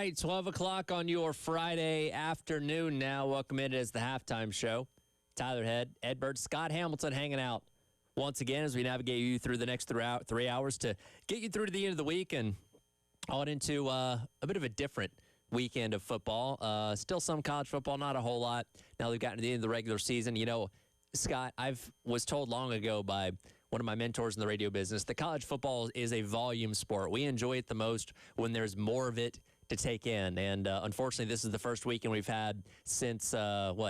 right, 12 o'clock on your Friday afternoon now. Welcome in as the halftime show. Tyler Head, Ed Bird, Scott Hamilton hanging out once again as we navigate you through the next 3 hours to get you through to the end of the week and on into a bit of a different weekend of football. Still some college football, not a whole lot. Now we've gotten to the end of the regular season. You know, Scott, was told long ago by one of my mentors in the radio business that college football is a volume sport. We enjoy it the most when there's more of it to take in. And unfortunately, this is the first weekend we've had since,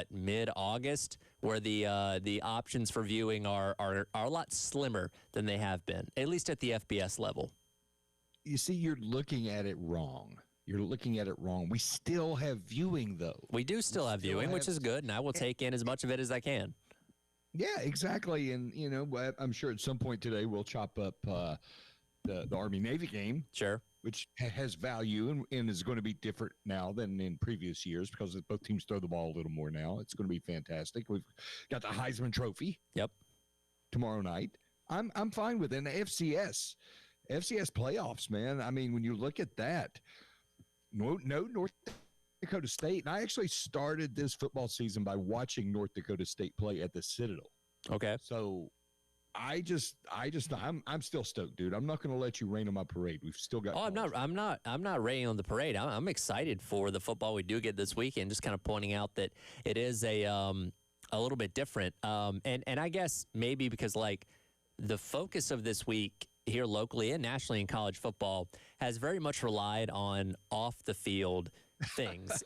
mid-August, where the options for viewing are a lot slimmer than they have been, at least at the FBS level. You see, you're looking at it wrong. We still have viewing, though. We do still have viewing, which is good, and I will take in as much of it as I can. Yeah, exactly. And, you know, I'm sure at some point today we'll chop up the Army-Navy game. Sure. Which has value and is going to be different now than in previous years because both teams throw the ball a little more now. It's going to be fantastic. We've got the Heisman Trophy. Yep. Tomorrow night. I'm fine with it. And the FCS playoffs, man. I mean, when you look at that, no North Dakota State. And I actually started this football season by watching North Dakota State play at the Citadel. Okay. So I'm still stoked, dude. I'm not going to let you rain on my parade. We've still got. Oh, I'm not raining on the parade. I'm excited for the football we do get this weekend. Just kind of pointing out that it is a little bit different. And I guess maybe because like the focus of this week here locally and nationally in college football has very much relied on off the field things.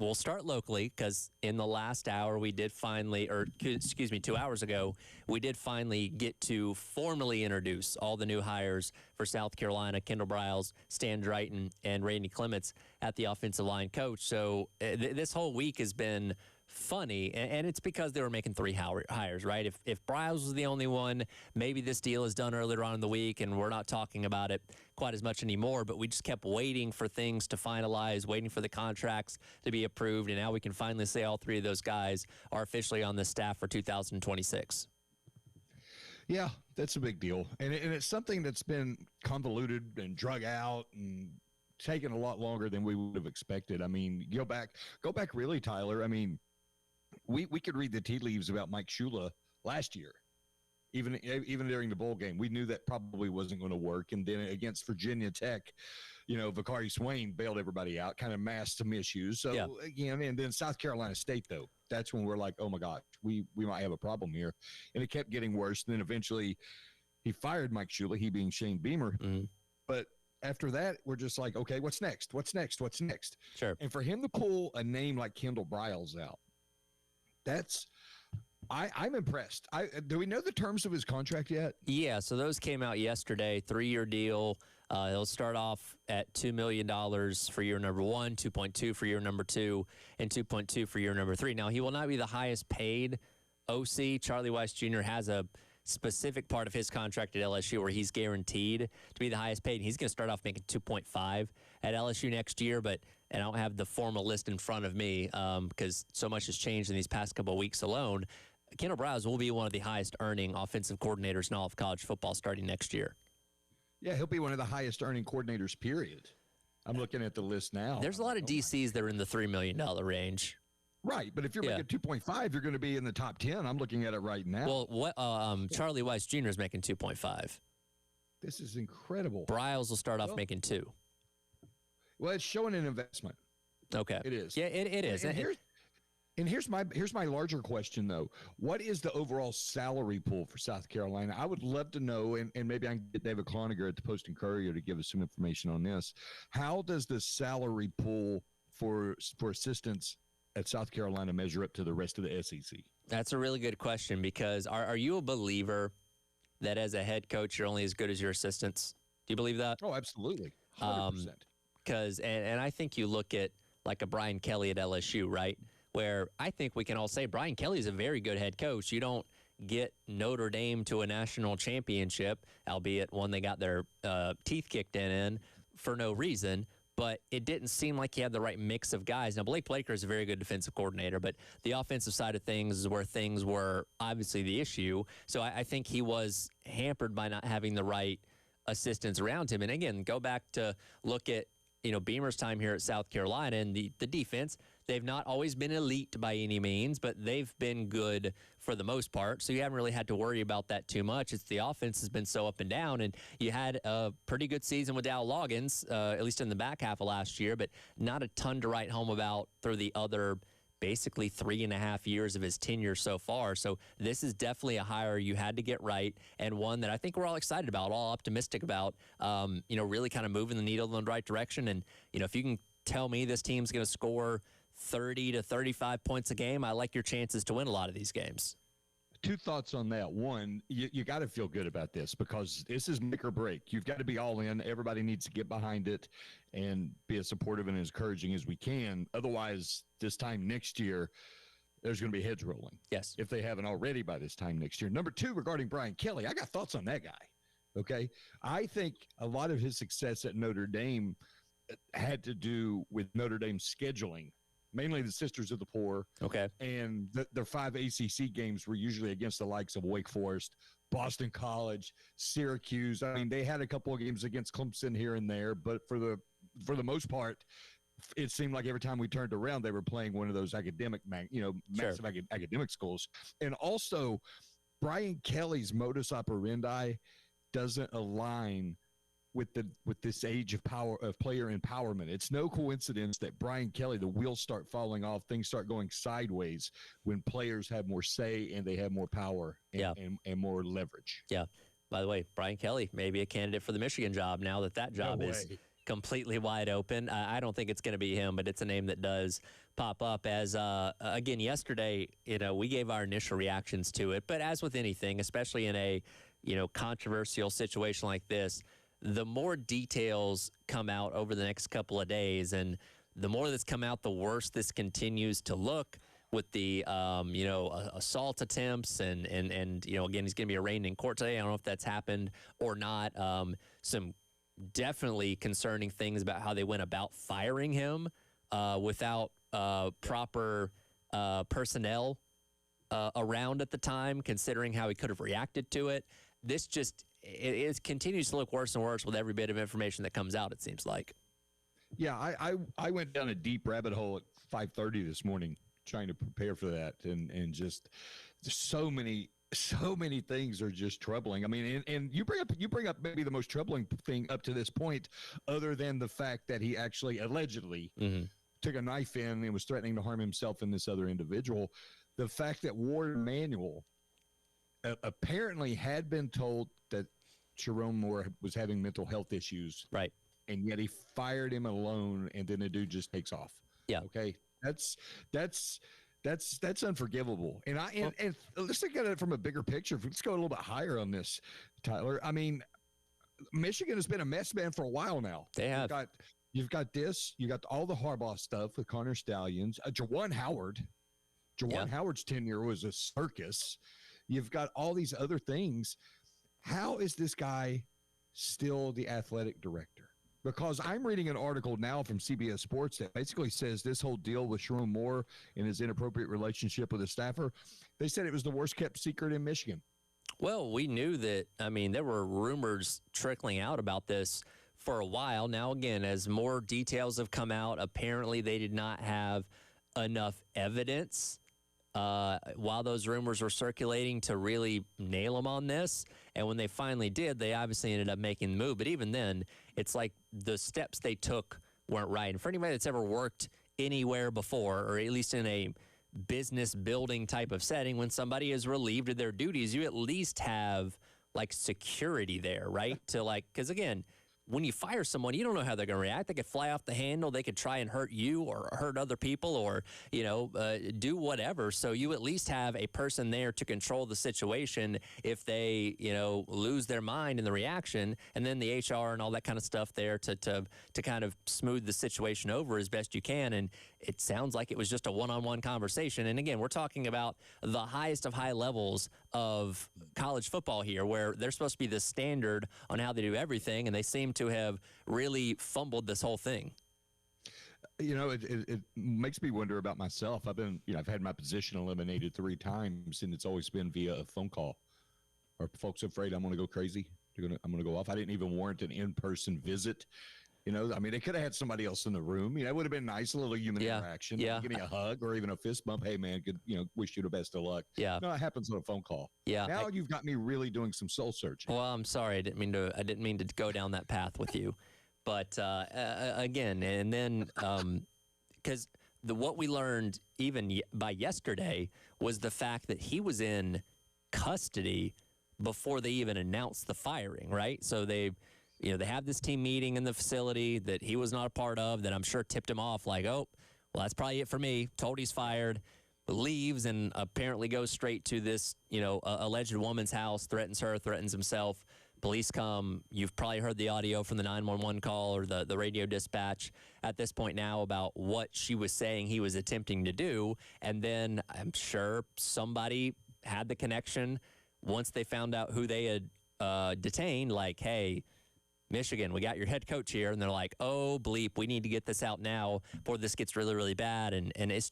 We'll start locally because in the last hour we did finally, 2 hours ago, we did finally get to formally introduce all the new hires for South Carolina, Kendall Briles, Stan Drayton, and Randy Clements at the offensive line coach. So this whole week has been funny, and it's because they were making 3 hires, right? If Briles was the only one, maybe this deal is done earlier on in the week, and we're not talking about it quite as much anymore, but we just kept waiting for things to finalize, waiting for the contracts to be approved, and now we can finally say all 3 of those guys are officially on the staff for 2026. Yeah, that's a big deal, and it's something that's been convoluted and drug out and taken a lot longer than we would have expected. I mean, go back really, Tyler. I mean, we could read the tea leaves about Mike Shula last year, even during the bowl game. We knew that probably wasn't going to work. And then against Virginia Tech, you know, Vakari Swain bailed everybody out, kind of masked some issues. So again, and then South Carolina State, though, that's when we're like, oh my gosh, we might have a problem here. And it kept getting worse. And then eventually he fired Mike Shula, he being Shane Beamer. Mm-hmm. But after that, we're just like, okay, what's next? Sure. And for him to pull a name like Kendall Briles out, I'm impressed. Do we know the terms of his contract yet? Yeah, so those came out yesterday. 3-year deal. He'll start off at $2 million for year number 1, 2.2 for year number 2, and 2.2 for year number 3. Now, he will not be the highest paid OC. Charlie Weiss Jr. has a specific part of his contract at LSU where he's guaranteed to be the highest paid. He's going to start off making 2.5 at LSU next year, and I don't have the formal list in front of me because so much has changed in these past couple of weeks alone. Kendall Briles will be one of the highest earning offensive coordinators in all of college football starting next year. Yeah, he'll be one of the highest earning coordinators, period. I'm looking at the list now. There's a lot of DCs that are in the $3 million range. Right, but if you're making 2.5, you're going to be in the top 10. I'm looking at it right now. Well, what Charlie Weiss Jr. is making 2.5. This is incredible. Briles will start off making 2. Well, it's showing an investment. Okay, it is. Yeah, it is. And here's my larger question though. What is the overall salary pool for South Carolina? I would love to know, and maybe I can get David Cloninger at the Post and Courier to give us some information on this. How does the salary pool for assistants at South Carolina measure up to the rest of the SEC? That's a really good question because are you a believer that as a head coach, you're only as good as your assistants? Do you believe that? Oh, absolutely. 100%. Because, and I think you look at like a Brian Kelly at LSU, right? Where I think we can all say Brian Kelly is a very good head coach. You don't get Notre Dame to a national championship, albeit one they got their teeth kicked in for no reason. But it didn't seem like he had the right mix of guys. Now, Blake Blaker is a very good defensive coordinator, but the offensive side of things is where things were obviously the issue. So I think he was hampered by not having the right assistants around him. And again, go back to look at Beamer's time here at South Carolina and the defense, they've not always been elite by any means, but they've been good for the most part. So you haven't really had to worry about that too much. It's the offense has been so up and down, and you had a pretty good season with Dow Loggins, at least in the back half of last year, but not a ton to write home about through the other basically 3.5 years of his tenure so far. So this is definitely a hire you had to get right, and one that I think we're all excited about, all optimistic about, really kind of moving the needle in the right direction. And, if you can tell me this team's going to score 30 to 35 points a game, I like your chances to win a lot of these games. Two thoughts on that. One, you got to feel good about this because this is make or break. You've got to be all in. Everybody needs to get behind it and be as supportive and as encouraging as we can. Otherwise, this time next year, there's going to be heads rolling. Yes. If they haven't already by this time next year. Number two, regarding Brian Kelly, I got thoughts on that guy. Okay. I think a lot of his success at Notre Dame had to do with Notre Dame's scheduling. Mainly the Sisters of the Poor. Okay. And their 5 ACC games were usually against the likes of Wake Forest, Boston College, Syracuse. I mean, they had a couple of games against Clemson here and there, but for the most part, it seemed like every time we turned around, they were playing one of those academic, massive academic schools. And also, Brian Kelly's modus operandi doesn't align with this age of player empowerment. It's no coincidence that Brian Kelly, the wheels start falling off, things start going sideways when players have more say and they have more power and more leverage. Yeah. By the way, Brian Kelly may be a candidate for the Michigan job now that job is completely wide open. I don't think it's going to be him, but it's a name that does pop up as, again, yesterday, we gave our initial reactions to it. But as with anything, especially in a, controversial situation like this, the more details come out over the next couple of days, and the more that's come out, the worse this continues to look with the, assault attempts and again, he's going to be arraigned in court today. I don't know if that's happened or not. Some definitely concerning things about how they went about firing him without proper personnel around at the time, considering how he could have reacted to it. This just it continues to look worse and worse with every bit of information that comes out, it seems like. Yeah, I went down a deep rabbit hole at 5:30 this morning trying to prepare for that, and just so many things are just troubling. I mean, and you bring up maybe the most troubling thing up to this point, other than the fact that he actually allegedly took a knife in and was threatening to harm himself and this other individual. The fact that Warde Manuel apparently had been told that Jerome Moore was having mental health issues. Right. And yet he fired him alone, and then the dude just takes off. Yeah. Okay. That's unforgivable. And let's look at it from a bigger picture. Let's go a little bit higher on this, Tyler. I mean, Michigan has been a mess, man, for a while now. They have. You've got this. You got all the Harbaugh stuff with Connor Stallions. Juwan Howard. Howard's tenure was a circus. You've got all these other things. How is this guy still the athletic director? Because I'm reading an article now from CBS Sports that basically says this whole deal with Jerome Moore and his inappropriate relationship with a staffer, they said it was the worst kept secret in Michigan. Well, we knew that. I mean, there were rumors trickling out about this for a while. Now, again, as more details have come out, apparently they did not have enough evidence while those rumors were circulating to really nail them on this. And when they finally did, they obviously ended up making the move. But even then, it's like the steps they took weren't right. And for anybody that's ever worked anywhere before, or at least in a business building type of setting, when somebody is relieved of their duties, you at least have like security there, right? Because again, when you fire someone, you don't know how they're going to react. They could fly off the handle. They could try and hurt you or hurt other people or, do whatever. So you at least have a person there to control the situation if they, lose their mind in the reaction. And then the HR and all that kind of stuff there to kind of smooth the situation over as best you can. And it sounds like it was just a one-on-one conversation. And again, we're talking about the highest of high levels of college football here, where they're supposed to be the standard on how they do everything, and they seem to have really fumbled this whole thing. It makes me wonder about myself. I've had my position eliminated 3 times, and it's always been via a phone call. Are folks afraid I'm going to go crazy? I'm going to go off? I didn't even warrant an in-person visit I mean, they could have had somebody else in the room. It would have been nice, a little human interaction. Yeah. Give me a hug or even a fist bump. Hey, man, good. Wish you the best of luck. Yeah. No, it happens on a phone call. Yeah. Now you've got me really doing some soul searching. Well, I'm sorry. I didn't mean to go down that path with you. But again, and then because what we learned even by yesterday was the fact that he was in custody before they even announced the firing, right? So they have this team meeting in the facility that he was not a part of that I'm sure tipped him off like, oh, well, that's probably it for me. Told he's fired, leaves, and apparently goes straight to this, alleged woman's house, threatens her, threatens himself. Police come. You've probably heard the audio from the 911 call or the radio dispatch at this point now about what she was saying he was attempting to do. And then I'm sure somebody had the connection once they found out who they had detained, like, hey, Michigan, we got your head coach here. And they're like, oh, bleep, we need to get this out now before this gets really, really bad. And it's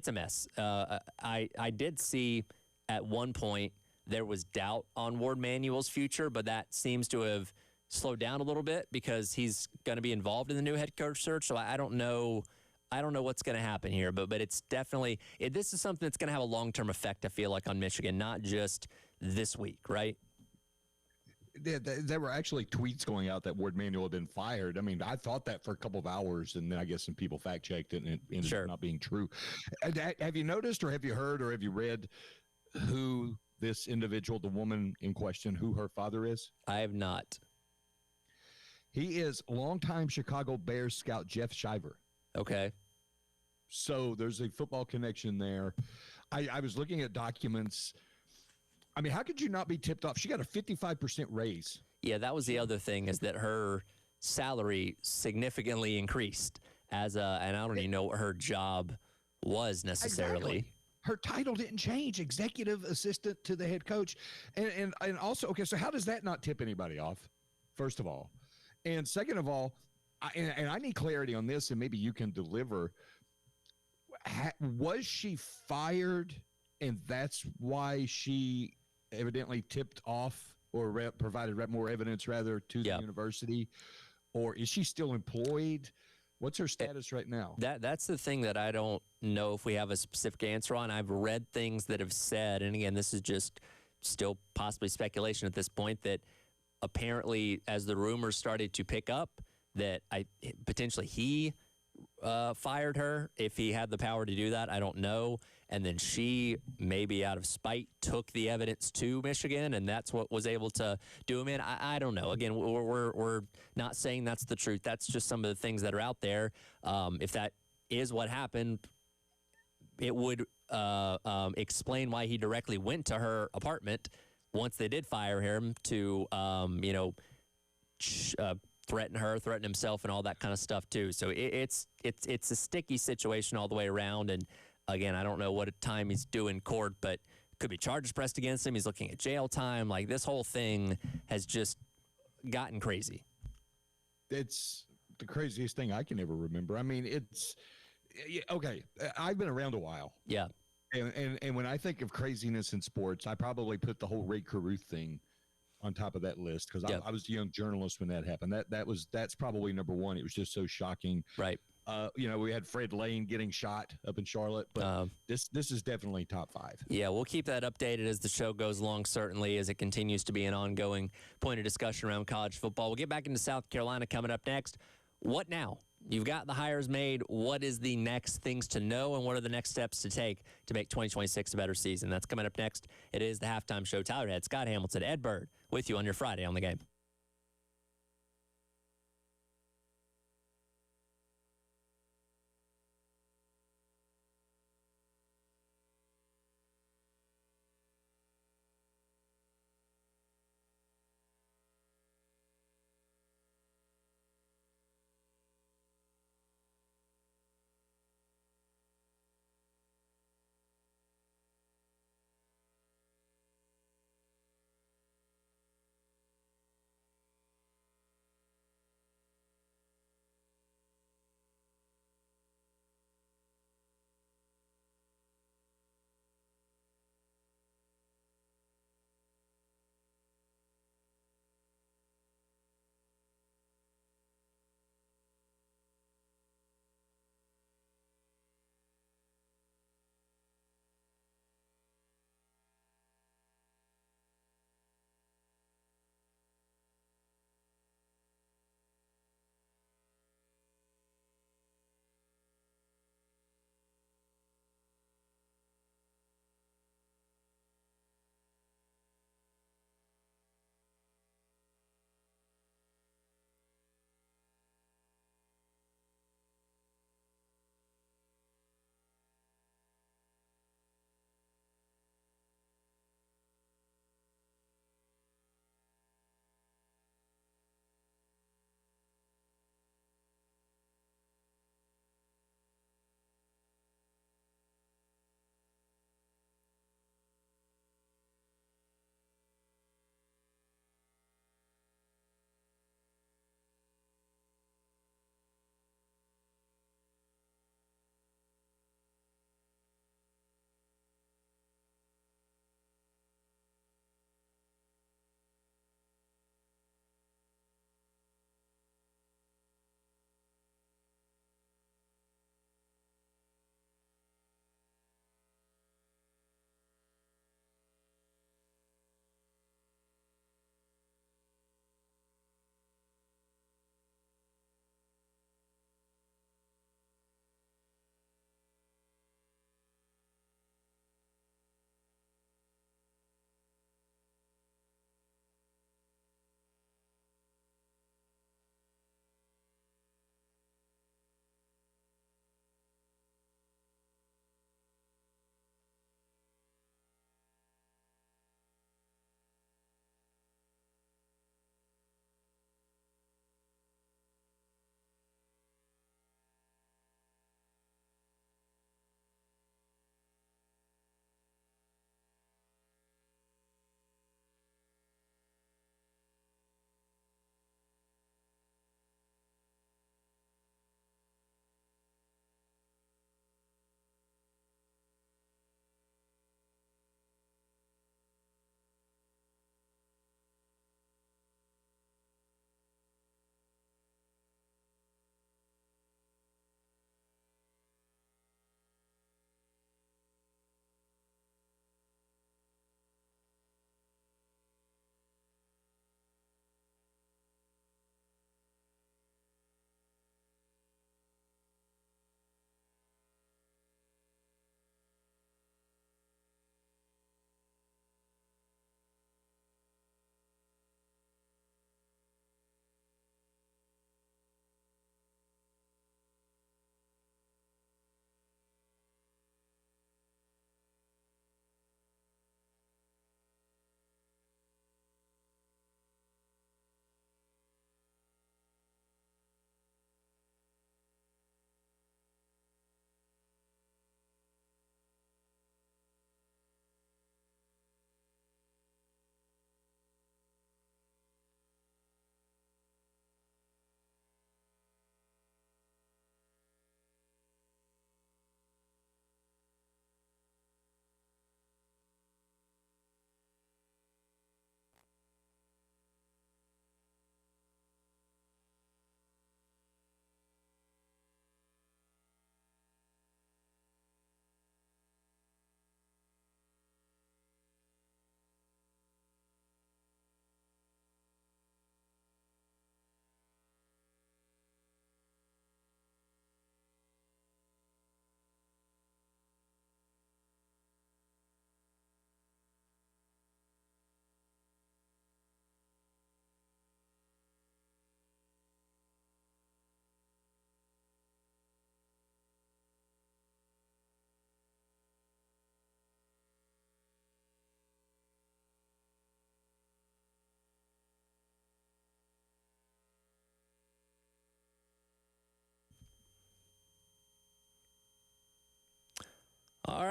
a mess. I did see at one point there was doubt on Ward Manuel's future, but that seems to have slowed down a little bit because he's going to be involved in the new head coach search. So I don't know what's going to happen here, but it's definitely this is something that's going to have a long-term effect, I feel like, on Michigan, not just this week, right? There were actually tweets going out that Ward Manuel had been fired. I mean, I thought that for a couple of hours, and then I guess some people fact-checked it, and it ended up not being true. Have you noticed or have you heard or have you read who this individual, the woman in question, who her father is? I have not. He is longtime Chicago Bears scout Jeff Shiver. Okay. So there's a football connection there. I was looking at documents. I mean, how could you not be tipped off? She got a 55% raise. Yeah, that was the other thing, is that her salary significantly increased and I don't even know what her job was necessarily. Exactly. Her title didn't change, executive assistant to the head coach. And also, okay, so how does that not tip anybody off, first of all? And second of all, I need clarity on this, and maybe you can deliver. Was she fired, and that's why she evidently tipped off or provided more evidence, rather, to the university? Or is she still employed? What's her status right now? That's the thing that I don't know if we have a specific answer on. I've read things that have said, and again, this is just still possibly speculation at this point, that apparently as the rumors started to pick up, that potentially he fired her. If he had the power to do that, I don't know. And then she, maybe out of spite, took the evidence to Michigan, and that's what was able to do him in. I don't know. Again, we're not saying that's the truth. That's just some of the things that are out there. If that is what happened, it would explain why he directly went to her apartment once they did fire him to, threaten her, threaten himself, and all that kind of stuff too. So it's a sticky situation all the way around. And again, I don't know what time he's due in court, but could be charges pressed against him. He's looking at jail time. Like, this whole thing has just gotten crazy. It's the craziest thing I can ever remember. I mean, okay. I've been around a while. Yeah. And when I think of craziness in sports, I probably put the whole Ray Caruth thing on top of that list, because I was a young journalist when that happened. That's probably number one. It was just so shocking. Right. We had Fred Lane getting shot up in Charlotte, but this is definitely top five. Yeah, we'll keep that updated as the show goes along, certainly, as it continues to be an ongoing point of discussion around college football. We'll get back into South Carolina coming up next. What now? You've got the hires made. What is the next things to know, and what are the next steps to take to make 2026 a better season? That's coming up next. It is the Halftime Show. Tyler Head, Scott Hamilton, Ed Bird with you on your Friday on the Game.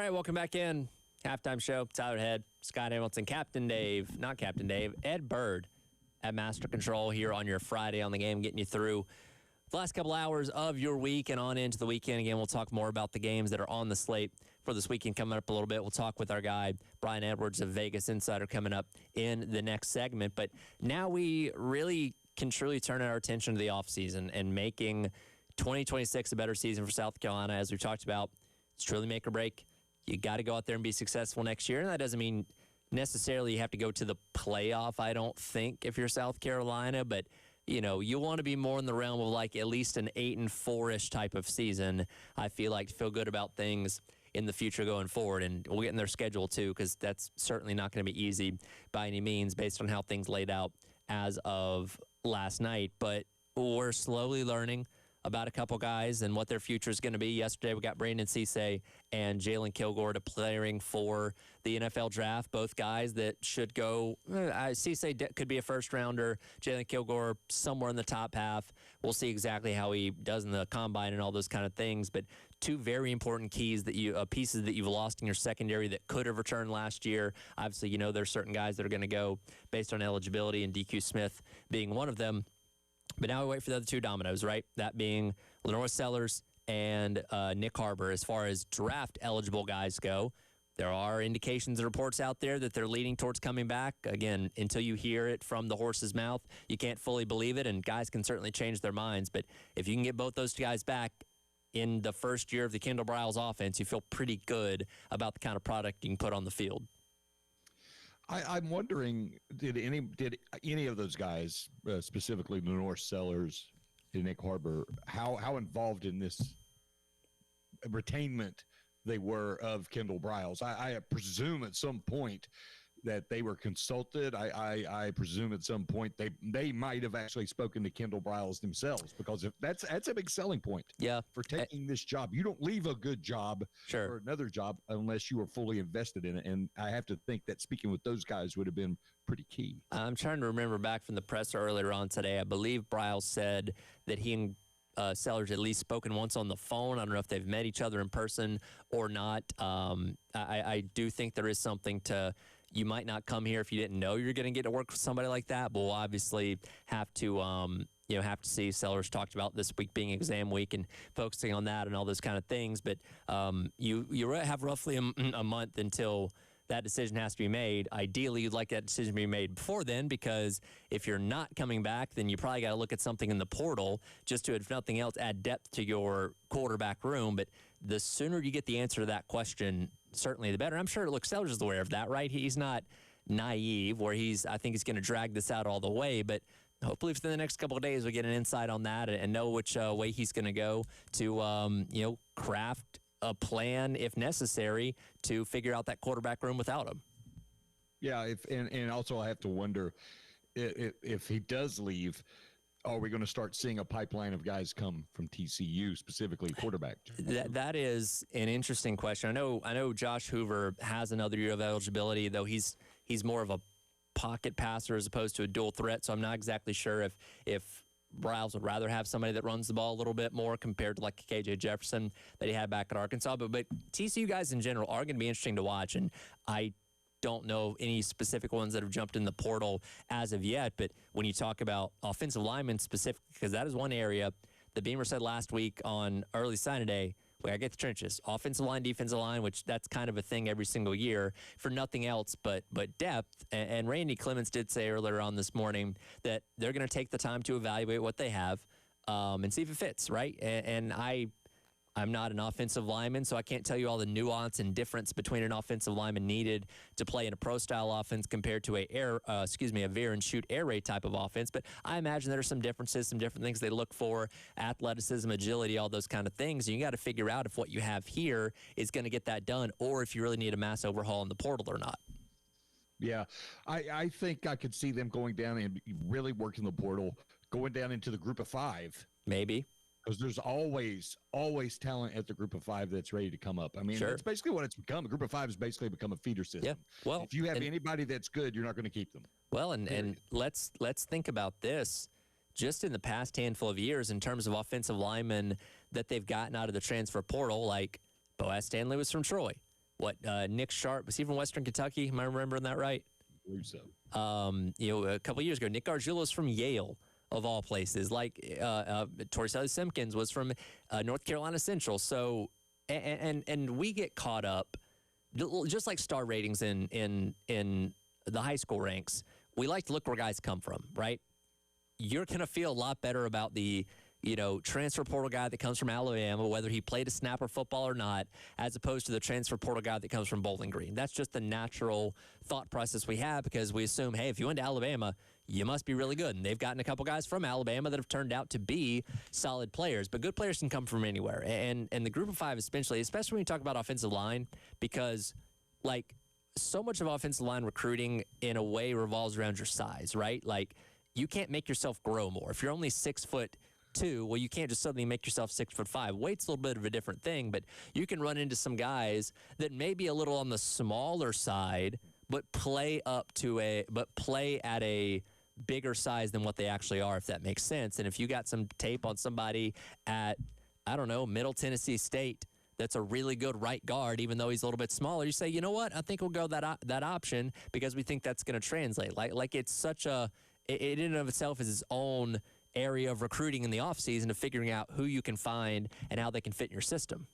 right, welcome back in. Halftime show. Tyler Head, Scott Hamilton, Captain Dave, not Captain Dave, Ed Bird at Master Control here on your Friday on the Game, getting you through the last couple hours of your week and on into the weekend. Again, we'll talk more about the games that are on the slate for this weekend coming up a little bit. We'll talk with our guy, Brian Edwards of Vegas Insider, coming up in the next segment. But now we really can truly turn our attention to the offseason and making 2026 a better season for South Carolina. As we talked about, it's truly make or break. You got to go out there and be successful next year. And that doesn't mean necessarily you have to go to the playoff, I don't think, if you're South Carolina. But, you know, you want to be more in the realm of like at least an 8-4-ish type of season. I feel like to feel good about things in the future going forward. And we'll get in their schedule too, because that's certainly not going to be easy by any means based on how things laid out as of last night. But we're slowly learning about a couple guys and what their future is going to be. Yesterday, we got Brandon Cisse and Jalen Kilgore declaring for the NFL draft. Both guys that should go. Cisse could be a first-rounder. Jalen Kilgore somewhere in the top half. We'll see exactly how he does in the combine and all those kind of things. But two very important pieces that you've lost in your secondary that could have returned last year. Obviously, you know there's certain guys that are going to go based on eligibility, and DQ Smith being one of them. But now we wait for the other two dominoes, right? That being Lenore Sellers and Nick Harbor. As far as draft-eligible guys go, there are indications and reports out there that they're leaning towards coming back. Again, until you hear it from the horse's mouth, you can't fully believe it, and guys can certainly change their minds. But if you can get both those guys back in the first year of the Kendall Briles offense, you feel pretty good about the kind of product you can put on the field. I'm wondering, did any of those guys, specifically Lenore Sellers and Nick Harbor, how involved in this retainment they were of Kendall Briles? I presume at some point that they were consulted. I presume at some point they might have actually spoken to Kendall Briles themselves, because if that's a big selling point. Yeah. For taking this job. You don't leave a good job for another job unless you are fully invested in it. And I have to think that speaking with those guys would have been pretty key. I'm trying to remember back from the presser earlier on today. I believe Briles said that he and Sellers at least spoken once on the phone. I don't know if they've met each other in person or not. I do think there is something to, you might not come here if you didn't know you're going to get to work with somebody like that, but we'll obviously have to have to see. Sellers talked about this week being exam week and focusing on that and all those kind of things. But you have roughly a month until that decision has to be made. Ideally, you'd like that decision to be made before then, because if you're not coming back, then you probably got to look at something in the portal just to, if nothing else, add depth to your quarterback room. But the sooner you get the answer to that question, certainly the better. I'm sure Sellers is aware of that, right? He's not naive, where I think he's going to drag this out all the way, but hopefully within the next couple of days we'll get an insight on that and know which way he's going to go to craft a plan, if necessary, to figure out that quarterback room without him. Yeah, and also I have to wonder if he does leave, are we going to start seeing a pipeline of guys come from TCU, specifically quarterback? That is an interesting question. I know Josh Hoover has another year of eligibility, though he's more of a pocket passer as opposed to a dual threat. So I'm not exactly sure if Briles would rather have somebody that runs the ball a little bit more compared to like KJ Jefferson that he had back at Arkansas. But TCU guys in general are going to be interesting to watch, and I don't know any specific ones that have jumped in the portal as of yet. But when you talk about offensive linemen specifically, because that is one area that Beamer said last week on early signing day, we got to get the trenches. Offensive line, defensive line, which that's kind of a thing every single year for nothing else but depth. And Randy Clements did say earlier on this morning that they're going to take the time to evaluate what they have and see if it fits, right? And I'm not an offensive lineman, so I can't tell you all the nuance and difference between an offensive lineman needed to play in a pro-style offense compared to a veer and shoot air raid type of offense. But I imagine there are some differences, some different things they look for: athleticism, agility, all those kind of things. And you got to figure out if what you have here is going to get that done, or if you really need a mass overhaul in the portal or not. Yeah, I think I could see them going down and really working the portal, going down into the group of five. Maybe. Because there's always talent at the group of five that's ready to come up. I mean, Sure. That's basically what it's become. A group of five has basically become a feeder system. Yeah. Well, if you have anybody that's good, you're not going to keep them. Well, and let's think about this. Just in the past handful of years, in terms of offensive linemen that they've gotten out of the transfer portal, like Boaz Stanley was from Troy. Nick Sharp was he from Western Kentucky? Am I remembering that right? I believe so. A couple years ago, Nick Gargiulo's from Yale, of all places. Like Torrey Simpkins was from North Carolina Central. So, and we get caught up, just like star ratings in the high school ranks. We like to look where guys come from, right? You're going to feel a lot better about the transfer portal guy that comes from Alabama, whether he played a snap or football or not, as opposed to the transfer portal guy that comes from Bowling Green. That's just the natural thought process we have because we assume, hey, if you went to Alabama, you must be really good. And they've gotten a couple guys from Alabama that have turned out to be solid players. But good players can come from anywhere. And the group of five especially when you talk about offensive line, because, like, so much of offensive line recruiting in a way revolves around your size, right? Like, you can't make yourself grow more. If you're only 6'2", well, you can't just suddenly make yourself 6'5". Weight's a little bit of a different thing, but you can run into some guys that may be a little on the smaller side, but play at a bigger size than what they actually are, if that makes sense. And if you got some tape on somebody at, I don't know, Middle Tennessee State that's a really good right guard, even though he's a little bit smaller, you say, you know what, I think we'll go that option because we think that's going to translate. Like it's such a, it in and of itself is its own area of recruiting in the offseason of figuring out who you can find and how they can fit in your system.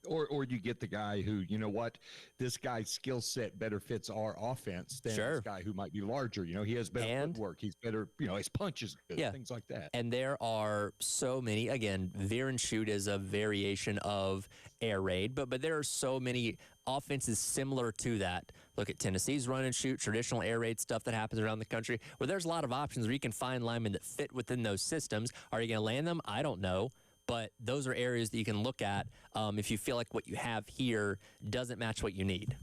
Or you get the guy who, you know what, this guy's skill set better fits our offense than this guy who might be larger. He has better footwork. He's better, his punch is good, things like that. And there are so many, again, veer and shoot is a variation of air raid, but there are so many offenses similar to that. Look at Tennessee's run and shoot, traditional air raid stuff that happens around the country, where there's a lot of options where you can find linemen that fit within those systems. Are you going to land them? I don't know. But those are areas that you can look at if you feel like what you have here doesn't match what you need.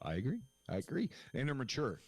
I agree. And they're mature.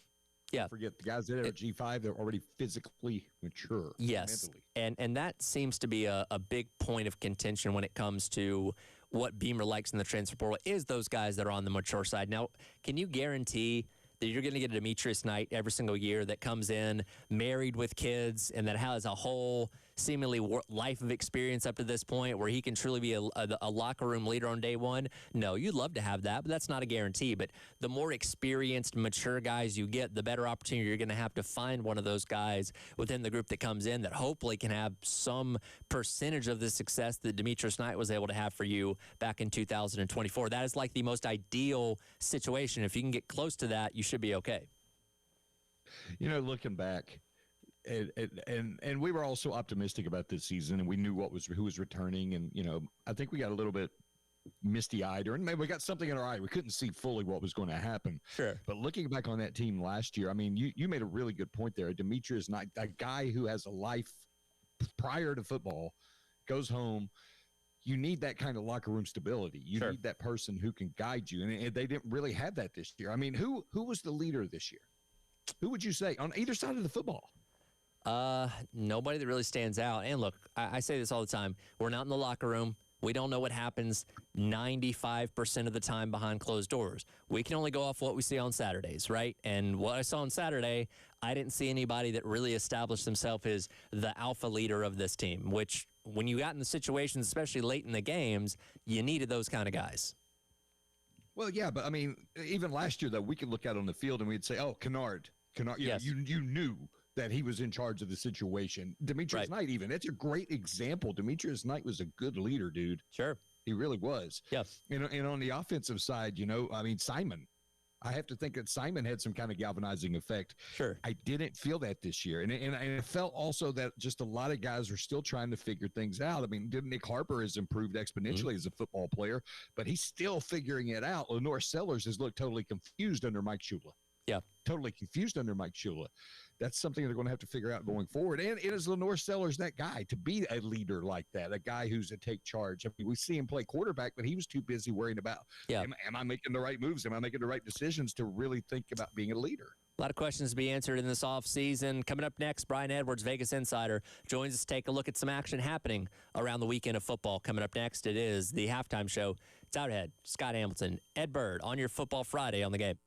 Yeah. Don't forget the guys that are G5, they're already physically mature. Yes. Mentally. And that seems to be a big point of contention when it comes to what Beamer likes in the transfer portal is those guys that are on the mature side. Now, can you guarantee that you're going to get a Demetrius Knight every single year that comes in married with kids and that has a whole seemingly life of experience up to this point where he can truly be a locker room leader on day one? No, you'd love to have that, but that's not a guarantee. But the more experienced, mature guys you get, the better opportunity you're going to have to find one of those guys within the group that comes in that hopefully can have some percentage of the success that Demetrius Knight was able to have for you back in 2024. That is like the most ideal situation. If you can get close to that, you should be okay. Looking back, and we were also optimistic about this season, and we knew who was returning, and I think we got a little bit misty-eyed, or maybe we got something in our eye. We couldn't see fully what was going to happen. Sure. But looking back on that team last year, I mean, you made a really good point there. Demetrius Knight, a guy who has a life prior to football, goes home. You need that kind of locker room stability. You need that person who can guide you, and they didn't really have that this year. I mean, who was the leader this year? Who would you say on either side of the football? Nobody that really stands out. And look, I say this all the time. We're not in the locker room. We don't know what happens 95% of the time behind closed doors. We can only go off what we see on Saturdays, right? And what I saw on Saturday, I didn't see anybody that really established themselves as the alpha leader of this team, which when you got in the situations, especially late in the games, you needed those kind of guys. Well, yeah, but I mean, even last year, though, we could look out on the field and we'd say, oh, Kennard, yes. You knew that he was in charge of the situation. Demetrius Knight, even. That's a great example. Demetrius Knight was a good leader, dude. Sure. He really was. Yes. And on the offensive side, I mean, Simon. I have to think that Simon had some kind of galvanizing effect. Sure. I didn't feel that this year. And I felt also that just a lot of guys are still trying to figure things out. I mean, Nick Harper has improved exponentially as a football player, but he's still figuring it out. Lenore Sellers has looked totally confused under Mike Shula. Yeah. Totally confused under Mike Shula. That's something they're going to have to figure out going forward. And is Lenore Sellers that guy to be a leader like that, a guy who's to take charge? I mean, we see him play quarterback, but he was too busy worrying about, am I making the right moves? Am I making the right decisions to really think about being a leader? A lot of questions to be answered in this offseason. Coming up next, Brian Edwards, Vegas Insider, joins us to take a look at some action happening around the weekend of football. Coming up next, it is the halftime show. It's out ahead. Scott Hamilton, Ed Bird on your Football Friday on the Game.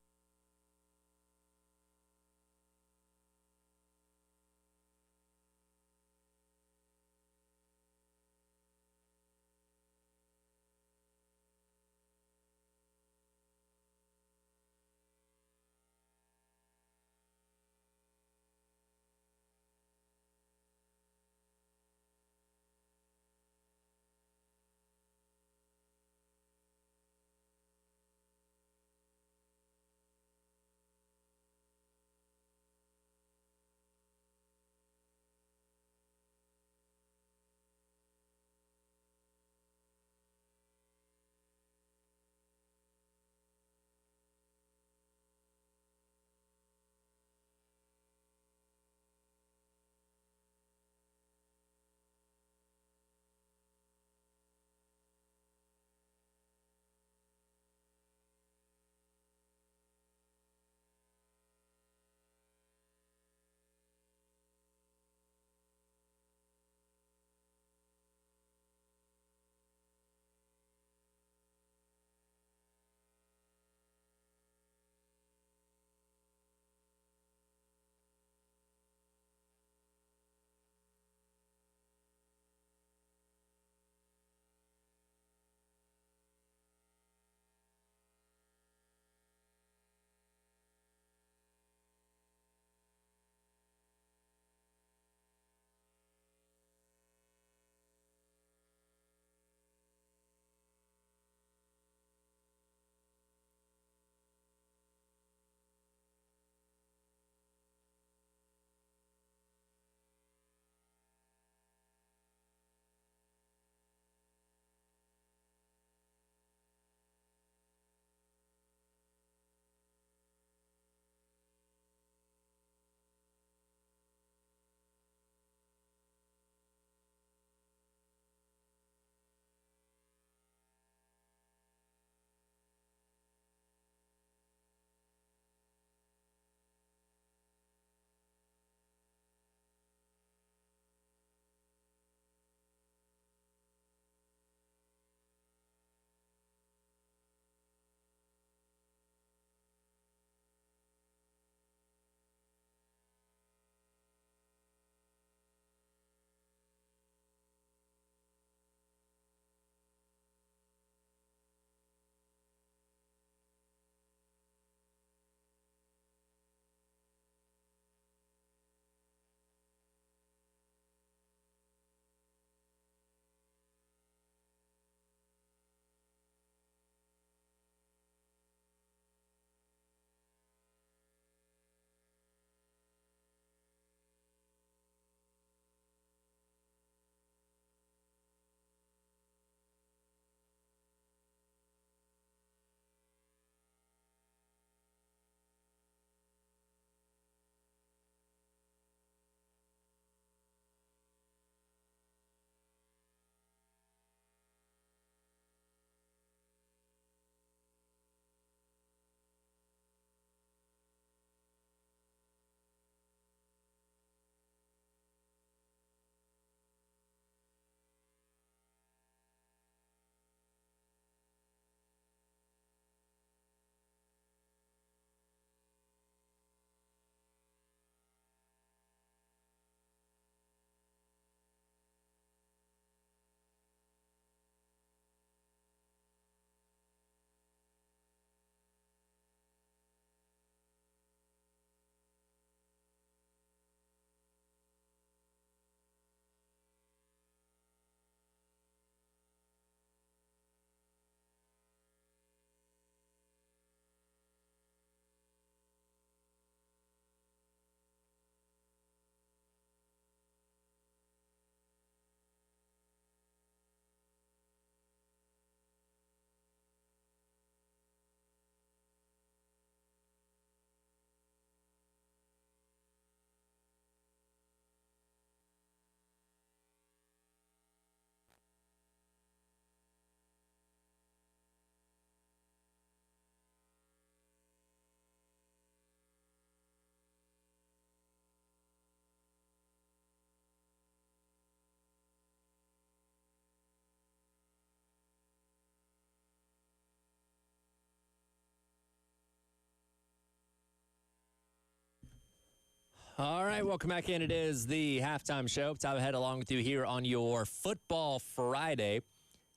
All right, welcome back in. It is the halftime show. Time ahead along with you here on your Football Friday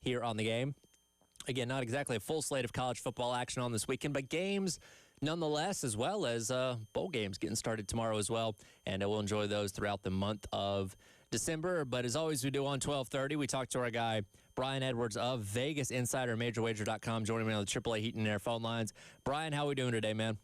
here on the game. Again, not exactly a full slate of college football action on this weekend, but games nonetheless, as well as bowl games getting started tomorrow as well. And we'll enjoy those throughout the month of December. But as always, we do on 1230, we talk to our guy, Brian Edwards of Vegas Insider, MajorWager.com, joining me on the AAA Heat and Air phone lines. Brian, how are we doing today, man?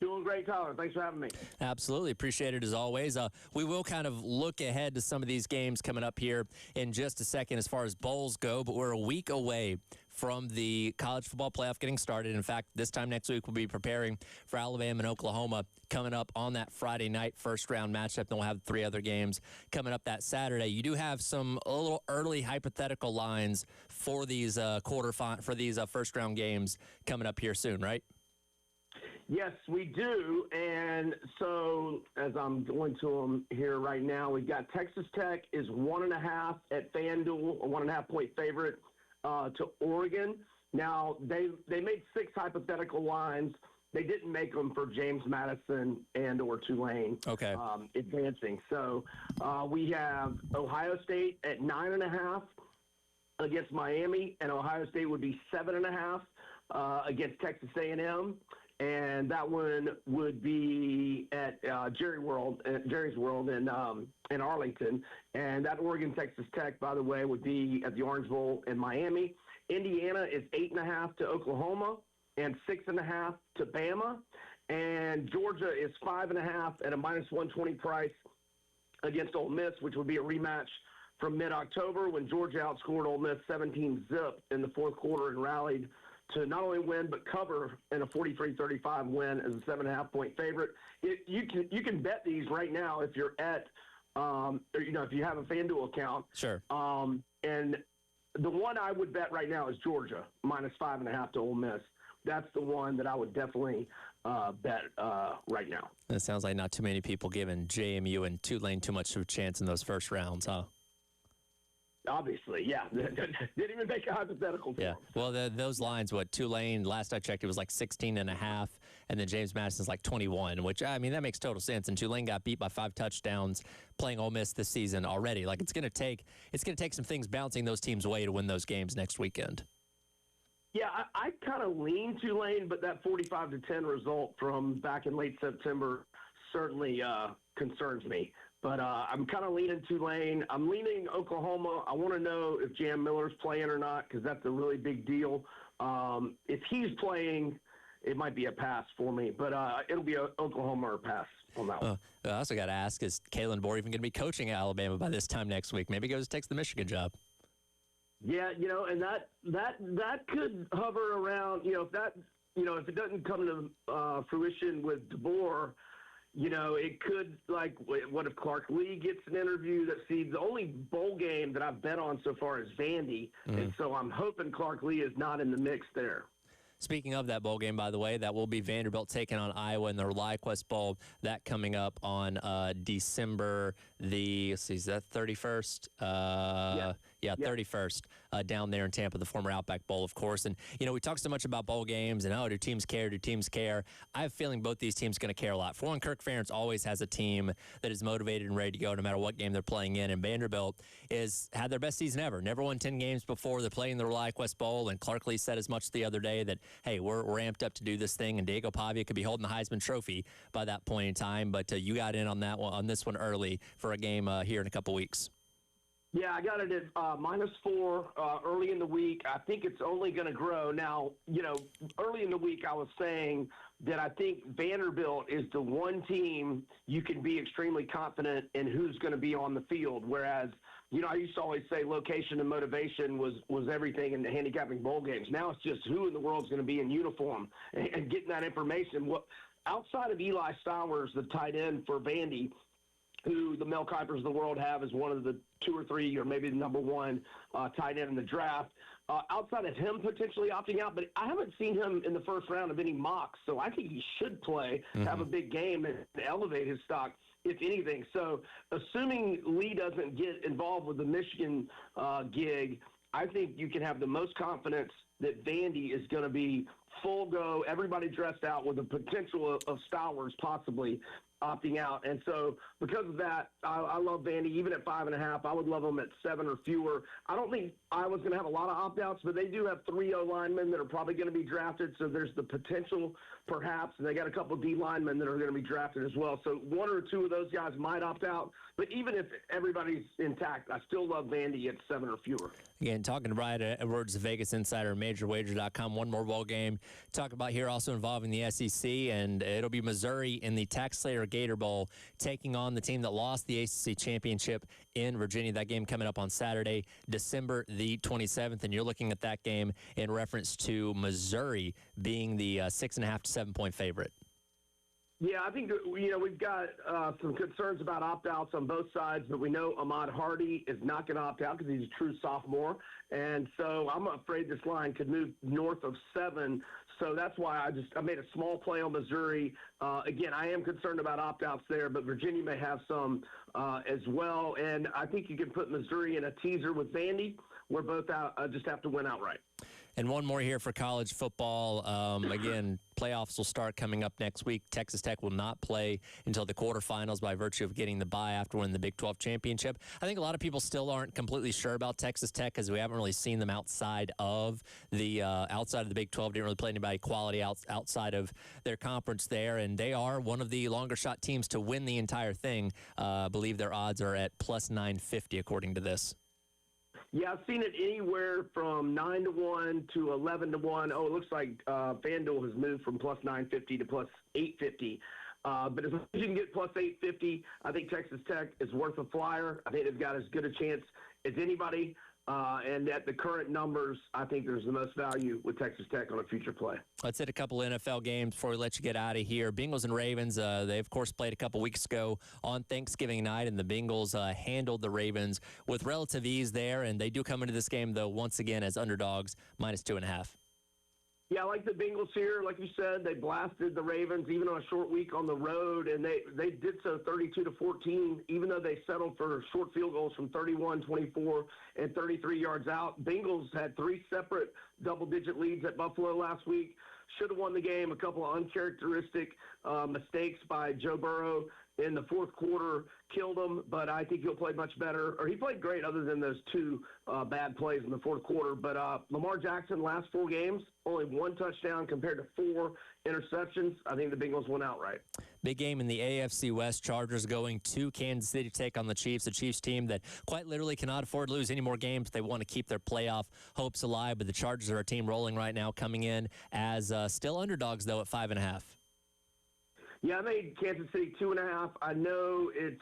Doing great, Tyler. Thanks for having me. Absolutely. Appreciate it as always. We will kind of look ahead to some of these games coming up here in just a second as far as bowls go, but we're a week away from the college football playoff getting started. In fact, this time next week, we'll be preparing for Alabama and Oklahoma coming up on that Friday night first-round matchup. Then we'll have 3 other games coming up that Saturday. You do have a little early hypothetical lines for these first-round games coming up here soon, right? Yes, we do. And so as I'm going to them here right now, we've got Texas Tech is 1.5 at FanDuel, a 1.5-point favorite to Oregon. Now, they made 6 hypothetical lines. They didn't make them for James Madison and or Tulane advancing. So we have Ohio State at 9.5 against Miami, and Ohio State would be 7.5 against Texas A&M. And that one would be at Jerry's World in Arlington. And that Oregon Texas Tech, by the way, would be at the Orange Bowl in Miami. Indiana is 8.5 to Oklahoma and 6.5 to Bama. And Georgia is 5.5 at a -120 price against Ole Miss, which would be a rematch from mid-October when Georgia outscored Ole Miss 17-zip in the fourth quarter and rallied to not only win but cover in a 43-35 win as a 7.5-point favorite. You can bet these right now if you're at, if you have a FanDuel account. Sure. And the one I would bet right now is Georgia -5.5 to Ole Miss. That's the one that I would definitely bet right now. It sounds like not too many people giving JMU and Tulane too much of a chance in those first rounds, huh? Obviously, yeah. Didn't even make a hypothetical for Yeah. them. Well, those lines, Tulane, last I checked, it was like 16.5, and then James Madison's like 21, which, I mean, that makes total sense. And Tulane got beat by 5 touchdowns playing Ole Miss this season already. Like, it's going to take some things bouncing those teams' way to win those games next weekend. Yeah, I kind of lean Tulane, but that 45-10 result from back in late September certainly concerns me. But I'm kind of leaning Tulane. I'm leaning Oklahoma. I want to know if Jam Miller's playing or not because that's a really big deal. If he's playing, it might be a pass for me. But it'll be Oklahoma or pass on that one. I also got to ask, is Kalen Bohr even going to be coaching Alabama by this time next week? Maybe he goes and takes the Michigan job. Yeah, and that could hover around. If it doesn't come to fruition with DeBoer, it could, like, what if Clark Lee gets an interview? The only bowl game that I've bet on so far is Vandy, and so I'm hoping Clark Lee is not in the mix there. Speaking of that bowl game, by the way, that will be Vanderbilt taking on Iowa in the ReliaQuest Bowl. That coming up on December is that 31st? Yeah, 31st down there in Tampa, the former Outback Bowl, of course. And, we talk so much about bowl games and, do teams care? Do teams care? I have a feeling both these teams are going to care a lot. For one, Kirk Ferentz always has a team that is motivated and ready to go no matter what game they're playing in. And Vanderbilt had their best season ever. Never won 10 games before. They're playing the ReliaQuest Bowl. And Clark Lee said as much the other day that, hey, we're amped up to do this thing. And Diego Pavia could be holding the Heisman Trophy by that point in time. But you got in on this one early for a game here in a couple weeks. Yeah, I got it at -4 early in the week. I think it's only going to grow. Now, early in the week I was saying that I think Vanderbilt is the one team you can be extremely confident in who's going to be on the field, whereas, I used to always say location and motivation was everything in the handicapping bowl games. Now it's just who in the world is going to be in uniform and getting that information. Outside of Eli Stowers, the tight end for Vandy, who the Mel Kipers of the world have as one of the 2 or 3 or maybe the number 1 tight end in the draft. Outside of him potentially opting out, but I haven't seen him in the first round of any mocks, so I think he should play, have a big game, and elevate his stock, if anything. So assuming Lee doesn't get involved with the Michigan gig, I think you can have the most confidence that Vandy is going to be full go, everybody dressed out with the potential of Stowers possibly opting out. And so because of that, I love Vandy. Even at 5.5, I would love them at 7 or fewer. I don't think Iowa's going to have a lot of opt-outs, but they do have 3 O-linemen that are probably going to be drafted, so there's the potential perhaps, and they got a couple of D-linemen that are going to be drafted as well. So 1 or 2 of those guys might opt out, but even if everybody's intact, I still love Vandy at 7 or fewer. Again, talking to Brian Edwards, Vegas Insider, MajorWager.com. One more ball game talk about here, also involving the SEC, and it'll be Missouri in the TaxSlayer Gator Bowl taking on the team that lost the ACC championship in Virginia. That game coming up on Saturday, December the 27th, and you're looking at that game in reference to Missouri being the 6.5 to 7 point favorite. Yeah, I think we've got some concerns about opt-outs on both sides, but we know Ahmad Hardy is not going to opt out because he's a true sophomore, and so I'm afraid this line could move north of 7. So that's why I made a small play on Missouri. Again, I am concerned about opt-outs there, but Virginia may have some as well, and I think you can put Missouri in a teaser with Vandy. We're both out, just have to win outright. And one more here for college football. Again, playoffs will start coming up next week. Texas Tech will not play until the quarterfinals by virtue of getting the bye after winning the Big 12 championship. I think a lot of people still aren't completely sure about Texas Tech because we haven't really seen them outside of the Big 12. Didn't really play anybody quality outside of their conference there, and they are one of the longer shot teams to win the entire thing. I believe their odds are at plus 950 according to this. Yeah, I've seen it anywhere from 9-1 to 11-1. Oh, it looks like FanDuel has moved from plus 950 to plus 850. But as long as you can get plus 850, I think Texas Tech is worth a flyer. I think they've got as good a chance as anybody. And at the current numbers, I think there's the most value with Texas Tech on a future play. Let's hit a couple NFL games before we let you get out of here. Bengals and Ravens, they, of course, played a couple weeks ago on Thanksgiving night, and the Bengals handled the Ravens with relative ease there. And they do come into this game, though, once again as underdogs, minus 2.5. Yeah, I like the Bengals here. Like you said, they blasted the Ravens even on a short week on the road, and they did so 32-14, even though they settled for short field goals from 31, 24, and 33 yards out. Bengals had 3 separate double-digit leads at Buffalo last week. Should have won the game. A couple of uncharacteristic mistakes by Joe Burrow in the fourth quarter killed him, but I think he'll play much better. Or he played great other than those 2 bad plays in the fourth quarter. But Lamar Jackson, last 4 games, only 1 touchdown compared to 4 interceptions. I think the Bengals won outright. Big game in the AFC West. Chargers going to Kansas City to take on the Chiefs, a Chiefs team that quite literally cannot afford to lose any more games. They want to keep their playoff hopes alive, but the Chargers are a team rolling right now, coming in as still underdogs, though, at 5.5. Yeah, I made Kansas City 2.5. I know it's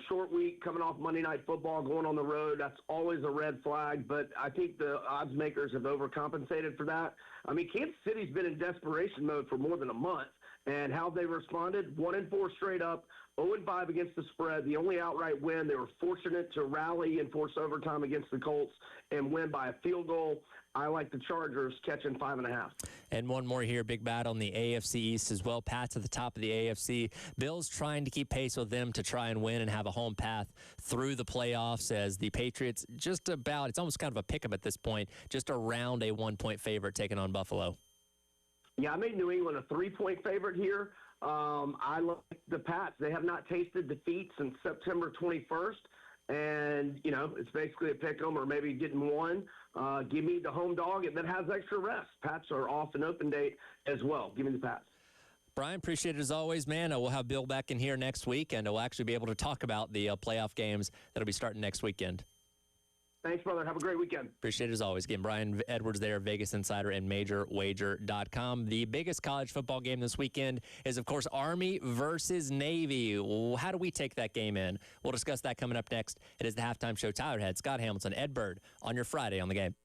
short week coming off Monday Night Football, going on the road. That's always a red flag, but I think the odds makers have overcompensated for that. I mean, Kansas City's been in desperation mode for more than a month, and how they responded: 1-4 straight up, 0-5 against the spread. The only outright win. They were fortunate to rally and force overtime against the Colts and win by a field goal. I like the Chargers catching 5.5. And one more here, big battle in the AFC East as well. Pats at the top of the AFC. Bills trying to keep pace with them to try and win and have a home path through the playoffs, as the Patriots just about, it's almost kind of a pick-up at this point, just around a 1-point favorite taking on Buffalo. Yeah, I made New England a 3-point favorite here. I like the Pats. They have not tasted defeat since September 21st. And, it's basically a pick 'em or maybe getting one. Give me the home dog that has extra rest. Pats are off an open date as well. Give me the Pats. Brian, appreciate it as always, man. We'll have Bill back in here next week, and we'll actually be able to talk about the playoff games that'll be starting next weekend. Thanks, brother. Have a great weekend. Appreciate it as always. Again, Brian Edwards there, Vegas Insider and MajorWager.com. The biggest college football game this weekend is, of course, Army versus Navy. How do we take that game in? We'll discuss that coming up next. It is the halftime show. Tyler Head, Scott Hamilton, Ed Bird on your Friday on the Game.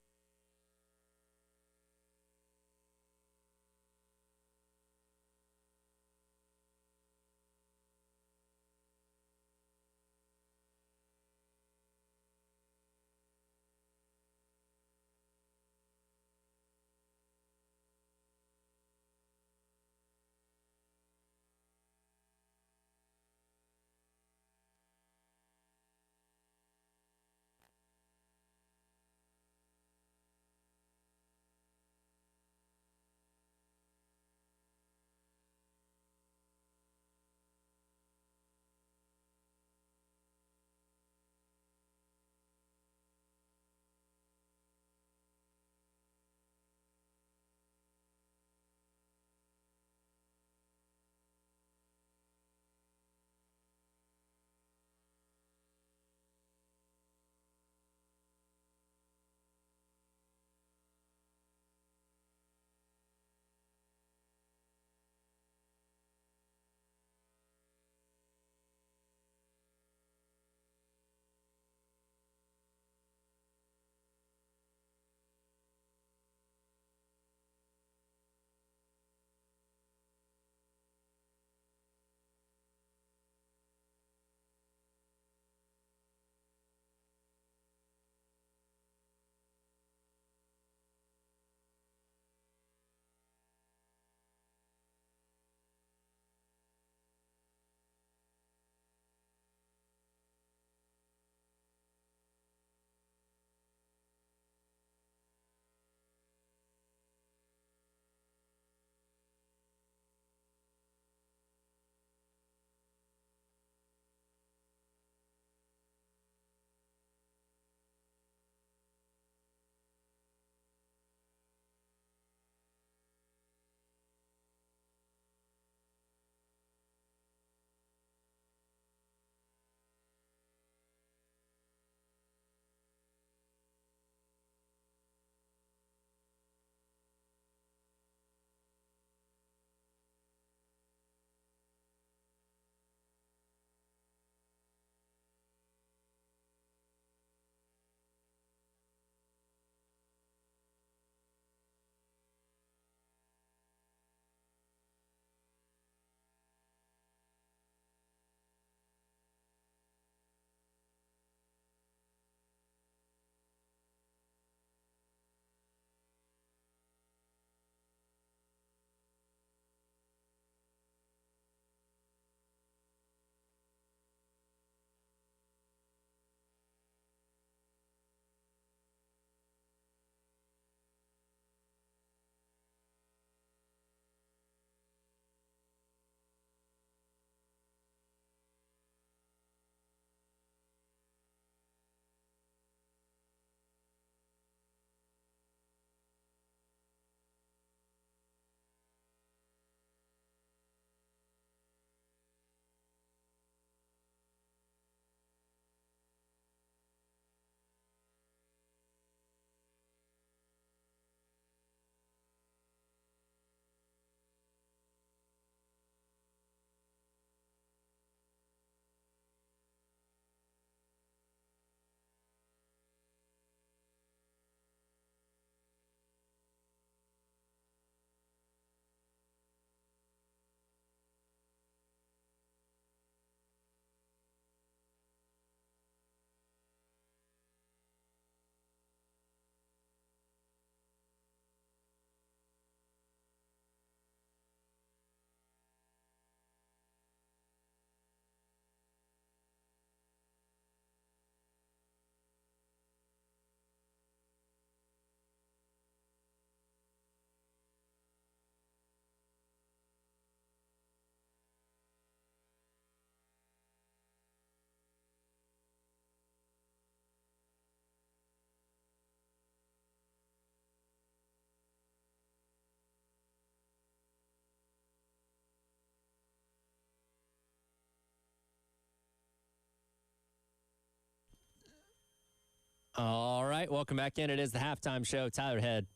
All right, welcome back in. It is the halftime show. Tyler Head,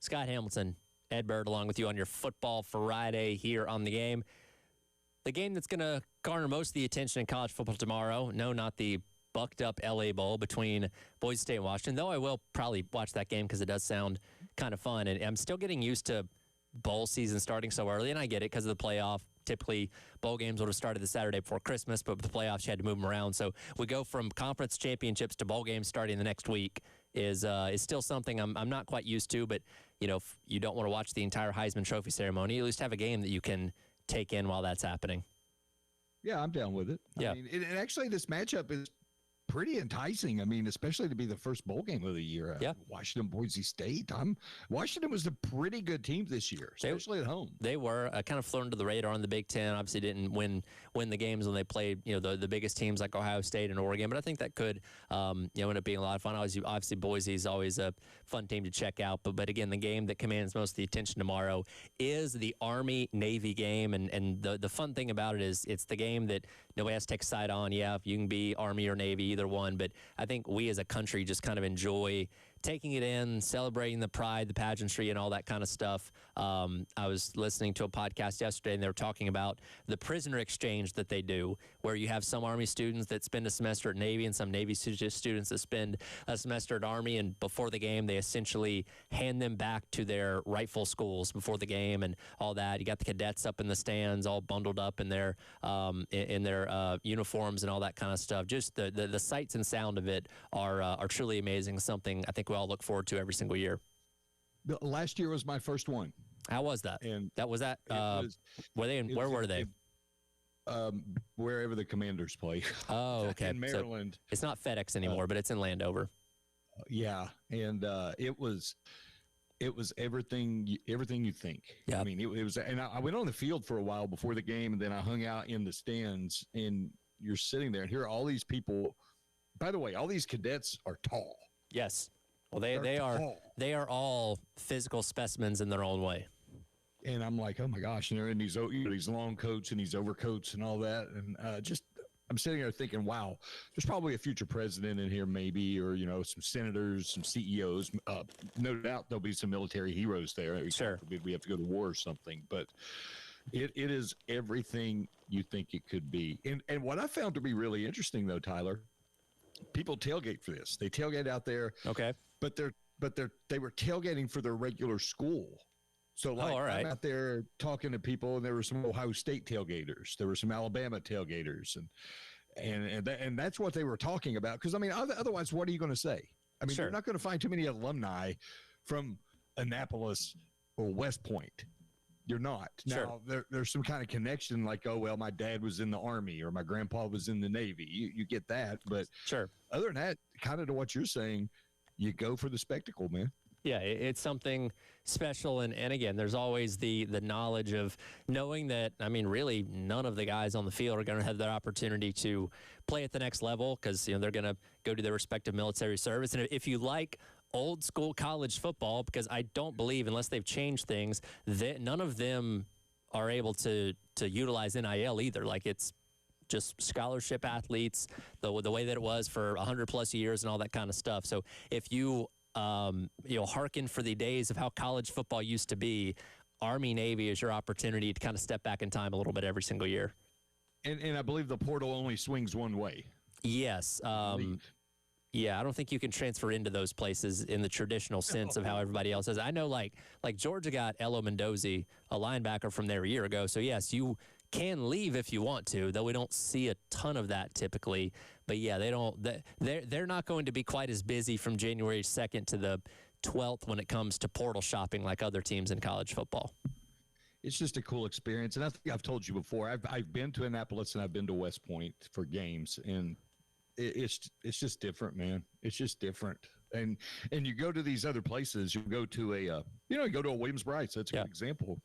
Scott Hamilton, Ed Bird, along with you on your Football Friday here on the game. The game that's going to garner most of the attention in college football tomorrow. No, not the bucked up LA Bowl between Boise State and Washington, though I will probably watch that game because it does sound kind of fun. And I'm still getting used to bowl season starting so early, and I get it because of the playoff. Typically, bowl games would have started the Saturday before Christmas, but with the playoffs, you had to move them around. So we go from conference championships to bowl games starting the next week is still something I'm not quite used to. But, you know, if you don't want to watch the entire Heisman Trophy ceremony, at least have a game that you can take in while that's happening. Yeah, I'm down with it. Yeah. I mean, and actually, this matchup is pretty enticing. I mean, especially to be the first bowl game of the year. Yeah. Washington, Boise State. Washington was a pretty good team this year, especially at home. They were kind of flown under the radar in the Big Ten. Obviously, didn't win the games when they played, you know, the biggest teams like Ohio State and Oregon. But I think that could, end up being a lot of fun. Obviously, Boise is always a fun team to check out. But again, the game that commands most of the attention tomorrow is the Army-Navy game. And the fun thing about it is it's the game that nobody has to take a side on. Yeah, you can be Army or Navy, either one. But I think we as a country just kind of enjoy taking it in, celebrating the pride, the pageantry, and all that kind of stuff. I was listening to a podcast yesterday, and they were talking about the prisoner exchange that they do, where you have some Army students that spend a semester at Navy and some Navy students that spend a semester at Army, and before the game, they essentially hand them back to their rightful schools before the game and all that. You got the cadets up in the stands, all bundled up in their uniforms and all that kind of stuff. Just the sights and sound of it are truly amazing. Something I think we all look forward to every single year. Last year was my first one. How was that? And where were they? Wherever the Commanders play. Oh, okay. In Maryland. So it's not FedEx anymore, but it's in Landover. Yeah, and it was everything you think. Yeah. I mean, it was, and I went on the field for a while before the game, and then I hung out in the stands. And you're sitting there, and here are all these people. By the way, all these cadets are tall. Yes. Well, they are all physical specimens in their own way. And I'm like, oh my gosh, and they're in these long coats and these overcoats and all that, and I'm sitting there thinking, wow, there's probably a future president in here, maybe, or some senators, some CEOs. No doubt there'll be some military heroes there. Sure, we have to go to war or something, but it is everything you think it could be. And what I found to be really interesting, though, Tyler, people tailgate for this. They tailgate out there. Okay. But they were tailgating for their regular school. So all right. I'm out there talking to people, and there were some Ohio State tailgaters. There were some Alabama tailgaters, and that's what they were talking about. Because I mean, otherwise, what are you going to say? I mean, Sure. You're not going to find too many alumni from Annapolis or West Point. You're not. Sure. Now, there's some kind of connection, like, oh, well, my dad was in the Army or my grandpa was in the Navy. You get that. But Sure. Other than that, kind of to what you're saying, you go for the spectacle, man. Yeah, it's something special. And again, there's always the knowledge of knowing that, I mean, really none of the guys on the field are going to have that opportunity to play at the next level because, they're going to go to their respective military service. And if you like old school college football, because I don't believe, unless they've changed things, that none of them are able to utilize NIL either. Like, it's just scholarship athletes, the way that it was for 100+ years and all that kind of stuff. So if you hearken for the days of how college football used to be, Army Navy is your opportunity to kind of step back in time a little bit every single year. And I believe the portal only swings one way. Yes. Yeah, I don't think you can transfer into those places in the traditional sense of how everybody else is. I know, like Georgia got Elo Mendoza, a linebacker from there a year ago. So yes, you can leave if you want to, though we don't see a ton of that typically. But yeah, they're not going to be quite as busy from January 2nd to the 12th when it comes to portal shopping like other teams in college football. It's just a cool experience, and I think I've told you before. I've been to Annapolis and I've been to West Point for games, and it's just different, man. It's just different. And you go to these other places. You go to you go to a Williams-Brice. That's a good example.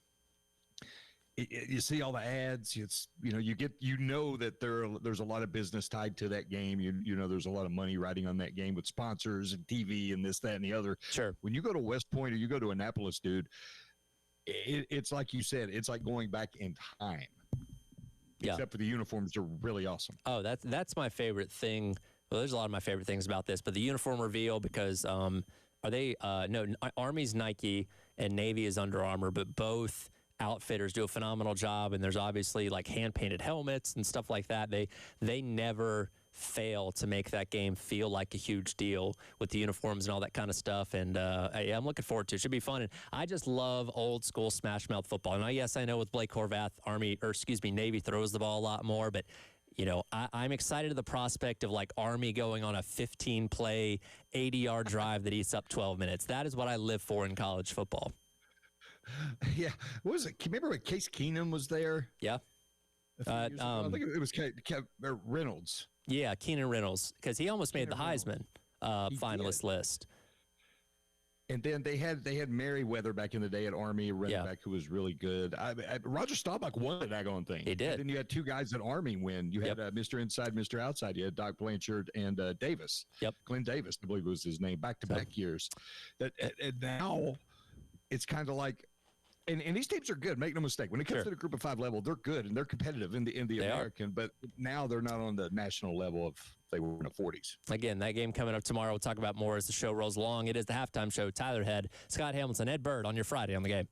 You see all the ads. It's that there's a lot of business tied to that game. There's a lot of money riding on that game with sponsors and TV and this, that, and the other. Sure. When you go to West Point or you go to Annapolis, dude, it's like you said. It's like going back in time. Yeah. Except for the uniforms are really awesome. Oh, that's my favorite thing Well, there's a lot of my favorite things about this, but the uniform reveal, because are they no, Army's Nike and Navy is Under Armour, but both outfitters do a phenomenal job, and there's obviously like hand painted helmets and stuff like that. They never fail to make that game feel like a huge deal with the uniforms and all that kind of stuff. And I'm looking forward to it. It should be fun. And I just love old school smash mouth football. And yes, I know with Blake Horvath, Navy throws the ball a lot more, but you know, I'm excited at the prospect of like Army going on a 15-play, 80-yard drive that eats up 12 minutes. That is what I live for in college football. Yeah. What was it? Remember when Case Keenum was there? Yeah. I think it was Reynolds. Yeah, Keenan Reynolds, because he almost made the Heisman finalist list. And then they had Merriweather back in the day at Army, running back who was really good. Roger Staubach won the daggone thing. He did. And then you had two guys at Army win. You had Mr. Inside, Mr. Outside. You had Doc Blanchard and Davis. Yep. Glenn Davis, I believe was his name, back-to-back years. And now it's kind of like, and these teams are good. Make no mistake. When it comes to the Group of Five level, they're good and they're competitive in the American. But now they're not on the national level of they were in the 40s. Again, that game coming up tomorrow. We'll talk about more as the show rolls along. It is the halftime show. Tyler Head, Scott Hamilton, Ed Bird on your Friday on the Game.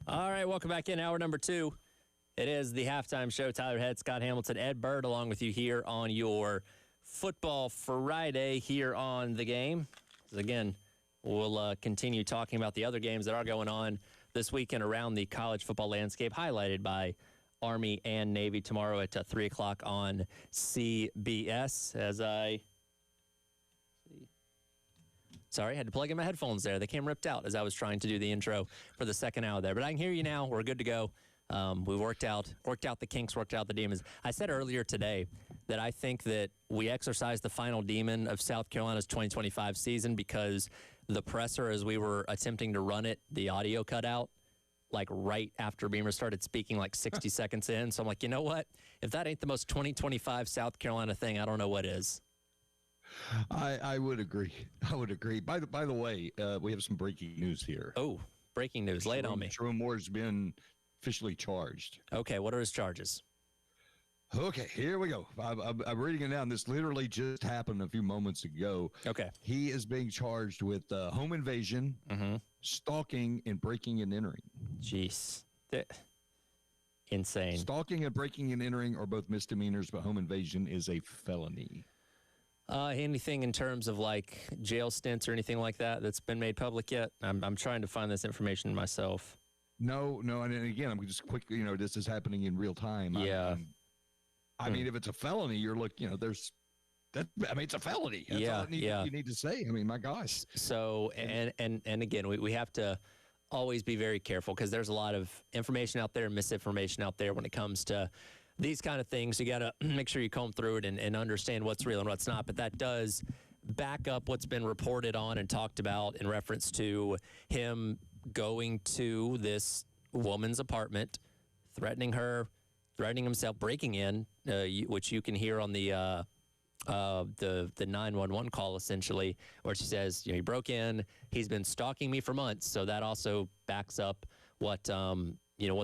All right, welcome back in. Hour number 2. It is the halftime show. Tyler Head, Scott Hamilton, Ed Bird, along with you here on your Football Friday here on The Game. Again, we'll continue talking about the other games that are going on this weekend around the college football landscape, highlighted by Army and Navy tomorrow at 3 o'clock on CBS. Sorry, I had to plug in my headphones there. They came ripped out as I was trying to do the intro for the second hour there. But I can hear you now. We're good to go. We worked out the kinks, worked out the demons. I said earlier today that I think that we exercised the final demon of South Carolina's 2025 season because the presser, as we were attempting to run it, the audio cut out like right after Beamer started speaking, like 60 seconds in. So I'm like, you know what? If that ain't the most 2025 South Carolina thing, I don't know what is. I would agree. I would agree. By the way, we have some breaking news here. Oh, breaking news. Lay it on me. Sherrone Moore's been officially charged. Okay, what are his charges? Okay, here we go. I'm reading it down. This literally just happened a few moments ago. Okay. He is being charged with home invasion, stalking, and breaking and entering. Jeez. Insane. Stalking and breaking and entering are both misdemeanors, but home invasion is a felony. Anything in terms of like jail stints or anything like that that's been made public yet? I'm trying to find this information myself. No, and again, I'm just quick. This is happening in real time. Yeah. I mean, if it's a felony, you're looking. There's that. I mean, it's a felony. That's all you need to say. I mean, my gosh. So and again, we have to always be very careful because there's a lot of information out there, misinformation out there when it comes to these kind of things. You got to make sure you comb through it and understand what's real and what's not. But that does back up what's been reported on and talked about in reference to him going to this woman's apartment, threatening her, threatening himself, breaking in, which you can hear on the 911 call, essentially, where she says, he broke in, he's been stalking me for months. So that also backs up what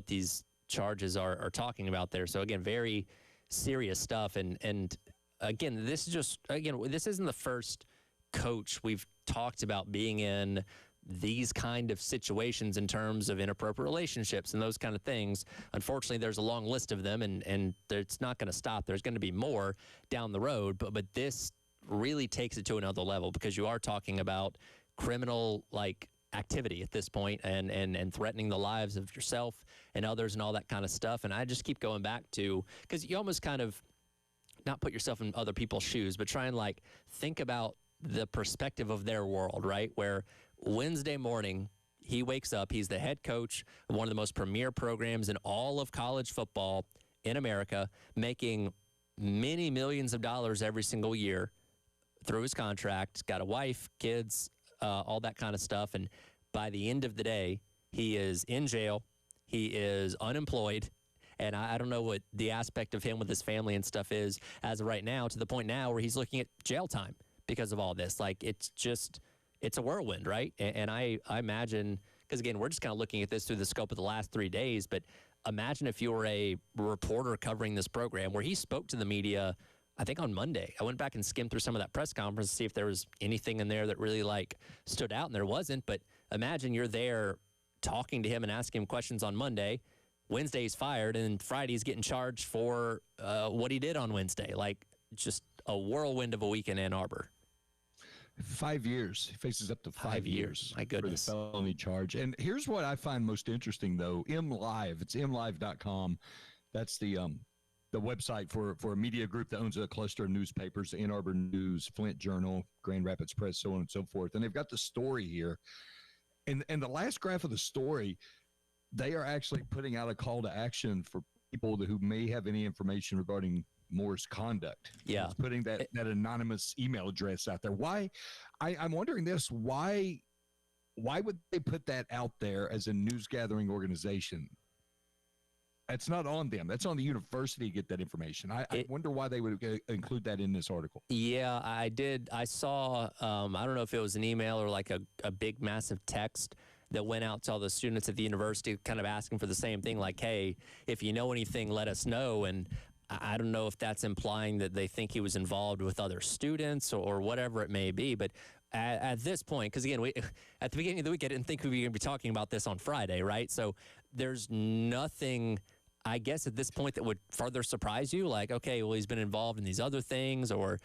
these charges are talking about there. So again, very serious stuff. And again, this isn't the first coach we've talked about being in these kind of situations in terms of inappropriate relationships and those kind of things. Unfortunately, there's a long list of them, and it's not going to stop. There's going to be more down the road, but this really takes it to another level because you are talking about criminal activity at this point and threatening the lives of yourself and others and all that kind of stuff. And I just keep going back to, because you almost kind of not put yourself in other people's shoes, but try and think about the perspective of their world, right? Where Wednesday morning, he wakes up, he's the head coach of one of the most premier programs in all of college football in America, making many millions of dollars every single year through his contract, got a wife, kids, all that kind of stuff. And by the end of the day, he is in jail, he is unemployed, and I don't know what the aspect of him with his family and stuff is as of right now, to the point now where he's looking at jail time because of all this. It's a whirlwind, right? And I imagine, because again, we're just kind of looking at this through the scope of the last 3 days, but imagine if you were a reporter covering this program where he spoke to the media, I think on Monday. I went back and skimmed through some of that press conference to see if there was anything in there that really stood out, and there wasn't. But imagine you're there talking to him and asking him questions on Monday. Wednesday he's fired, and Friday he's getting charged for what he did on Wednesday. Just a whirlwind of a week in Ann Arbor. 5 years. He faces up to 5 years. My goodness. For the felony charge. And here's what I find most interesting, though. MLive. It's mlive.com. That's the website for a media group that owns a cluster of newspapers, Ann Arbor News, Flint Journal, Grand Rapids Press, so on and so forth. And they've got the story here. And the last graph of the story, they are actually putting out a call to action for people who may have any information regarding Moore's conduct. Yeah. It's putting that anonymous email address out there. Why? I'm wondering this. Why would they put that out there as a news gathering organization? That's not on them. That's on the university to get that information. I wonder why they would include that in this article. Yeah, I did. I saw, I don't know if it was an email or a big, massive text that went out to all the students at the university kind of asking for the same thing, hey, if you know anything, let us know. And I don't know if that's implying that they think he was involved with other students or whatever it may be. But at this point, because again, we at the beginning of the week, I didn't think we were going to be talking about this on Friday, right? So there's nothing, I guess, at this point that would further surprise you. Like, okay, well, he's been involved in these other things, or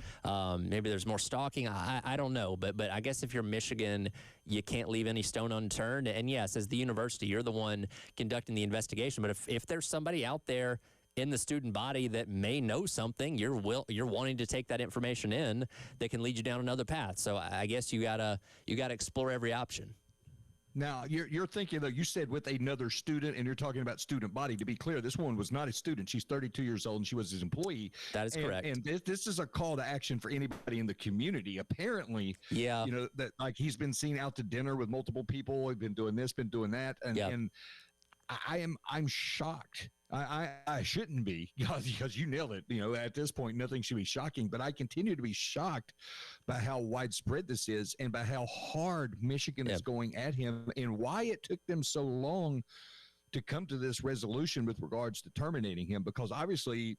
maybe there's more stalking. I don't know, but I guess if you're Michigan, you can't leave any stone unturned. And yes, as the university, you're the one conducting the investigation. But if there's somebody out there in the student body that may know something, you're wanting to take that information in that can lead you down another path. So I guess you gotta explore every option. Now, you're thinking, though, you said with another student, and you're talking about student body. To be clear, this woman was not a student. She's 32 years old, and she was his employee. That is correct. And this is a call to action for anybody in the community. Apparently, yeah, that like he's been seen out to dinner with multiple people. He's been doing this, been doing that, and I'm shocked. I shouldn't be because you nailed it. At this point, nothing should be shocking, but I continue to be shocked by how widespread this is and by how hard Michigan is going at him and why it took them so long to come to this resolution with regards to terminating him, because obviously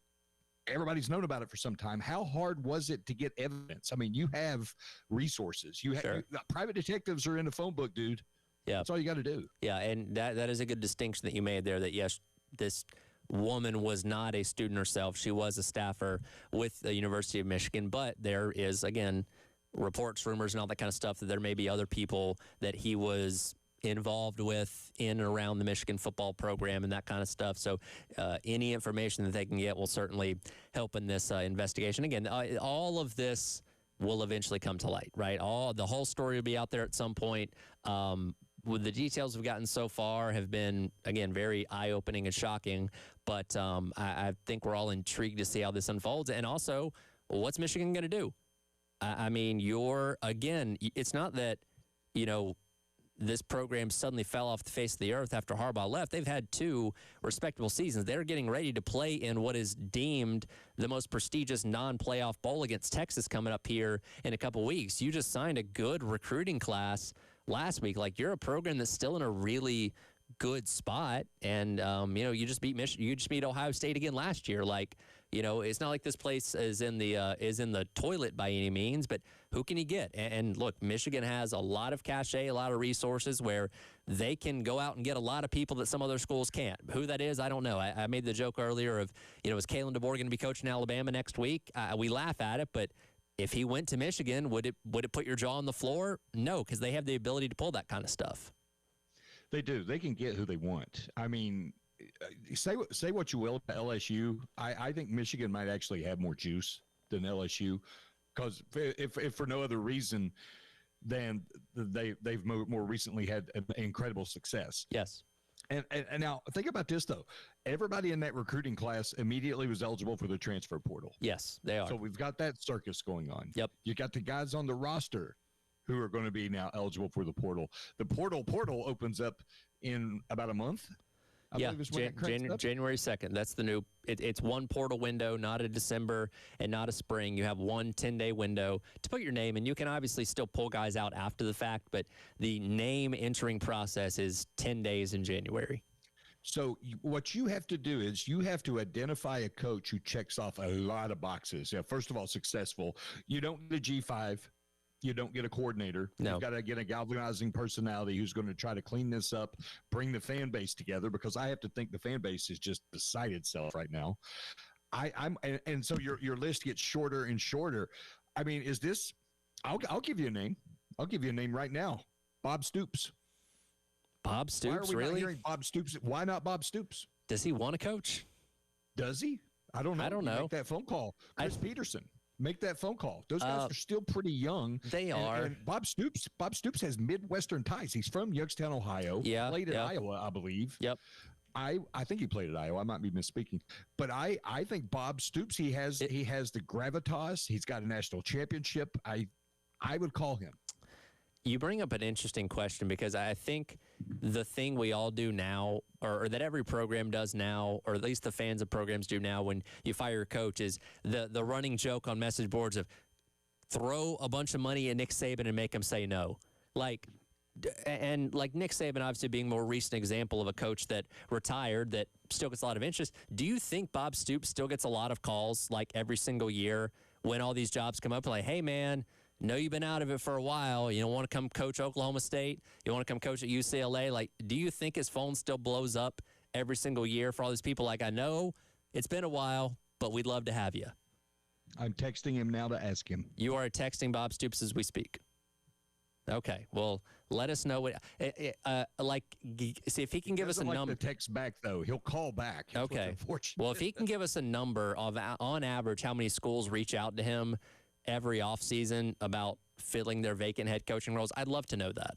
everybody's known about it for some time. How hard was it to get evidence? I mean, you have resources. Private detectives are in the phone book, dude. Yeah. That's all you got to do. Yeah, and that is a good distinction that you made there, that yes, this woman was not a student herself. She was a staffer with the University of Michigan, but there is, again, reports, rumors, and all that kind of stuff that there may be other people that he was involved with in and around the Michigan football program and that kind of stuff. So any information that they can get will certainly help in this investigation. Again, all of this will eventually come to light, right? The whole story will be out there at some point. With the details we've gotten so far have been, again, very eye-opening and shocking, but I think we're all intrigued to see how this unfolds. And also, what's Michigan going to do? I mean, it's not that, this program suddenly fell off the face of the earth after Harbaugh left. They've had 2 respectable seasons. They're getting ready to play in what is deemed the most prestigious non-playoff bowl against Texas coming up here in a couple weeks. You just signed a good recruiting class last week. Like, you're a program that's still in a really good spot, and you just beat Michigan. You just beat Ohio State again last year. Like, it's not like this place is in the toilet by any means, but who can you get? And look, Michigan has a lot of cachet, a lot of resources where they can go out and get a lot of people that some other schools can't. Who that is, I don't know. I made the joke earlier of, is Kalen DeBoer going to be coaching Alabama next week? We laugh at it, but if he went to Michigan, would it put your jaw on the floor? No, because they have the ability to pull that kind of stuff. They do. They can get who they want. I mean, say what you will about LSU. I think Michigan might actually have more juice than LSU, because if for no other reason than they've more recently had incredible success. Yes. And now think about this, though. Everybody in that recruiting class immediately was eligible for the transfer portal. Yes, they are. So we've got that circus going on. Yep. You got the guys on the roster who are going to be now eligible for the portal. The portal opens up in about a month. January 2nd. That's the new. It's one portal window, not a December and not a spring. You have one 10-day window to put your name in. You can obviously still pull guys out after the fact, but the name entering process is 10 days in January. So what you have to do is you have to identify a coach who checks off a lot of boxes. Yeah, first of all, successful. You don't get a G5. You don't get a coordinator. No. You've got to get a galvanizing personality who's going to try to clean this up, bring the fan base together, because I have to think the fan base is just beside itself right now. And so your list gets shorter and shorter. I mean, is this? I'll give you a name. I'll give you a name right now. Bob Stoops. Bob Stoops, Why are we really? not hearing Bob Stoops? Why not Bob Stoops? Does he want to coach? Does he? I don't know. I don't know. Make that phone call. Chris Peterson. Make that phone call. Those guys are still pretty young. They are. And Bob Stoops has Midwestern ties. He's from Youngstown, Ohio. Yeah. Played at Iowa, I believe. Yep. I think he played at Iowa. I might be misspeaking. But I think Bob Stoops, he has the gravitas. He's got a national championship. I would call him. You bring up an interesting question, because I think the thing we all do now, or that every program does now, or at least the fans of programs do now when you fire a coach, is the running joke on message boards of throw a bunch of money at Nick Saban and make him say no. Like Nick Saban obviously being a more recent example of a coach that retired that still gets a lot of interest. Do you think Bob Stoops still gets a lot of calls like every single year when all these jobs come up? Like, hey, man, know you've been out of it for a while. You don't want to come coach Oklahoma State. You want to come coach at UCLA. Like, do you think his phone still blows up every single year for all these people? Like, I know it's been a while, but we'd love to have you. I'm texting him now to ask him. You are texting Bob Stoops as we speak. Okay. Well, let us know what. See if he can give us a number. The text back though. He'll call back. That's okay. Well, if he can give us a number of on average how many schools reach out to him every offseason about filling their vacant head coaching roles, I'd love to know that.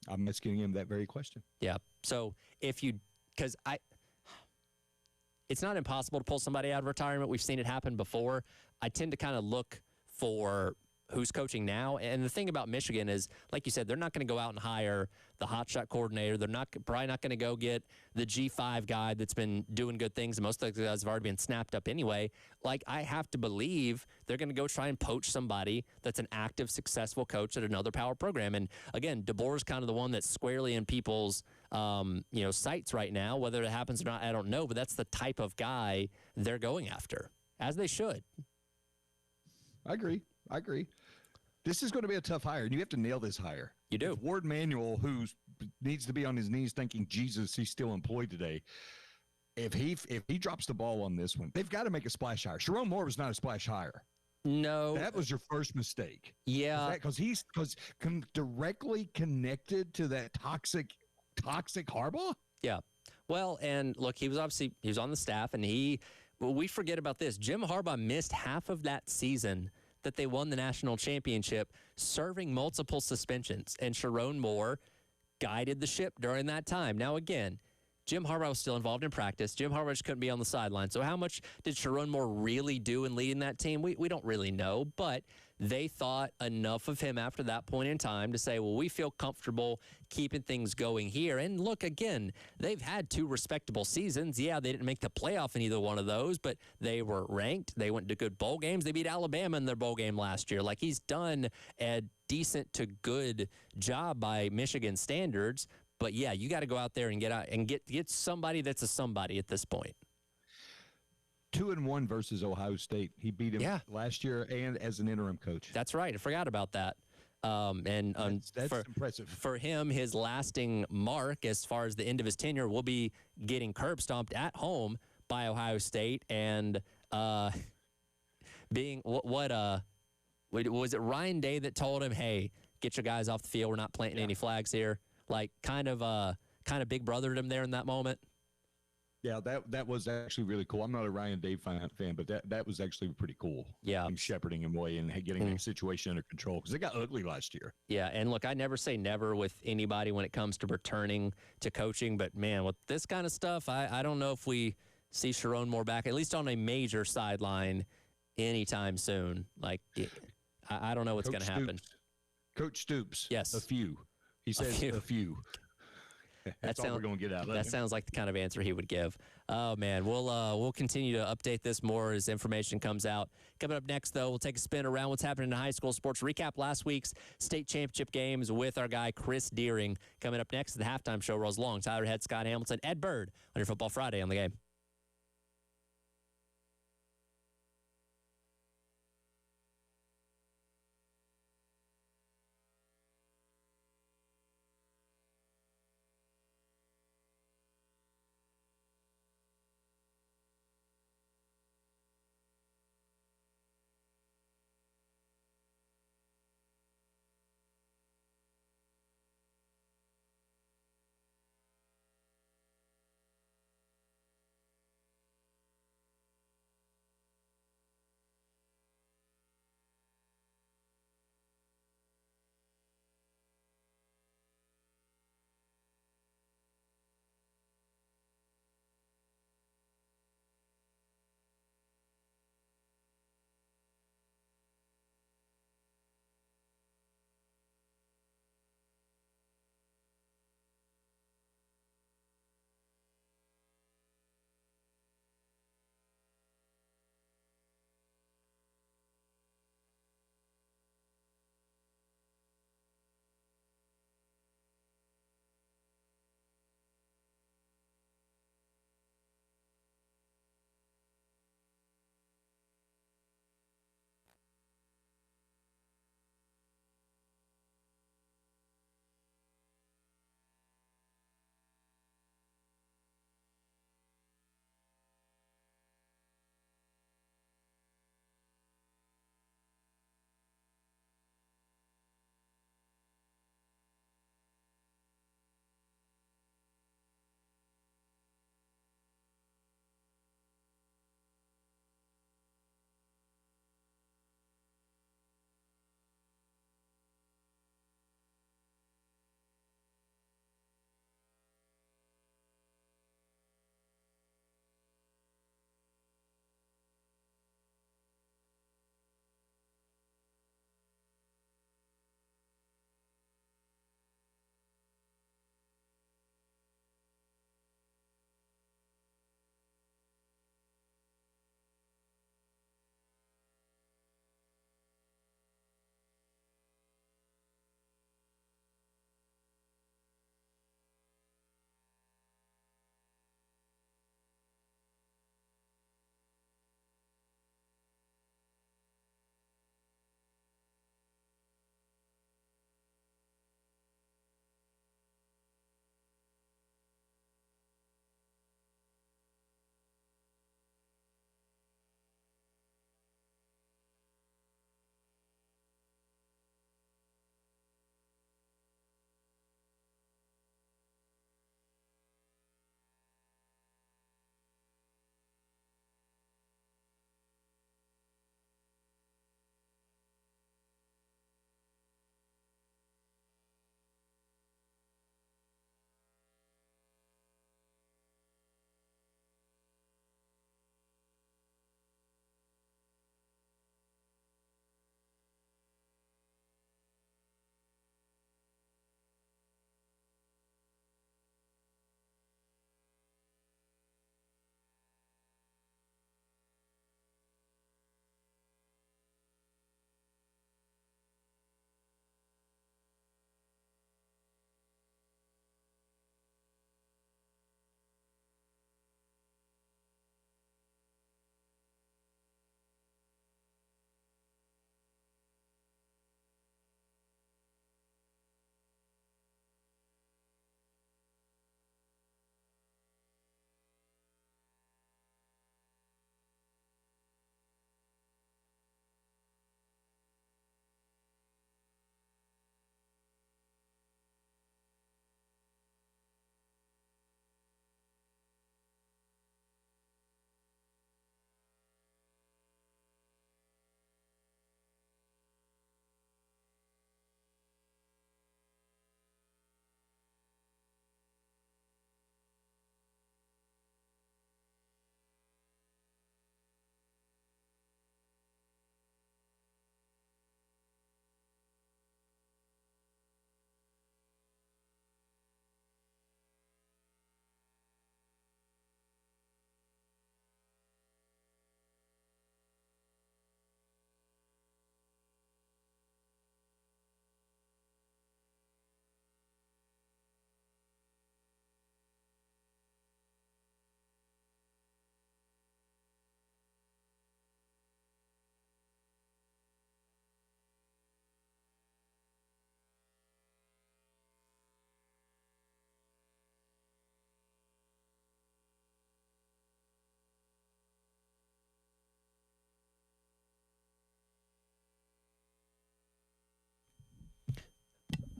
I'm asking him that very question. Yeah. So if you, it's not impossible to pull somebody out of retirement. We've seen it happen before. I tend to kind of look for who's coaching now. And the thing about Michigan is, like you said, they're not going to go out and hire the hotshot coordinator. They're probably not going to go get the G5 guy that's been doing good things. Most of the guys have already been snapped up anyway. Like, I have to believe they're going to go try and poach somebody that's an active, successful coach at another power program. And again, DeBoer's kind of the one that's squarely in people's sights right now. Whether it happens or not, I don't know. But that's the type of guy they're going after, as they should. I agree. This is going to be a tough hire, and you have to nail this hire. You do. If Ward Manuel, who needs to be on his knees thanking Jesus he's still employed today, if he drops the ball on this one, they've got to make a splash hire. Sharon Moore was not a splash hire. No. That was your first mistake. Yeah. Because he's directly connected to that toxic Harbaugh? Yeah. Well, and look, he was on the staff, and we forget about this. Jim Harbaugh missed half of that season that they won the national championship, serving multiple suspensions. And Sharon Moore guided the ship during that time. Now, again, Jim Harbaugh was still involved in practice. Jim Harbaugh just couldn't be on the sideline. So how much did Sharon Moore really do in leading that team? We don't really know, but they thought enough of him after that point in time to say, well, we feel comfortable keeping things going here. And look, again, they've had 2 respectable seasons. Yeah, they didn't make the playoff in either one of those, but they were ranked. They went to good bowl games. They beat Alabama in their bowl game last year. Like, he's done a decent to good job by Michigan standards. But yeah, you got to go out there and get somebody that's a somebody at this point. 2-1 versus Ohio State. He beat him last year and as an interim coach. That's right. I forgot about that. That's impressive. For him, his lasting mark as far as the end of his tenure will be getting curb stomped at home by Ohio State and being was it Ryan Day that told him, hey, get your guys off the field. We're not planting any flags here. Like, kind of big brothered him there in that moment. Yeah, that was actually really cool. I'm not a Ryan Day fan, but that was actually pretty cool. Yeah. Him shepherding him away and getting the situation under control because it got ugly last year. Yeah, and look, I never say never with anybody when it comes to returning to coaching, but man, with this kind of stuff, I don't know if we see Sharon Moore back, at least on a major sideline, anytime soon. Like, I don't know what's going to happen. Coach Stoops. Yes. A few. He says a few. That's all we're going to get out of it. That sounds like the kind of answer he would give. Oh, man. We'll continue to update this more as information comes out. Coming up next, though, we'll take a spin around what's happening in high school sports. Recap last week's state championship games with our guy, Chris Deering. Coming up next, the halftime show rolls along. Tyler Head, Scott Hamilton, Ed Bird on your Football Friday on the Game.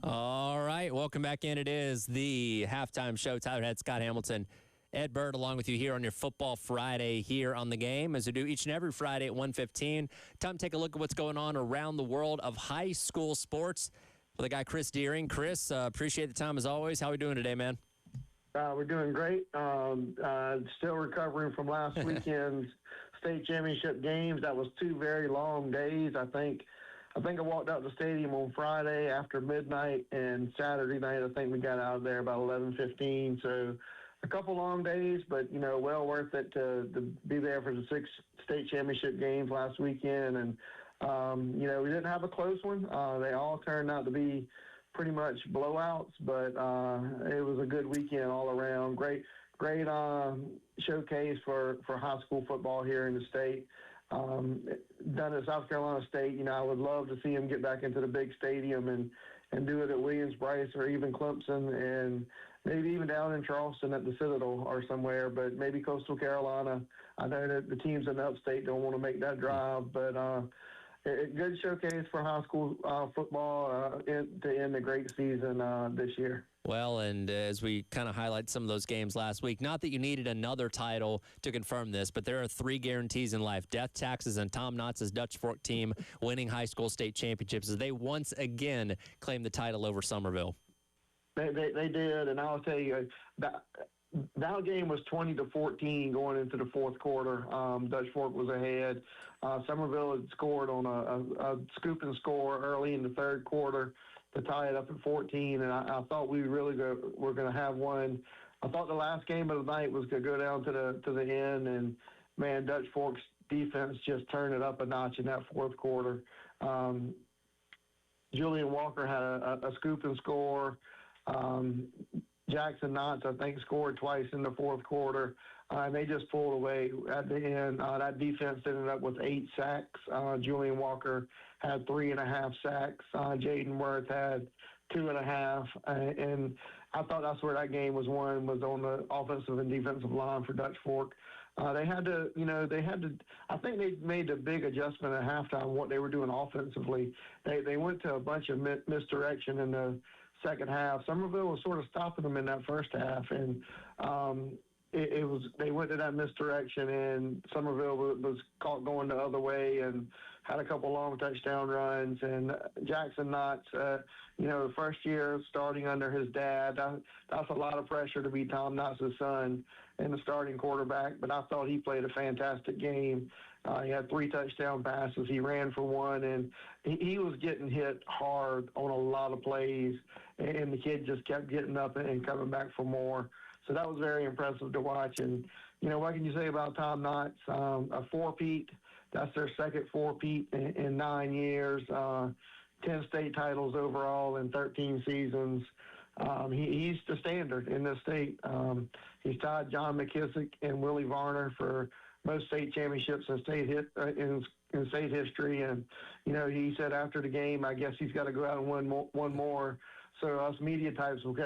All right, welcome back in. It is the halftime show. Tyler Head, Scott Hamilton, Ed Bird, along with you here on your Football Friday here on the Game, as we do each and every Friday at 1:15. Time to take a look at what's going on around the world of high school sports with the guy Chris Deering. Chris, appreciate the time as always. How are we doing today, man? We're doing great. Still recovering from last weekend's state championship games. That was 2 very long days. I think I walked out the stadium on Friday after midnight, and Saturday night I think we got out of there about 11:15. So a couple long days, but well worth it to be there for the 6 state championship games last weekend. And we didn't have a close one. They all turned out to be pretty much blowouts, but it was a good weekend all around. Great showcase for high school football here in the state. Done at South Carolina State, I would love to see them get back into the big stadium and do it at Williams-Brice or even Clemson, and maybe even down in Charleston at the Citadel or somewhere, but maybe Coastal Carolina. I know that the teams in the upstate don't want to make that drive, but a good showcase for high school football to end a great season this year. Well, and as we kind of highlight some of those games last week, not that you needed another title to confirm this, but there are 3 guarantees in life: death, taxes, and Tom Knott's Dutch Fork team winning high school state championships as they once again claim the title over Summerville. They did, and I'll tell you, that game was 20-14 going into the fourth quarter. Dutch Fork was ahead. Summerville had scored on a scoop and score early in the third quarter to tie it up at 14, and I thought we really were going to have one. I thought the last game of the night was going to go down to the end, and, man, Dutch Fork's defense just turned it up a notch in that fourth quarter. Julian Walker had a scoop and score. Jackson Knotts, I think, scored twice in the fourth quarter, and they just pulled away at the end. That defense ended up with 8 sacks. Julian Walker had 3.5 sacks. Jaden Worth had 2.5, and I thought that's where that game was won, was on the offensive and defensive line for Dutch Fork. They had to, I think they made a big adjustment at halftime what they were doing offensively. They went to a bunch of misdirection in the second half. Summerville was sort of stopping them in that first half, and they went to that misdirection, and Summerville was caught going the other way and had a couple long touchdown runs. And Jackson Knotts, the first year starting under his dad, that's a lot of pressure to be Tom Knotts' son and the starting quarterback, but I thought he played a fantastic game. He had 3 touchdown passes. He ran for 1, and he was getting hit hard on a lot of plays, and the kid just kept getting up and coming back for more. So that was very impressive to watch. And, what can you say about Tom Knotts? A 4-peat. That's their second 4-peat in 9 years. 10 state titles overall in 13 seasons. He's the standard in this state. He's tied John McKissick and Willie Varner for most state championships in state history. And, he said after the game, I guess he's got to go out and win one more. So us media types will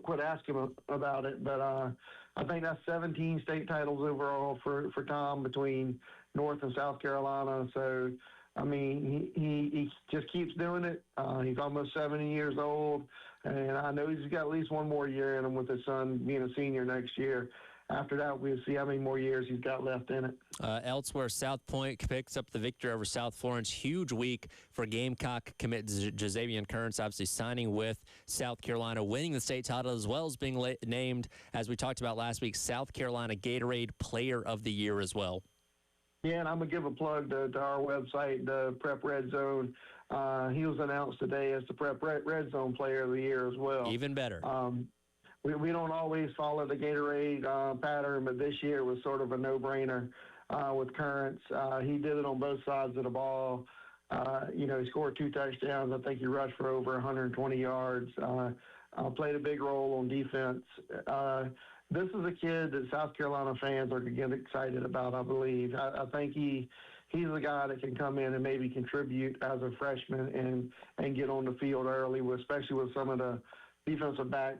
quit asking him about it. But I think that's 17 state titles overall for Tom between North and South Carolina. So, I mean, he just keeps doing it. He's almost 70 years old, and I know he's got at least one more year in him with his son being a senior next year. After that, we'll see how many more years he's got left in it. Elsewhere, South Point picks up the victory over South Florence. Huge week for Gamecock commit Jazavian Kearns, obviously signing with South Carolina, winning the state title, as well as being named, as we talked about last week, South Carolina Gatorade Player of the Year as well. Yeah, and I'm going to give a plug to our website, the Prep Red Zone. He was announced today as the Prep Red Zone Player of the Year as well. Even better. We don't always follow the Gatorade pattern, but this year was sort of a no-brainer with Kearns. He did it on both sides of the ball. He scored 2 touchdowns. I think he rushed for over 120 yards. Played a big role on defense. This is a kid that South Carolina fans are going to get excited about, I believe. I think he's a guy that can come in and maybe contribute as a freshman and get on the field early, especially with some of the defensive back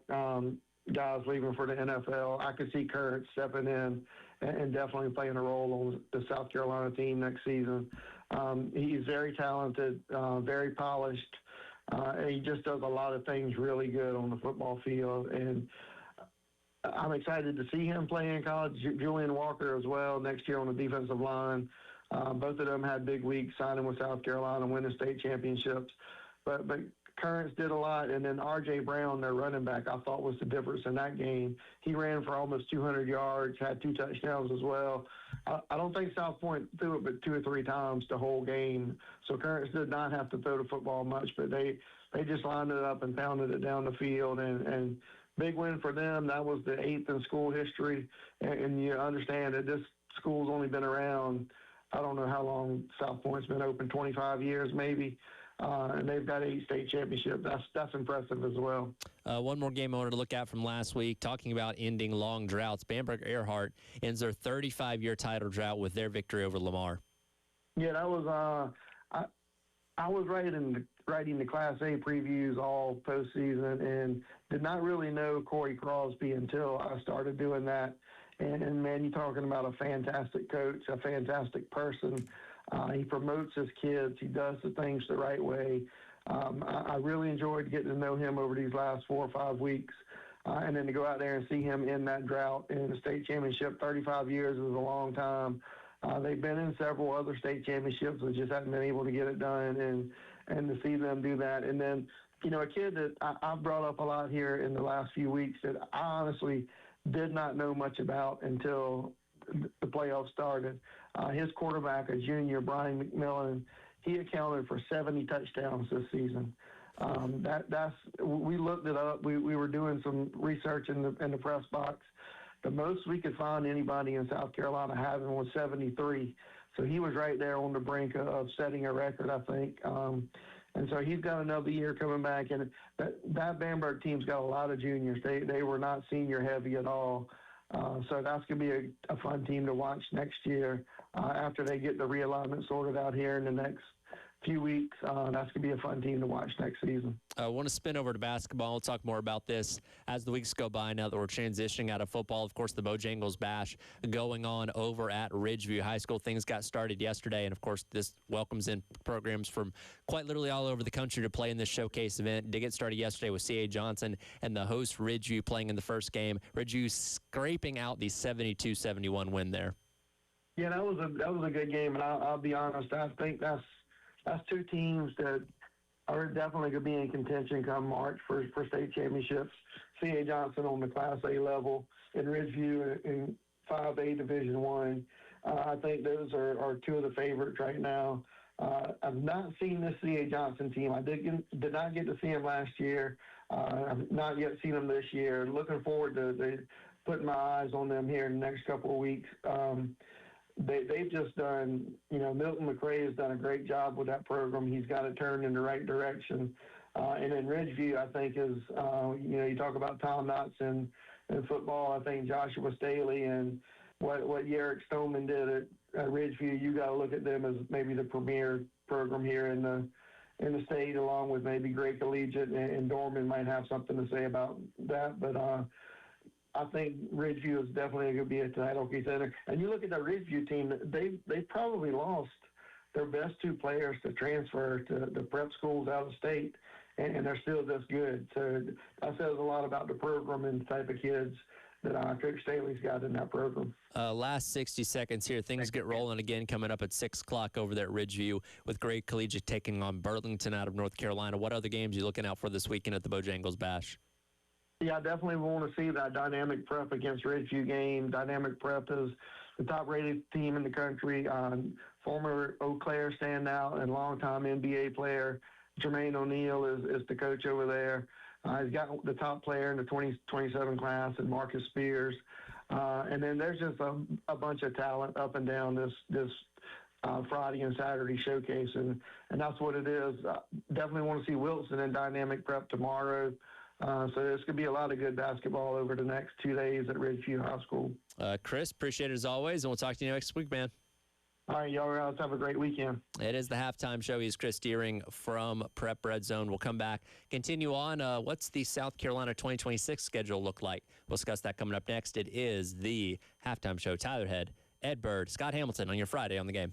guys leaving for the NFL. I could see Kearns stepping in and definitely playing a role on the South Carolina team next season. He's very talented, very polished. And he just does a lot of things really good on the football field. And I'm excited to see him play in college. Julian Walker as well next year on the defensive line. Both of them had big weeks, signing with South Carolina, winning state championships. But Currents did a lot, and then R.J. Brown, their running back, I thought was the difference in that game. He ran for almost 200 yards, had 2 touchdowns as well. I don't think South Point threw it but 2 or 3 times the whole game. So Currents did not have to throw the football much, but they just lined it up and pounded it down the field, and big win for them. That was the 8th in school history, and you understand that this school's only been around, I don't know how long South Point's been open, 25 years maybe. And they've got 8 state championships. That's impressive as well. One more game I wanted to look at from last week, talking about ending long droughts. Bamberg Earhart ends their 35-year title drought with their victory over Lamar. Yeah, that was I was writing the Class A previews all postseason and did not really know Corey Crosby until I started doing that. And man, you're talking about a fantastic coach, a fantastic person. He promotes his kids. He does the things the right way. I really enjoyed getting to know him over these last 4 or 5 weeks. And then to go out there and see him in that drought in the state championship, 35 years is a long time. They've been in several other state championships, but just haven't been able to get it done. And to see them do that. And then, a kid that I've brought up a lot here in the last few weeks that I honestly did not know much about until the playoffs started. His quarterback, a junior, Brian McMillan, he accounted for 70 touchdowns this season. We looked it up. We were doing some research in the press box. The most we could find anybody in South Carolina having was 73. So he was right there on the brink of setting a record, I think. And so he's got another year coming back. And that Bamberg team's got a lot of juniors. They were not senior heavy at all. So that's going to be a fun team to watch next year after they get the realignment sorted out here in the next few weeks. That's going to be a fun team to watch next season. I want to spin over to basketball. We'll talk more about this as the weeks go by now that we're transitioning out of football. Of course, the Bojangles Bash going on over at Ridgeview High School. Things got started yesterday, and, of course, this welcomes in programs from quite literally all over the country to play in this showcase event. Did get started yesterday with C.A. Johnson and the host Ridgeview playing in the first game. Ridgeview scraping out the 72-71 win there. Yeah, that was a good game, and I'll be honest. I think that's 2 teams that are definitely going to be in contention come March for state championships. C.A. Johnson on the Class A level and Ridgeview in 5A Division I. I think those are 2 of the favorites right now. I've not seen this C.A. Johnson team. I did not get to see them last year. I've not yet seen them this year. Looking forward to putting my eyes on them here in the next couple of weeks. They've just done, Milton McRae has done a great job with that program. He's got it turned in the right direction. And then Ridgeview, I think, is, you talk about Tom Knotts in football. I think Joshua Staley and what Yerrick Stoneman did at Ridgeview, you got to look at them as maybe the premier program here in the state, along with maybe Gray Collegiate, and Dorman might have something to say about that. But I think Ridgeview is definitely going to be a title contender. And you look at the Ridgeview team; they probably lost their best 2 players to transfer to the prep schools out of state, and they're still this good. So that says a lot about the program and the type of kids that Coach Staley's got in that program. Last 60 seconds here. Things get rolling again coming up at 6 o'clock over there at Ridgeview with Gray Collegiate taking on Burlington out of North Carolina. What other games are you looking out for this weekend at the Bojangles Bash? Yeah, I definitely want to see that Dynamic Prep against Ridgeview game. Dynamic Prep is the top-rated team in the country. Former Eau Claire standout and longtime NBA player Jermaine O'Neal is the coach over there. He's got the top player in the 2027 class, and Marcus Spears. And then there's just a bunch of talent up and down this Friday and Saturday showcase, and that's what it is. Definitely want to see Wilson in Dynamic Prep tomorrow. So there's going to be a lot of good basketball over the next 2 days at Ridgeview High School. Chris, appreciate it as always, and we'll talk to you next week, man. All right, y'all guys have a great weekend. It is the halftime show. He's Chris Deering from Prep Red Zone. We'll come back, continue on. What's the South Carolina 2026 schedule look like? We'll discuss that coming up next. It is the halftime show. Tyler Head, Ed Bird, Scott Hamilton on your Friday on the Game.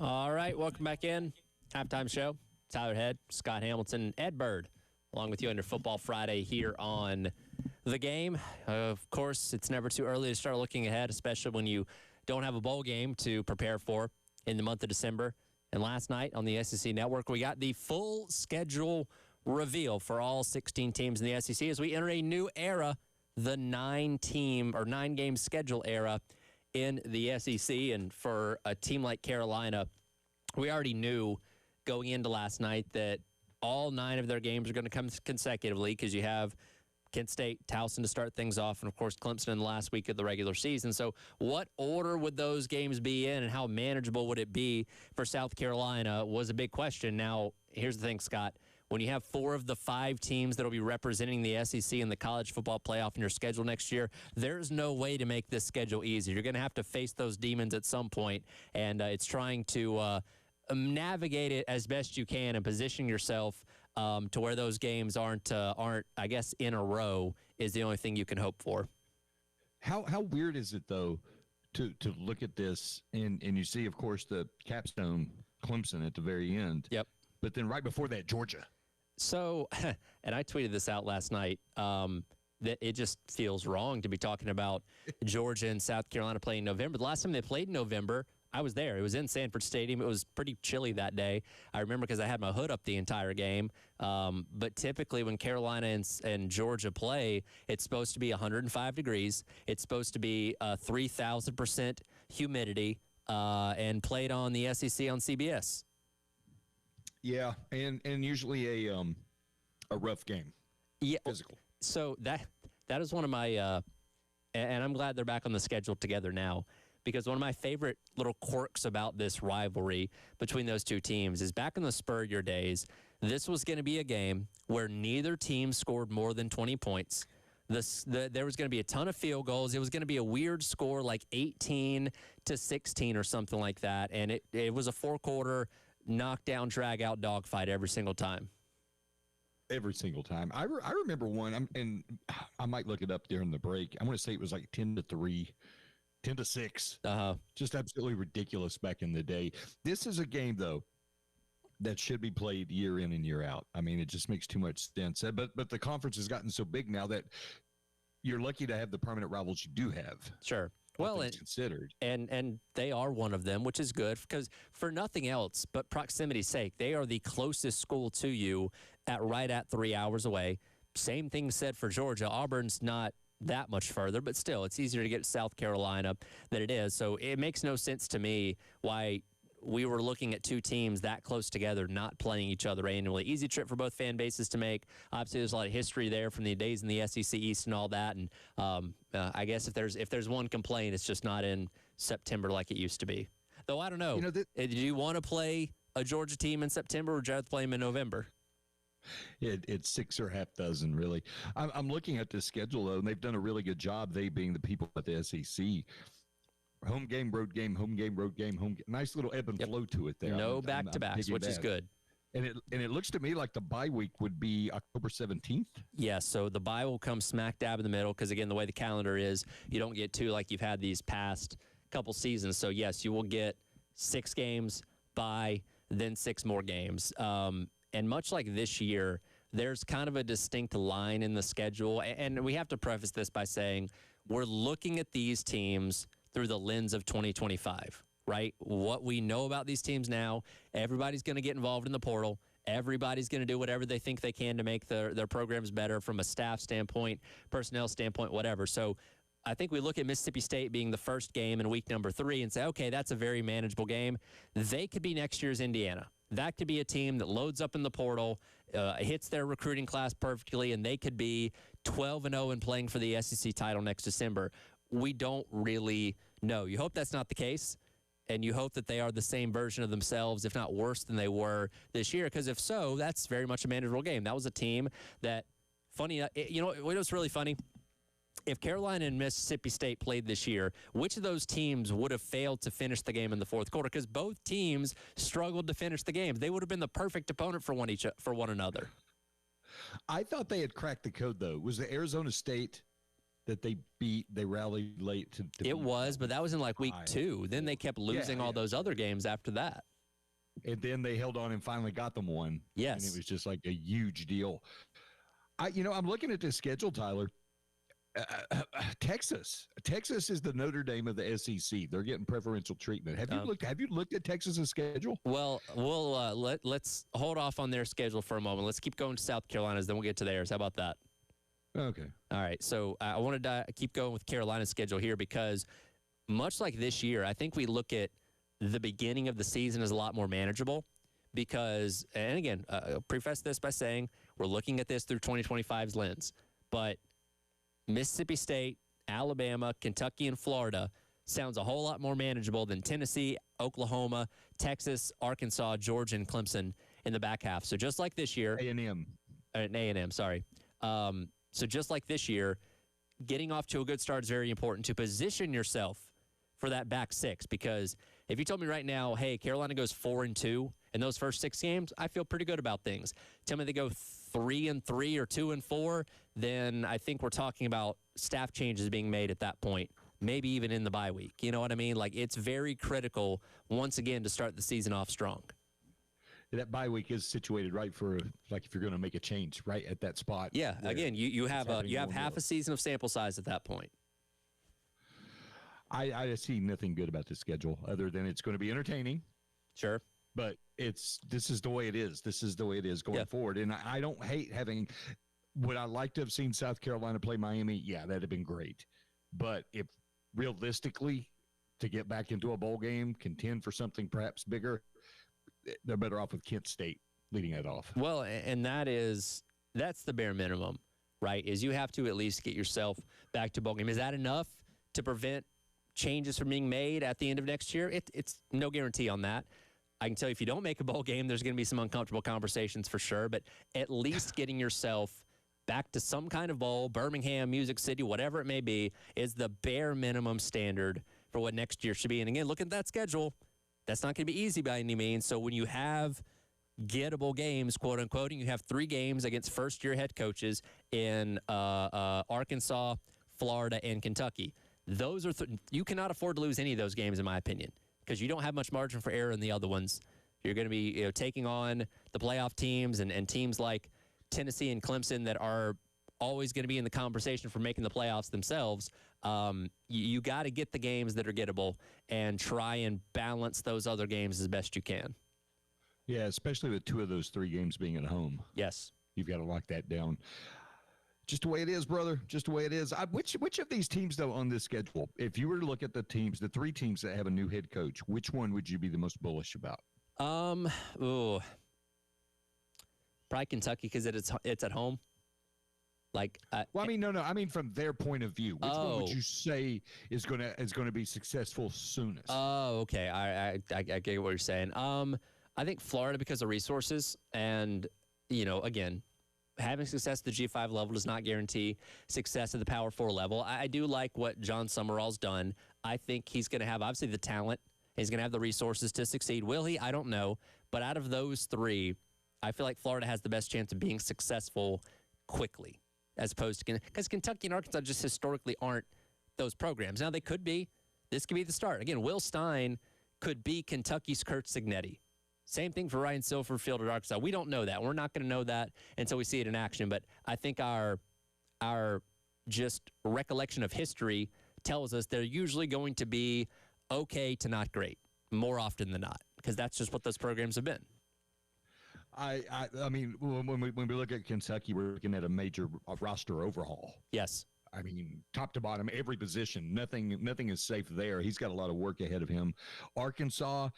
All right, welcome back in. Halftime show. Tyler Head, Scott Hamilton, Ed Bird, along with you on your Football Friday here on The Game. Of course, it's never too early to start looking ahead, especially when you don't have a bowl game to prepare for in the month of December. And last night on the SEC Network, we got the full schedule reveal for all 16 teams in the SEC as we enter a new era, the 9-game schedule era in the SEC. And for a team like Carolina, we already knew going into last night that all 9 of their games are going to come consecutively because you have Kent State, Towson to start things off, and, of course, Clemson in the last week of the regular season. So what order would those games be in and how manageable would it be for South Carolina was a big question. Now, here's the thing, Scott. When you have 4 of the 5 teams that will be representing the SEC in the college football playoff in your schedule next year, there's no way to make this schedule easy. You're going to have to face those demons at some point, and it's trying to navigate it as best you can and position yourself to where those games aren't, I guess, in a row is the only thing you can hope for. How weird is it, though, to look at this and you see, of course, the capstone Clemson at the very end. Yep. But then right before that, Georgia. So, and I tweeted this out last night, that it just feels wrong to be talking about Georgia and South Carolina playing in November. The last time they played in November, I was there. It was in Sanford Stadium. It was pretty chilly that day. I remember because I had my hood up the entire game. But typically when Carolina and Georgia play, it's supposed to be 105 degrees. It's supposed to be 3,000% humidity and played on the SEC on CBS. Yeah, and usually a rough game. Yeah, physical. So that is one of my and I'm glad they're back on the schedule together now, because one of my favorite little quirks about this rivalry between those two teams is back in the Spurrier days, this was going to be a game where neither team scored more than 20 points. There was going to be a ton of field goals. It was going to be a weird score like 18-16 or something like that, and it was a 4-quarter knockdown, drag-out dogfight every single time. Every single time. I remember one, and I might look it up during the break. I want to say it was like 10-3, 10-6. Just absolutely ridiculous back in the day. This is a game, though, that should be played year in and year out. I mean, it just makes too much sense. But the conference has gotten so big now that you're lucky to have the permanent rivals you do have. Sure. Well, considered. And they are one of them, which is good because for nothing else but proximity's sake, they are the closest school to you right at 3 hours away. Same thing said for Georgia. Auburn's not that much further, but still, it's easier to get to South Carolina than it is. So it makes no sense to me why we were looking at two teams that close together not playing each other annually. Easy trip for both fan bases to make. Obviously, there's a lot of history there from the days in the SEC East and all that. And I guess if there's one complaint, it's just not in September like it used to be. Though I don't know. Do you want to play a Georgia team in September, or would you rather play them in November? It's 6 or half dozen, really. I'm looking at this schedule, though, and they've done a really good job, they being the people at the SEC. Home game, road game, home game, road game, home game. Nice little ebb and flow to it there. No back-to-backs, which is good. And it looks to me like the bye week would be October 17th. Yeah, so the bye will come smack dab in the middle because, again, the way the calendar is, you don't get two like you've had these past couple seasons. So, yes, you will get 6 games, bye, then 6 more games. And much like this year, there's kind of a distinct line in the schedule. And we have to preface this by saying we're looking at these teams through the lens of 2025, right? What we know about these teams now, everybody's going to get involved in the portal. Everybody's going to do whatever they think they can to make their programs better from a staff standpoint, personnel standpoint, whatever. So I think we look at Mississippi State being the first game in week number 3 and say, okay, that's a very manageable game. They could be next year's Indiana. That could be a team that loads up in the portal, hits their recruiting class perfectly, and they could be 12-0 and playing for the SEC title next December. We don't really know. You hope that's not the case, and you hope that they are the same version of themselves, if not worse than they were this year, because if so, that's very much a manageable game. That was a team that, funny, you know, it was really funny. If Carolina and Mississippi State played this year, which of those teams would have failed to finish the game in the fourth quarter? Because both teams struggled to finish the games. They would have been the perfect opponent for one another. I thought they had cracked the code, though. Was the Arizona State that they rallied late to It was, but that was in like week High. 2. Then they kept losing all those other games after that. And then they held on and finally got them one. Yes. And it was just like a huge deal. I'm looking at this schedule, Tyler. Texas is the Notre Dame of the SEC. They're getting preferential treatment. Have you looked at Texas's schedule? Well, let's hold off on their schedule for a moment. Let's keep going to South Carolina's, then we'll get to theirs. How about that? Okay. All right. So I want to keep going with Carolina's schedule here because much like this year, I think we look at the beginning of the season as a lot more manageable because, and again, preface this by saying we're looking at this through 2025's lens, but Mississippi State, Alabama, Kentucky, and Florida sounds a whole lot more manageable than Tennessee, Oklahoma, Texas, Arkansas, Georgia, and Clemson in the back half. So just like this year, A&M, sorry. So just like this year, getting off to a good start is very important to position yourself for that back six. Because if you told me right now, hey, Carolina goes 4-2 in those first 6 games, I feel pretty good about things. Tell me they go 3-3 or 2-4, then I think we're talking about staff changes being made at that point. Maybe even in the bye week. You know what I mean? Like, it's very critical, once again, to start the season off strong. That bye week is situated right for, like, if you're going to make a change right at that spot. Yeah, again, you have half a season of sample size at that point. I see nothing good about this schedule other than it's going to be entertaining. Sure. But this is the way it is. This is the way it is going forward. And I don't hate having – would I like to have seen South Carolina play Miami? Yeah, that'd have been great. But if realistically to get back into a bowl game, contend for something perhaps bigger, they're better off with Kent State leading it off. Well, and that's the bare minimum, right, is you have to at least get yourself back to bowl game. Is that enough to prevent changes from being made at the end of next year? It's no guarantee on that. I can tell you if you don't make a bowl game, there's going to be some uncomfortable conversations for sure, but at least getting yourself back to some kind of bowl, Birmingham, Music City, whatever it may be, is the bare minimum standard for what next year should be. And again, look at that schedule. That's not going to be easy by any means. So when you have gettable games, quote unquote, and you have 3 games against first-year head coaches in Arkansas, Florida, and Kentucky, those are you cannot afford to lose any of those games, in my opinion, because you don't have much margin for error in the other ones. You're going to be taking on the playoff teams and teams like Tennessee and Clemson that are always going to be in the conversation for making the playoffs themselves. You got to get the games that are gettable and try and balance those other games as best you can. Yeah, especially with 2 of those 3 games being at home. Yes. You've got to lock that down. Just the way it is, brother. Just the way it is. Which of these teams, though, on this schedule, if you were to look at the 3 teams that have a new head coach, which one would you be the most bullish about? Probably Kentucky because it's at home. Like, well, I mean, no. I mean, from their point of view, which one would you say is going to be successful soonest? Oh, okay. I get what you're saying. I think Florida because of resources and again, having success at the G5 level does not guarantee success at the Power 4 level. I do like what John Summerall's done. I think he's going to have, obviously, the talent. He's going to have the resources to succeed. Will he? I don't know. But out of those 3, I feel like Florida has the best chance of being successful quickly, as opposed to – because Kentucky and Arkansas just historically aren't those programs. Now, they could be. This could be the start. Again, Will Stein could be Kentucky's Kurt Cignetti. Same thing for Ryan Silverfield at Arkansas. We don't know that. We're not going to know that until we see it in action. But I think our just recollection of history tells us they're usually going to be okay to not great more often than not, because that's just what those programs have been. I mean, when we look at Kentucky, we're looking at a major roster overhaul. Yes. I mean, top to bottom, every position, nothing is safe there. He's got a lot of work ahead of him. Arkansas,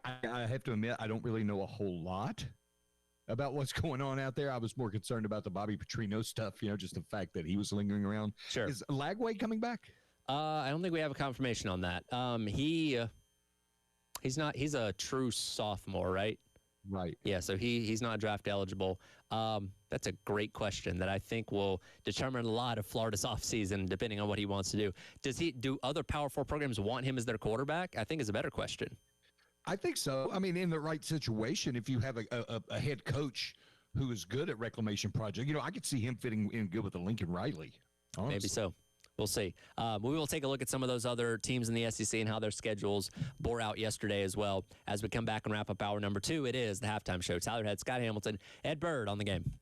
I have to admit, I don't really know a whole lot about what's going on out there. I was more concerned about the Bobby Petrino stuff, just the fact that he was lingering around. Sure. Is Lagway coming back? I don't think we have a confirmation on that. He's not. He's a true sophomore, right? Right. Yeah, so he's not draft eligible. That's a great question that I think will determine a lot of Florida's offseason, depending on what he wants to do. Do other Power 4 programs want him as their quarterback? I think is a better question. I think so. I mean, in the right situation, if you have a head coach who is good at reclamation project, I could see him fitting in good with the Lincoln Riley. Maybe honestly. so. We'll see. We will take a look at some of those other teams in the SEC and how their schedules bore out yesterday as well. As we come back and wrap up hour number 2, it is the halftime show. Tyler Head, Scott Hamilton, Ed Bird on the game.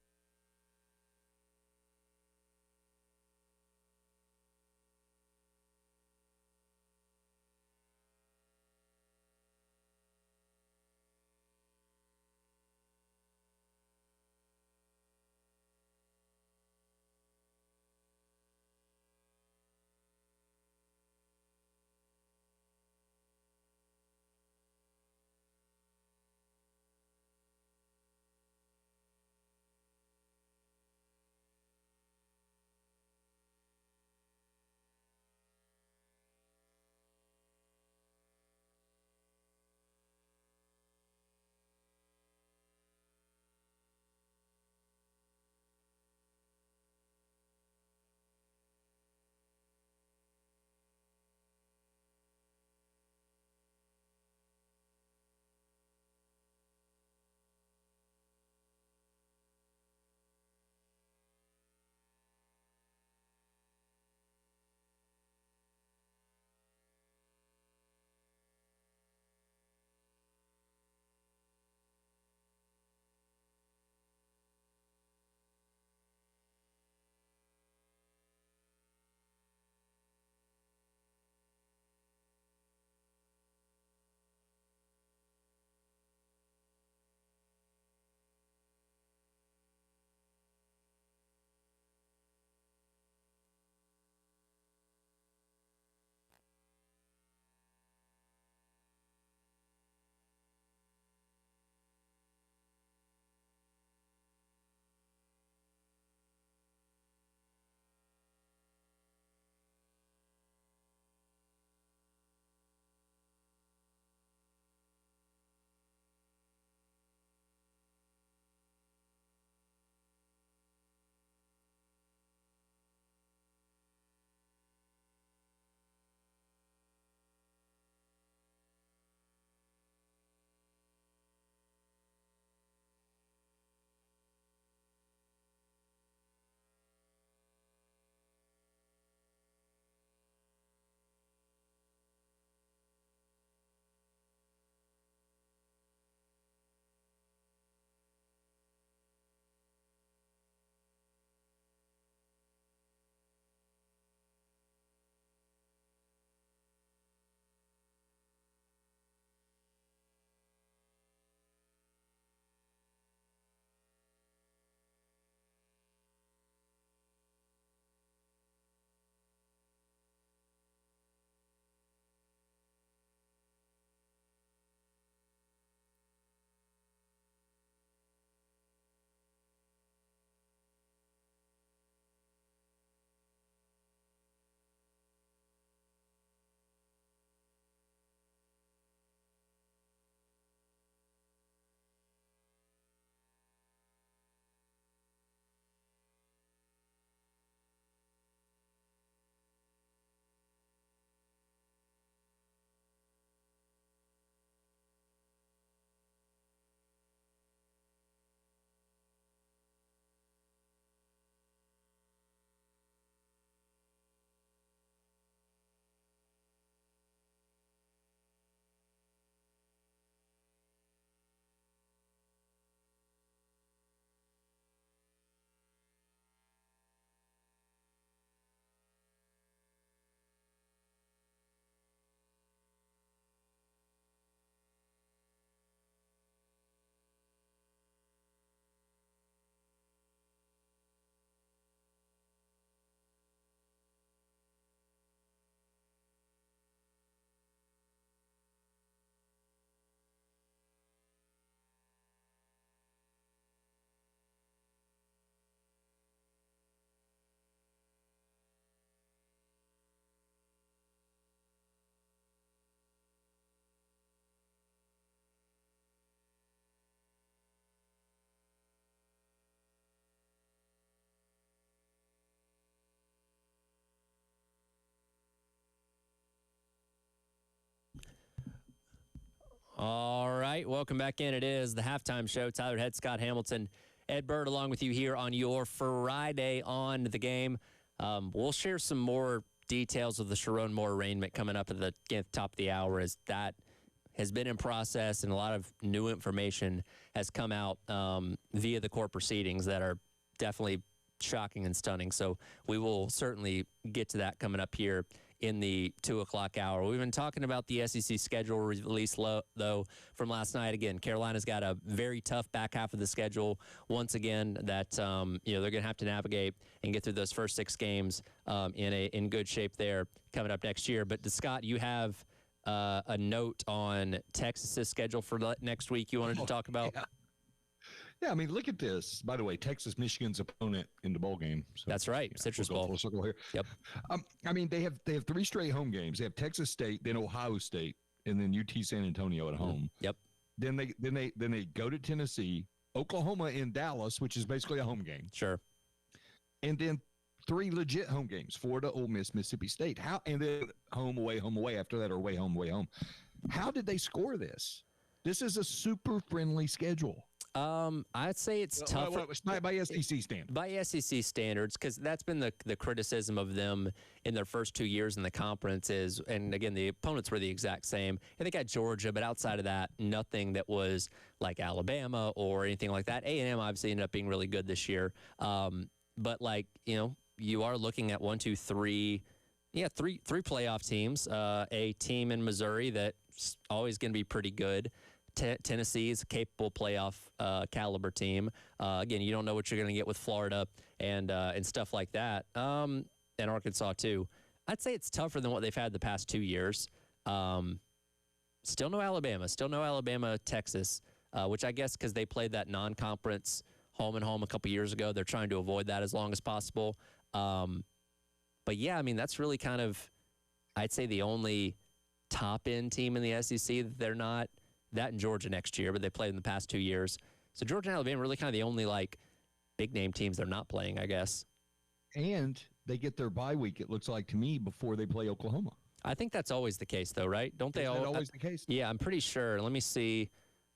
All right, welcome back in. It is the halftime show. Tyler Head, Scott Hamilton, Ed Bird along with you here on your Friday on the game. We'll share some more details of the Sharon Moore arraignment coming up at the top of the hour, as that has been in process and a lot of new information has come out via the court proceedings that are definitely shocking and stunning. So we will certainly get to that coming up here in the 2 o'clock hour. We've been talking about the SEC schedule release, though, from last night. Again, Carolina's got a very tough back half of the schedule once again that they're going to have to navigate and get through those first 6 games in good shape there coming up next year. But Scott, you have a note on Texas's schedule for next week you wanted to talk about? Yeah, I mean, look at this. By the way, Texas, Michigan's opponent in the bowl game. So, that's right, Citrus we'll Bowl. Full circle here. Yep. I mean, they have 3 straight home games. They have Texas State, then Ohio State, and then UT San Antonio at home. Yep. Then they go to Tennessee, Oklahoma in Dallas, which is basically a home game. Sure. And then 3 legit home games: Florida, Ole Miss, Mississippi State. And then home away after that, or away home. How did they score this? This is a super friendly schedule. I'd say it's tough by SEC standards. By SEC standards, because that's been the criticism of them in their first 2 years in the conference is, and again, the opponents were the exact same. And they got Georgia, but outside of that, nothing that was like Alabama or anything like that. A&M obviously ended up being really good this year. But you are looking at 3 playoff teams. A team in Missouri that's always going to be pretty good. Tennessee is a capable playoff caliber team. Again, you don't know what you're going to get with Florida and stuff like that. And Arkansas too. I'd say it's tougher than what they've had the past 2 years. Still no Alabama, Texas, which I guess because they played that non-conference home and home a couple years ago, they're trying to avoid that as long as possible. But yeah, I mean, that's really kind of, I'd say, the only top-end team in the SEC that they're not. That in Georgia next year, but they played in the past 2 years. So Georgia and Alabama are really kind of the only big-name teams they're not playing, I guess. And they get their bye week, it looks like to me, before they play Oklahoma. I think that's always the case, though, right? Don't they always the case? Yeah, I'm pretty sure. Let me see.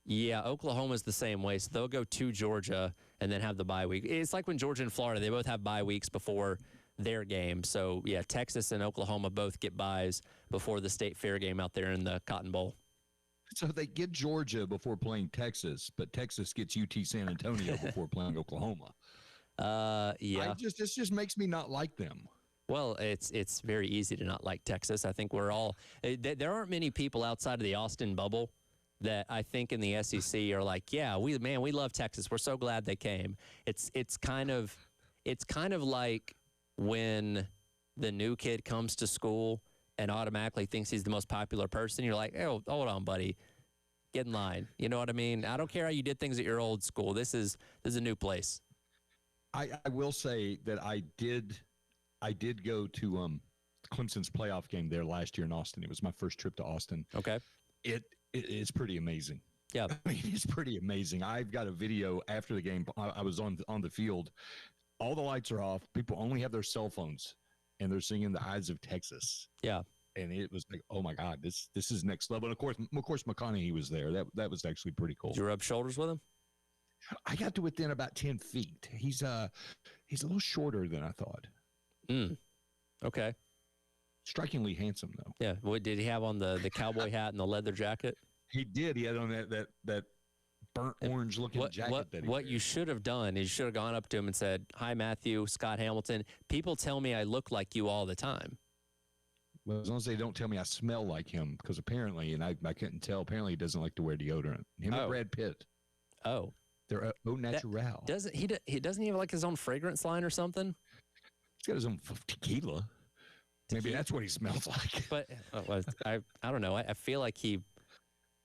Yeah, Oklahoma's the same way. So they'll go to Georgia and then have the bye week. It's like when Georgia and Florida, they both have bye weeks before their game. So, yeah, Texas and Oklahoma both get byes before the State Fair game out there in the Cotton Bowl. So they get Georgia before playing Texas, but Texas gets UT San Antonio before playing Oklahoma. Yeah. This just makes me not like them. Well, it's very easy to not like Texas. I think we're all there aren't many people outside of the Austin bubble that I think in the SEC are like, yeah, we love Texas. We're so glad they came. It's kind of like when the new kid comes to school and automatically thinks he's the most popular person. You're like, oh, hold on, buddy. Get in line. You know what I mean? I don't care how you did things at your old school. This is a new place. I will say that I did go to Clemson's playoff game there last year in Austin. It was my first trip to Austin. Okay. It is pretty amazing. Yeah. I mean, it's pretty amazing. I've got a video after the game. I was on the field. All the lights are off. People only have their cell phones, and they're singing "The Eyes of Texas." Yeah. And it was like, oh my God, this is next level. And of course, McConaughey was there. That was actually pretty cool. Did you rub shoulders with him? I got to within about 10 feet. He's a little shorter than I thought. Okay. Strikingly handsome though. Yeah. What did he have on the cowboy hat and the leather jacket? He did. He had on that burnt orange looking jacket. What you should have done is you should have gone up to him and said, "Hi, Matthew, Scott Hamilton. People tell me I look like you all the time." Well, as long as they don't tell me I smell like him, because apparently, and I couldn't tell, apparently he doesn't like to wear deodorant. Him and Brad Pitt. Oh. They're au naturel. Doesn't he have like his own fragrance line or something? He's got his own tequila. Maybe that's what he smells like. But I don't know. I feel like he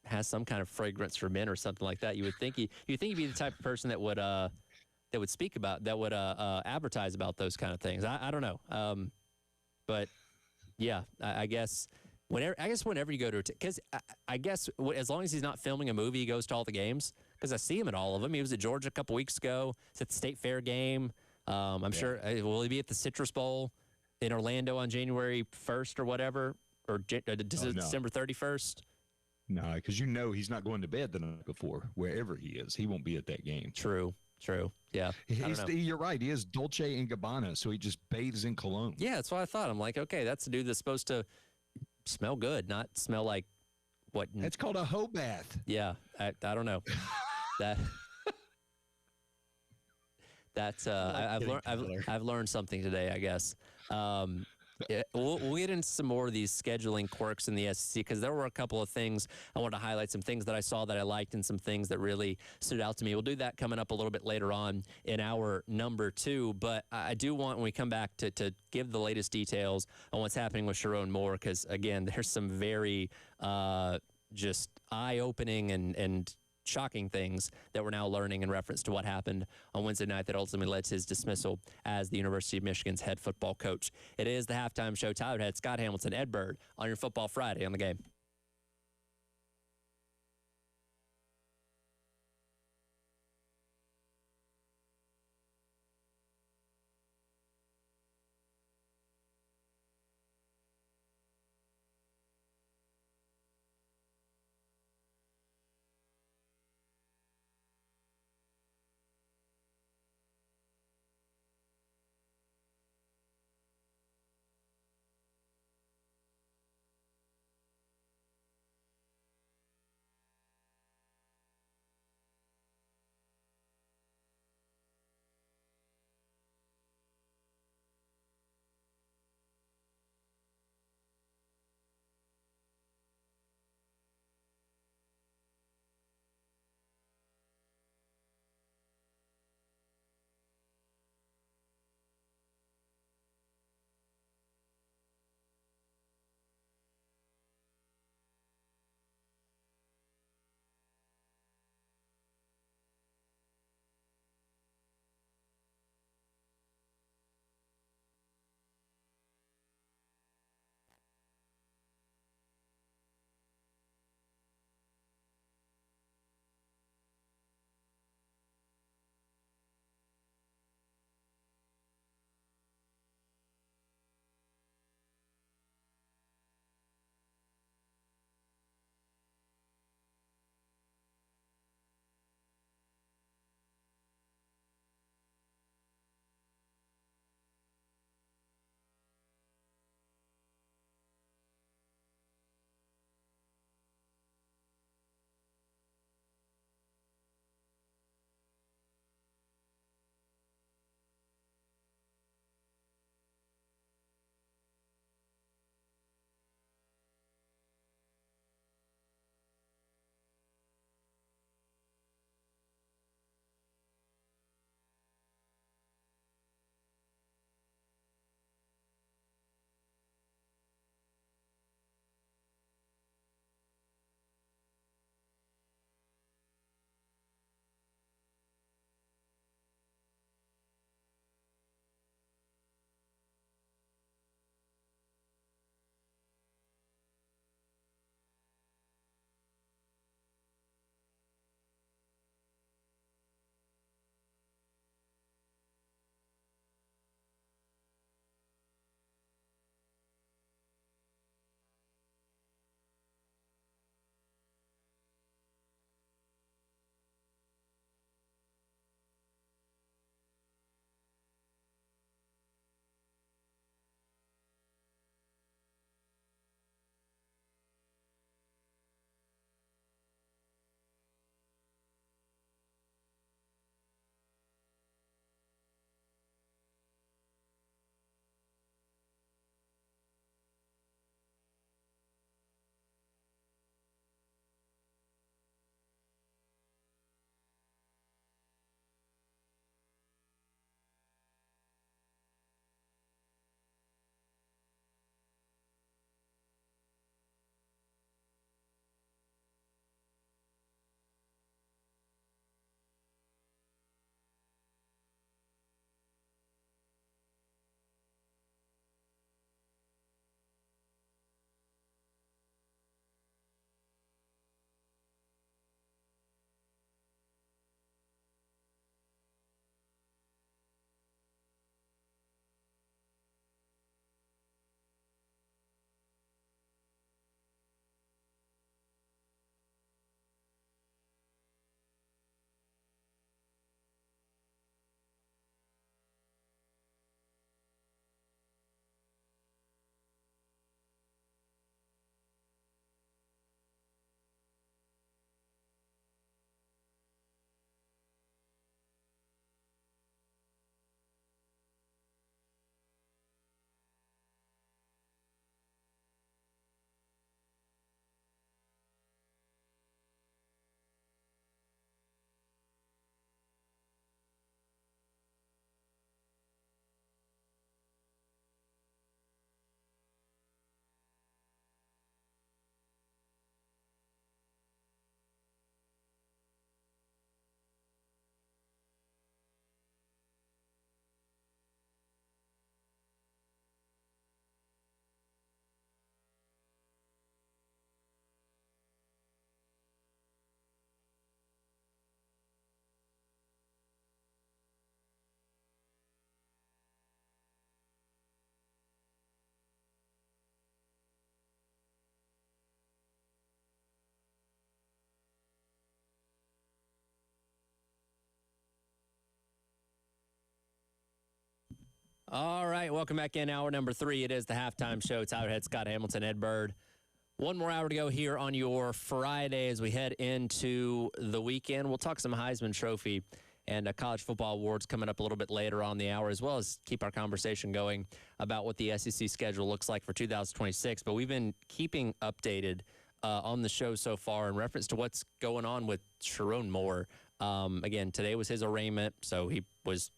has some kind of fragrance for men or something like that. You'd think he'd be the type of person that would speak about, that would advertise about those kind of things. I don't know. But yeah, I guess whenever you go to, because I guess as long as he's not filming a movie, he goes to all the games. Because I see him at all of them. He was at Georgia a couple weeks ago. He's at the State Fair game. I'm sure. Will he be at the Citrus Bowl in Orlando on January 1st or whatever, or December 31st? No, because he's not going to bed the night before. Wherever he is, he won't be at that game. True. True. Yeah. I don't know. You're right. He is Dolce and Gabbana, so he just bathes in cologne. Yeah, that's what I thought. I'm like, okay, that's a dude that's supposed to smell good, not smell like what. That's called a hoe bath. Yeah, I don't know. that that's I've learned something today, I guess. Yeah, we'll get into some more of these scheduling quirks in the SEC because there were a couple of things I wanted to highlight, some things that I saw that I liked and some things that really stood out to me. We'll do that coming up a little bit later on in our number 2, but I do want, when we come back, to give the latest details on what's happening with Sharon Moore because, again, there's some very just eye-opening and shocking things that we're now learning in reference to what happened on Wednesday night that ultimately led to his dismissal as the University of Michigan's head football coach. It is the halftime show. Tyler Head, Scott Hamilton, Ed Bird on your Football Friday on the Game. All right, welcome back in. Hour number 3. It is the halftime show. Tyler Head, Scott Hamilton, Ed Bird. One more hour to go here on your Friday as we head into the weekend. We'll talk some Heisman Trophy and college football awards coming up a little bit later on the hour, as well as keep our conversation going about what the SEC schedule looks like for 2026. But we've been keeping updated on the show so far in reference to what's going on with Sharon Moore. Again, today was his arraignment, so he was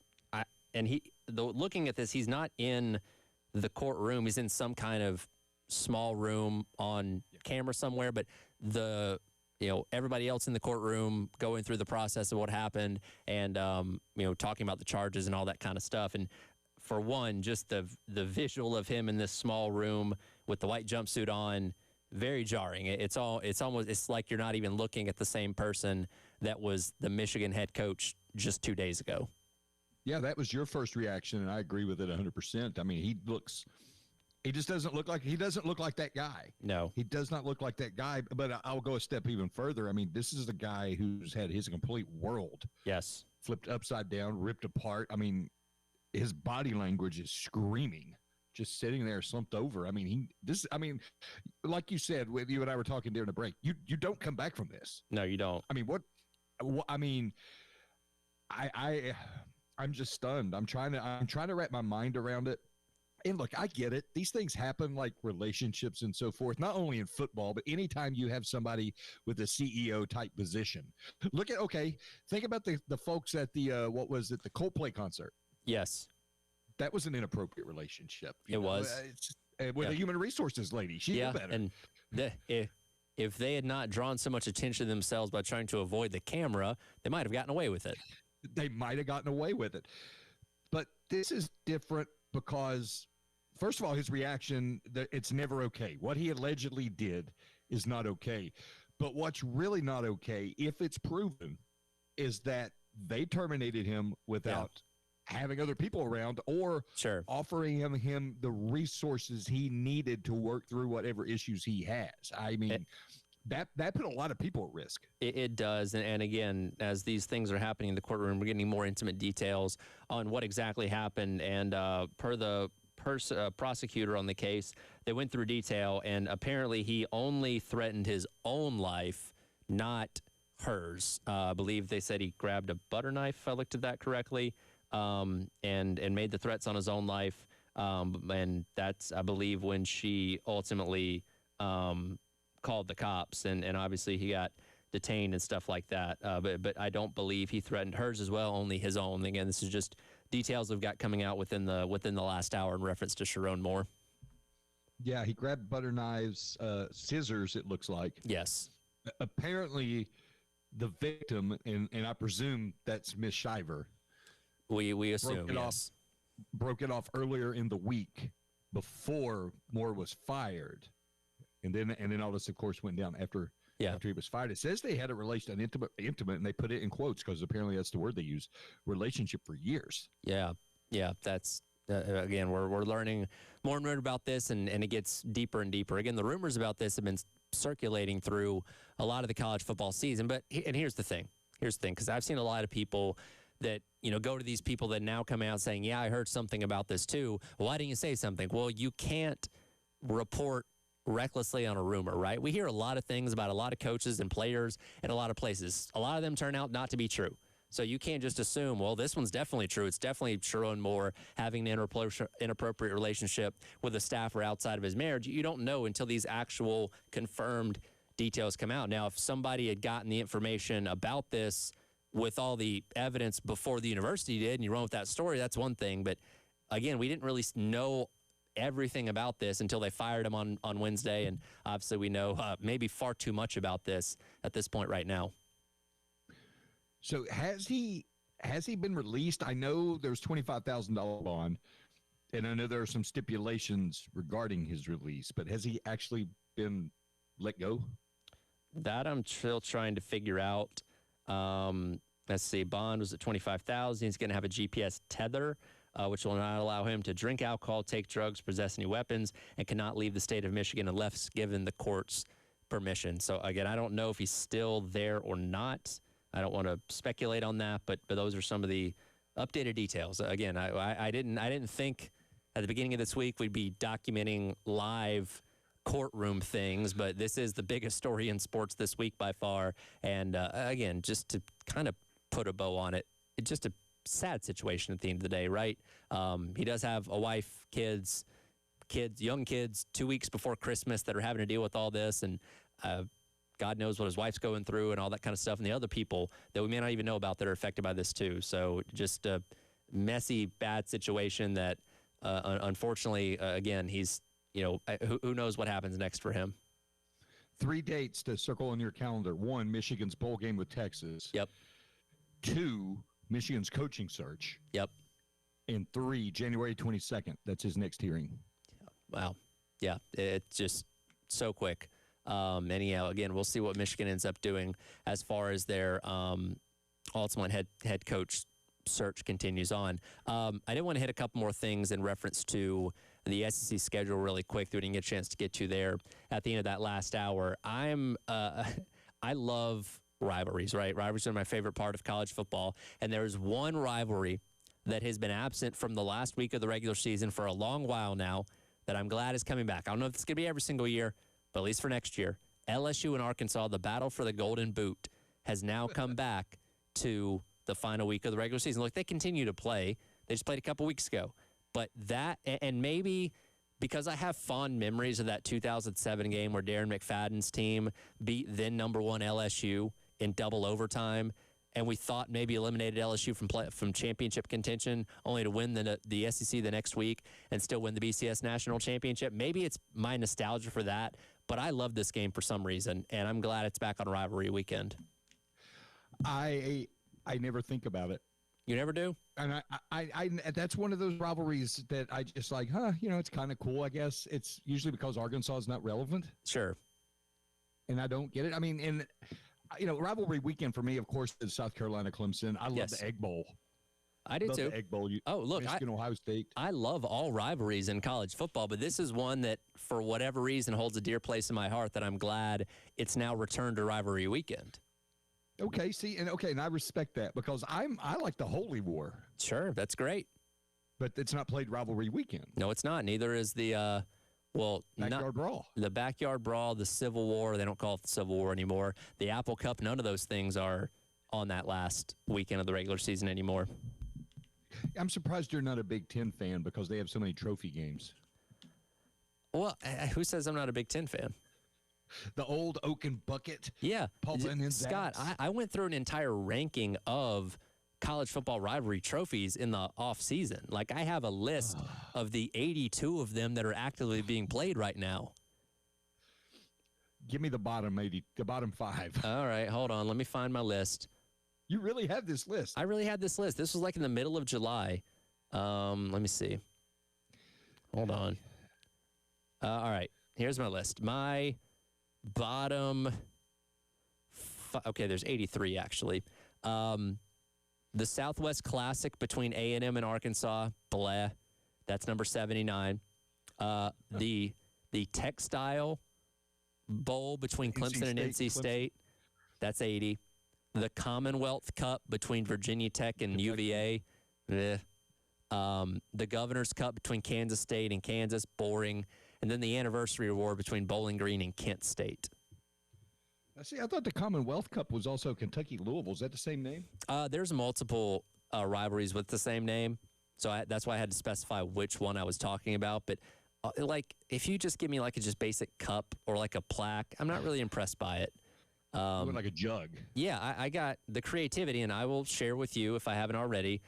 looking at this, he's not in the courtroom. He's in some kind of small room on camera somewhere, but everybody else in the courtroom going through the process of what happened and talking about the charges and all that kind of stuff. And for one, just the visual of him in this small room with the white jumpsuit on, very jarring. It's like you're not even looking at the same person that was the Michigan head coach just 2 days ago. Yeah, that was your first reaction, and I agree with it 100%. I mean, he doesn't look like that guy. No. He does not look like that guy, but I'll go a step even further. I mean, this is the guy who's had his complete world flipped upside down, ripped apart. I mean, his body language is screaming, just sitting there slumped over. I mean, like you said, with you and I were talking during the break, you don't come back from this. No, you don't. I mean, I'm just stunned. I'm trying to wrap my mind around it. And look, I get it. These things happen, like relationships and so forth, not only in football, but anytime you have somebody with a CEO type position. Think about the folks at the, the Coldplay concert. Yes. That was an inappropriate relationship. It was. With a human resources lady. She knew better. And if they had not drawn so much attention to themselves by trying to avoid the camera, they might have gotten away with it. They might have gotten away with it. But this is different because, first of all, his reaction, it's never okay. What he allegedly did is not okay. But what's really not okay, if it's proven, is that they terminated him without having other people around or offering him the resources he needed to work through whatever issues he has. I mean, that put a lot of people at risk. It does. And again, as these things are happening in the courtroom, we're getting more intimate details on what exactly happened. And per the prosecutor on the case, they went through detail, and apparently he only threatened his own life, not hers. I believe they said he grabbed a butter knife, if I looked at that correctly, and made the threats on his own life. And that's, I believe, when she ultimately called the cops, and obviously he got detained and stuff like that. But I don't believe he threatened hers as well, only his own. Again, this is just details we've got coming out within the last hour in reference to Sharon Moore. Yeah, he grabbed butter knives, scissors, it looks like. Yes. Apparently, the victim, and I presume that's Miss Shiver. We assume, yes. Broke it off earlier in the week before Moore was fired. And then all this, of course, went down after he was fired. It says they had a relation, an intimate, and they put it in quotes because apparently that's the word they use, relationship for years. Yeah. That's again, we're learning more and more about this, and it gets deeper and deeper. Again, the rumors about this have been circulating through a lot of the college football season. And here's the thing, because I've seen a lot of people that go to these people that now come out saying, "Yeah, I heard something about this too." Why didn't you say something? Well, you can't report recklessly on a rumor, right? We hear a lot of things about a lot of coaches and players in a lot of places. A lot of them turn out not to be true. So you can't just assume, well, this one's definitely true. It's definitely Sharon Moore having an inappropriate relationship with a staffer outside of his marriage. You don't know until these actual confirmed details come out. Now, if somebody had gotten the information about this with all the evidence before the university did, and you run with that story, that's one thing. But again, we didn't really know everything about this until they fired him on Wednesday. And obviously we know maybe far too much about this at this point right now. So has he been released? I know there's $25,000 bond, and I know there are some stipulations regarding his release, but has he actually been let go? That I'm still trying to figure out. Let's see. Bond was at $25,000. He's going to have a GPS tether, which will not allow him to drink alcohol, take drugs, possess any weapons, and cannot leave the state of Michigan unless given the court's permission. So, again, I don't know if he's still there or not. I don't want to speculate on that, but those are some of the updated details. Again, I didn't think at the beginning of this week we'd be documenting live courtroom things, but this is the biggest story in sports this week by far. And again, just to kind of put a bow on it, it's just a sad situation at the end of the day, right? He does have a wife, young kids, 2 weeks before Christmas that are having to deal with all this, and God knows what his wife's going through and all that kind of stuff, and the other people that we may not even know about that are affected by this too. So just a messy, bad situation that unfortunately, again, he's, who knows what happens next for him. 3 dates to circle on your calendar. 1, Michigan's bowl game with Texas. Yep. 2, Michigan's coaching search. Yep. And 3, January 22nd. That's his next hearing. Wow. Yeah, it's just so quick. Anyhow, again, we'll see what Michigan ends up doing as far as their ultimate head coach search continues on. I did want to hit a couple more things in reference to the SEC schedule really quick. We didn't get a chance to get to there at the end of that last hour. I love rivalries, right? Rivalries are my favorite part of college football. And there's one rivalry that has been absent from the last week of the regular season for a long while now that I'm glad is coming back. I don't know if it's going to be every single year, but at least for next year. LSU and Arkansas, the battle for the Golden Boot, has now come back to the final week of the regular season. Look, they continue to play. They just played a couple weeks ago. But that, and maybe because I have fond memories of that 2007 game where Darren McFadden's team beat then number 1 LSU in double overtime, and we thought maybe eliminated LSU from championship contention, only to win the SEC the next week and still win the BCS National Championship. Maybe it's my nostalgia for that, but I love this game for some reason, and I'm glad it's back on rivalry weekend. I never think about it. You never do? And I that's one of those rivalries that I just like, it's kind of cool, I guess. It's usually because Arkansas is not relevant. Sure. And I don't get it. I mean, rivalry weekend for me, of course, is South Carolina Clemson. I love the Egg Bowl. I do too. The Egg Bowl. Michigan, Ohio State. I love all rivalries in college football, but this is one that, for whatever reason, holds a dear place in my heart that I'm glad it's now returned to rivalry weekend. Okay, and I respect that because I like the Holy War. Sure, that's great. But it's not played rivalry weekend. No, it's not. Neither is the Backyard Brawl. The Backyard Brawl, the Civil War. They don't call it the Civil War anymore. The Apple Cup. None of those things are on that last weekend of the regular season anymore. I'm surprised you're not a Big Ten fan because they have so many trophy games. Well, who says I'm not a Big Ten fan? The old Oaken Bucket. Yeah. Paul Bunyan. Scott, I went through an entire ranking of college football rivalry trophies in the off season. Like, I have a list of the 82 of them that are actively being played right now. Give me the bottom 5. All right, hold on. Let me find my list. You really have this list. I really had this list. This was like in the middle of July. Let me see. Hold on. All right, here's my list. My bottom, okay, there's 83 actually. The Southwest Classic between A&M and Arkansas, bleh, that's number 79. The Textile Bowl between Clemson and NC State, that's 80. The Commonwealth Cup between Virginia Tech and UVA, bleh. The Governor's Cup between Kansas State and Kansas, boring. And then the Anniversary Award between Bowling Green and Kent State. See, I thought the Commonwealth Cup was also Kentucky-Louisville. Is that the same name? There's multiple rivalries with the same name, so that's why I had to specify which one I was talking about. But, if you just give me, like, a just basic cup or, like, a plaque, I'm not really impressed by it. Like a jug. Yeah, I got the creativity, and I will share with you, if I haven't already,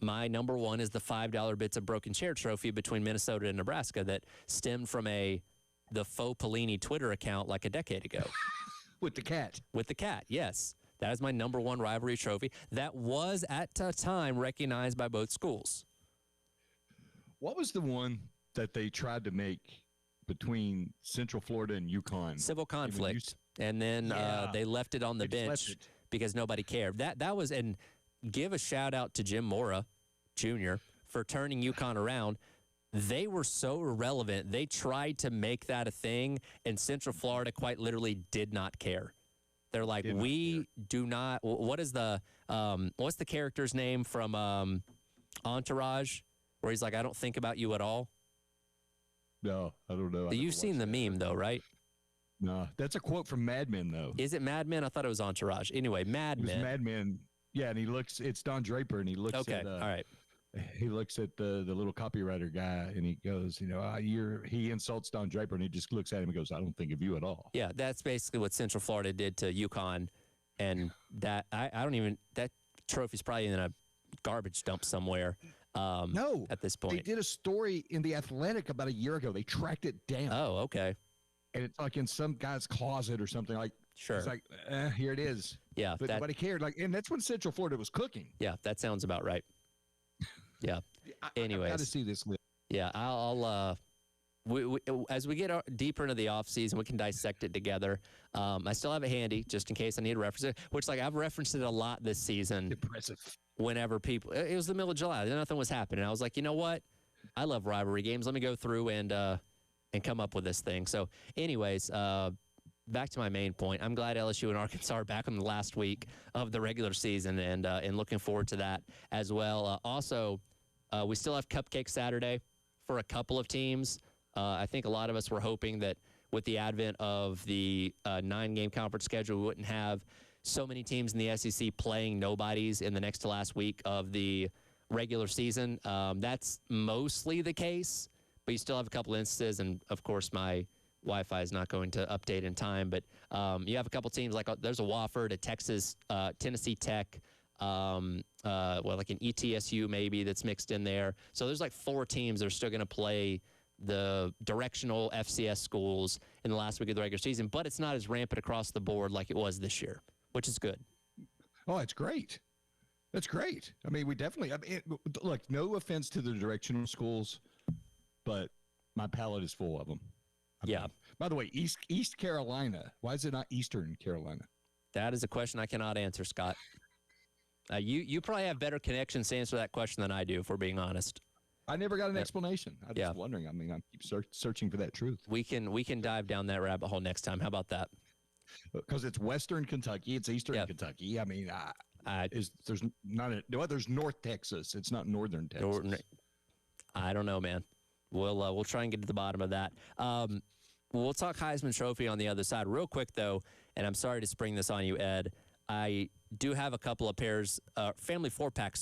my number one is the $5 Bits of Broken Chair trophy between Minnesota and Nebraska that stemmed from the Faux Pelini Twitter account like a decade ago. With the cat. With the cat, yes. That is my number one rivalry trophy. That was, at a time, recognized by both schools. What was the one that they tried to make between Central Florida and UConn? Civil conflict. And then they left it on the bench because nobody cared. That was, and give a shout out to Jim Mora Jr. for turning UConn around. They were so irrelevant. They tried to make that a thing, and Central Florida quite literally did not care. They're like, we do not. What is what's the character's name from Entourage, where he's like, I don't think about you at all? No, I don't know. You've seen the meme, though, right? No, that's a quote from Mad Men, though. Is it Mad Men? I thought it was Entourage. Anyway, Mad Men. Mad Men. Yeah, and he looks. It's Don Draper, and he looks. Okay, at, all right. He looks at the little copywriter guy, and he goes, he insults Don Draper, and he just looks at him and goes, I don't think of you at all. Yeah, that's basically what Central Florida did to UConn, and that I don't even that trophy's probably in a garbage dump somewhere. No, at this point, they did a story in the Athletic about a year ago. They tracked it down. Oh, okay. And it's like in some guy's closet or something. Like, Sure. It's like, here it is. Yeah, but nobody cared. Like, and that's when Central Florida was cooking. Yeah, that sounds about right. Yeah. Anyways, got to see this list. Yeah, I'll we, as we get deeper into the off season, we can dissect it together. I still have it handy just in case I need to reference it. Which, like, I've referenced it a lot this season. Impressive. Whenever people, it was the middle of July, nothing was happening. I was like, you know what? I love rivalry games. Let me go through and come up with this thing. So, anyways, back to my main point. I'm glad LSU and Arkansas are back on the last week of the regular season, and looking forward to that as well. Also, we still have Cupcake Saturday for a couple of teams. I think a lot of us were hoping that with the advent of the 9-game conference schedule, we wouldn't have so many teams in the SEC playing nobodies in the next to last week of the regular season. That's mostly the case, but you still have a couple instances, and of course my Wi-Fi is not going to update in time, but you have a couple teams like there's a Wofford, a Texas, Tennessee Tech, like an ETSU maybe that's mixed in there. So there's like 4 teams that are still going to play the directional FCS schools in the last week of the regular season, but it's not as rampant across the board like it was this year, which is good. Oh, it's great. That's great. I mean, look, no offense to the directional schools, but my palate is full of them. Yeah. By the way, East Carolina. Why is it not Eastern Carolina? That is a question I cannot answer, Scott. You probably have better connections to answer that question than I do, if we're being honest. I never got an explanation. I'm just wondering. I mean, I keep searching for that truth. We can dive down that rabbit hole next time. How about that? Because it's Western Kentucky, it's Eastern Kentucky. I mean, there's North Texas. It's not Northern Texas. I don't know, man. We'll try and get to the bottom of that. We'll talk Heisman Trophy on the other side. Real quick, though, and I'm sorry to spring this on you, Ed. I do have a couple of pairs, family 4-pack,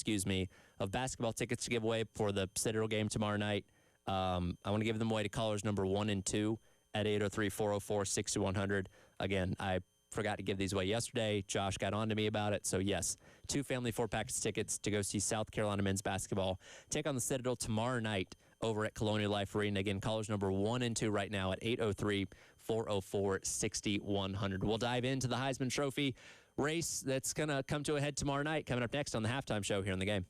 of basketball tickets to give away for the Citadel game tomorrow night. I want to give them away to callers number 1 and 2 at 803-404-6100. Again, I forgot to give these away yesterday. Josh got on to me about it. So, yes, 2 family 4-pack tickets to go see South Carolina men's basketball take on the Citadel tomorrow night over at Colonial Life Arena. Again, callers number 1 and 2 right now at 803-404-6100. We'll dive into the Heisman Trophy race that's going to come to a head tomorrow night, coming up next on the halftime show here on the game.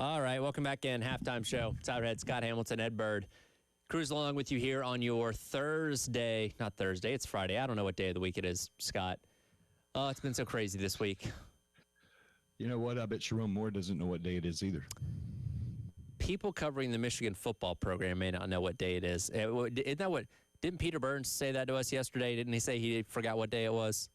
All right, welcome back in. Halftime show. Tyler Head, Scott Hamilton, Ed Bird. Cruise along with you here on your Thursday. Not Thursday, it's Friday. I don't know what day of the week it is, Scott. Oh, it's been so crazy this week. You know what? I bet Sharon Moore doesn't know what day it is either. People covering the Michigan football program may not know what day it is. Isn't that what? Didn't Peter Burns say that to us yesterday? Didn't he say he forgot what day it was?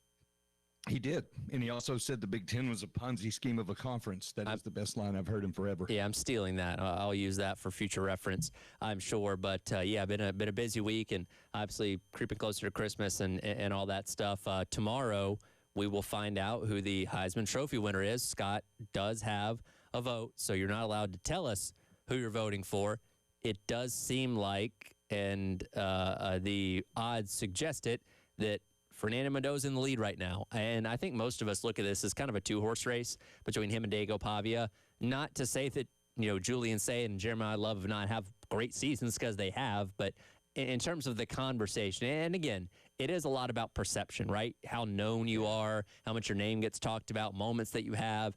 He did. And he also said the Big Ten was a Ponzi scheme of a conference. That is the best line I've heard in forever. Yeah, I'm stealing that. I'll use that for future reference, I'm sure. But, yeah, been a busy week and obviously creeping closer to Christmas and all that stuff. Tomorrow we will find out who the Heisman Trophy winner is. Scott does have a vote, so you're not allowed to tell us who you're voting for. It does seem like, and the odds suggest it, that Fernando Mendoza in the lead right now. And I think most of us look at this as kind of a two-horse race between him and Diego Pavia. Not to say that, Julian Say and Jeremiah Love not have great seasons, because they have, but in terms of the conversation, and again, it is a lot about perception, right? How known you are, how much your name gets talked about, moments that you have.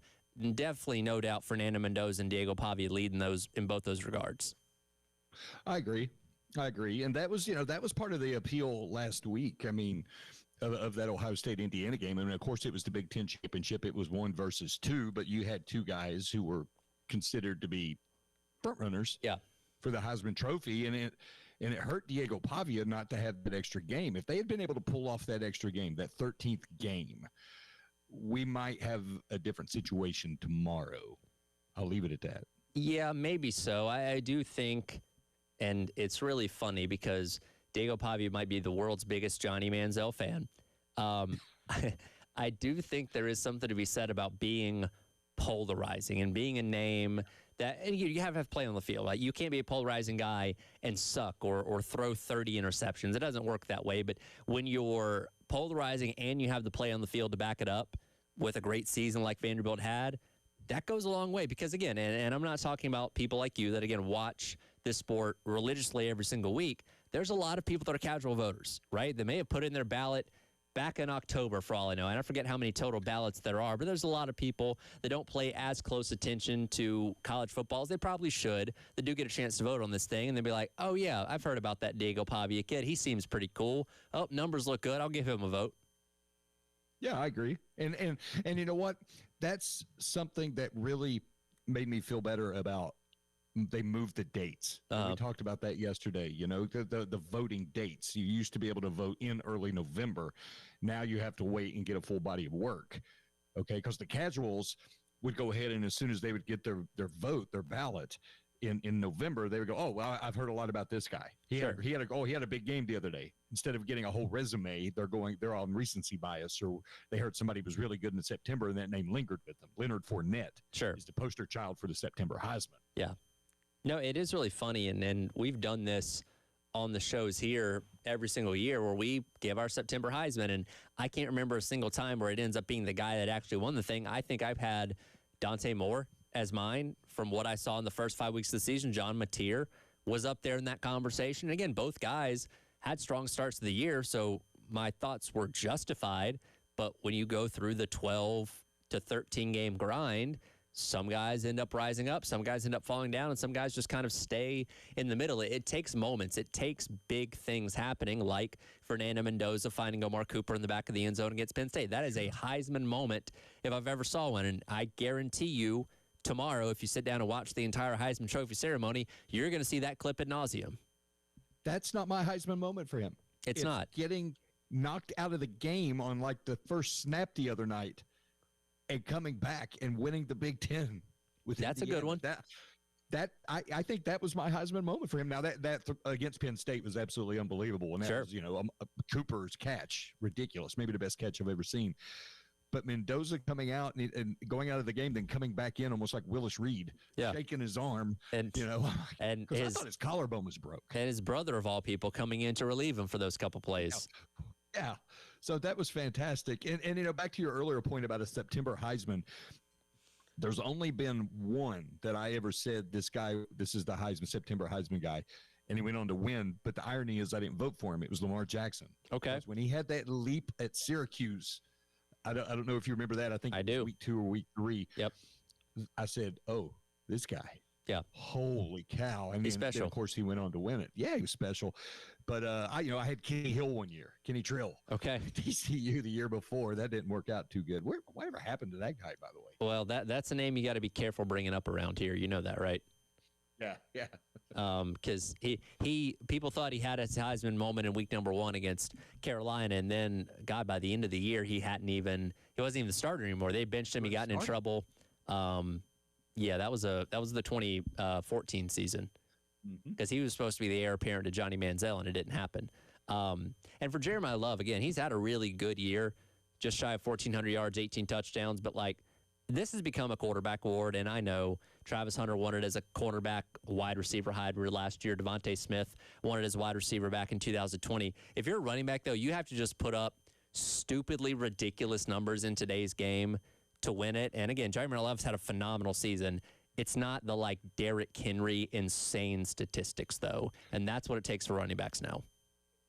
Definitely, no doubt, Fernando Mendoza and Diego Pavia lead in both those regards. I agree. And that was part of the appeal last week. I mean, of that Ohio State-Indiana game. And, of course, it was the Big Ten championship. It was 1 versus 2, but you had 2 guys who were considered to be front runners for the Heisman Trophy. And it hurt Diego Pavia not to have that extra game. If they had been able to pull off that extra game, that 13th game, we might have a different situation tomorrow. I'll leave it at that. Yeah, maybe so. I do think, and it's really funny because Diego Pavia might be the world's biggest Johnny Manziel fan. I do think there is something to be said about being polarizing and being a name that, and you have to play on the field. Like, you can't be a polarizing guy and suck or throw 30 interceptions. It doesn't work that way. But when you're polarizing and you have the play on the field to back it up with a great season like Vanderbilt had, that goes a long way. Because, again, and I'm not talking about people like you that, again, watch this sport religiously every single week. There's a lot of people that are casual voters, right? They may have put in their ballot back in October, for all I know. And I forget how many total ballots there are, but there's a lot of people that don't pay as close attention to college football as they probably should, that do get a chance to vote on this thing. And they'll be like, oh, yeah, I've heard about that Diego Pavia kid. He seems pretty cool. Oh, numbers look good. I'll give him a vote. Yeah, I agree. And you know what? That's something that really made me feel better about. They moved the dates. We talked about that yesterday. The voting dates. You used to be able to vote in early November. Now you have to wait and get a full body of work. Okay, because the casuals would go ahead, and as soon as they would get their vote, their ballot in November, they would go, oh, well, I've heard a lot about this guy. He had a big game the other day. Instead of getting a whole resume, they're on recency bias, or they heard somebody was really good in September, and that name lingered with them. Leonard Fournette is the poster child for the September Heisman. Yeah. No, it is really funny, and we've done this on the shows here every single year where we give our September Heisman, and I can't remember a single time where it ends up being the guy that actually won the thing. I think I've had Dante Moore as mine from what I saw in the first 5 weeks of the season. John Mateer was up there in that conversation. Again, both guys had strong starts to the year, so my thoughts were justified, but when you go through the 12 to 13 game grind, some guys end up rising up, some guys end up falling down, and some guys just kind of stay in the middle. It takes moments. It takes big things happening, like Fernando Mendoza finding Omar Cooper in the back of the end zone against Penn State. That is a Heisman moment if I've ever saw one, and I guarantee you tomorrow, if you sit down and watch the entire Heisman Trophy ceremony, you're going to see that clip ad nauseum. That's not my Heisman moment for him. It's not. Getting knocked out of the game on like the first snap the other night and coming back and winning the Big Ten. That's a good one. I think that was my Heisman moment for him. Now that against Penn State was absolutely unbelievable, and that was Cooper's catch, ridiculous, maybe the best catch I've ever seen. But Mendoza coming out and going out of the game, then coming back in almost like Willis Reed, shaking his arm, and I thought his collarbone was broke. And his brother of all people coming in to relieve him for those couple plays. Yeah. So that was fantastic. And back to your earlier point about a September Heisman, there's only been one that I ever said, this is the September Heisman guy, and he went on to win. But the irony is I didn't vote for him. It was Lamar Jackson. Okay. Because when he had that leap at Syracuse, I don't know if you remember that. I think I do. Week 2 or week 3. Yep. I said, oh, this guy. Yeah. Holy cow. And He's then, special. of course, he went on to win it. Yeah, he was special. But, I had Kenny Hill one year, Kenny Trill. Okay. TCU the year before. That didn't work out too good. Whatever happened to that guy, by the way? Well, that's a name you got to be careful bringing up around here. You know that, right? Yeah. Because people thought he had his Heisman moment in week number 1 against Carolina, and then God, by the end of the year, he wasn't even the starter anymore. They benched him. He got in trouble. Yeah, that was the 2014 season because he was supposed to be the heir apparent to Johnny Manziel, and it didn't happen. And for Jeremiah Love, again, he's had a really good year, just shy of 1,400 yards, 18 touchdowns, but this has become a quarterback award, and I know Travis Hunter won it as a cornerback wide receiver hybrid last year. Devontae Smith won it as wide receiver back in 2020. If you're a running back, though, you have to just put up stupidly ridiculous numbers in today's game to win it. And again, Jeremiah Love's had a phenomenal season. It's not the Derrick Henry insane statistics, though, and that's what it takes for running backs now.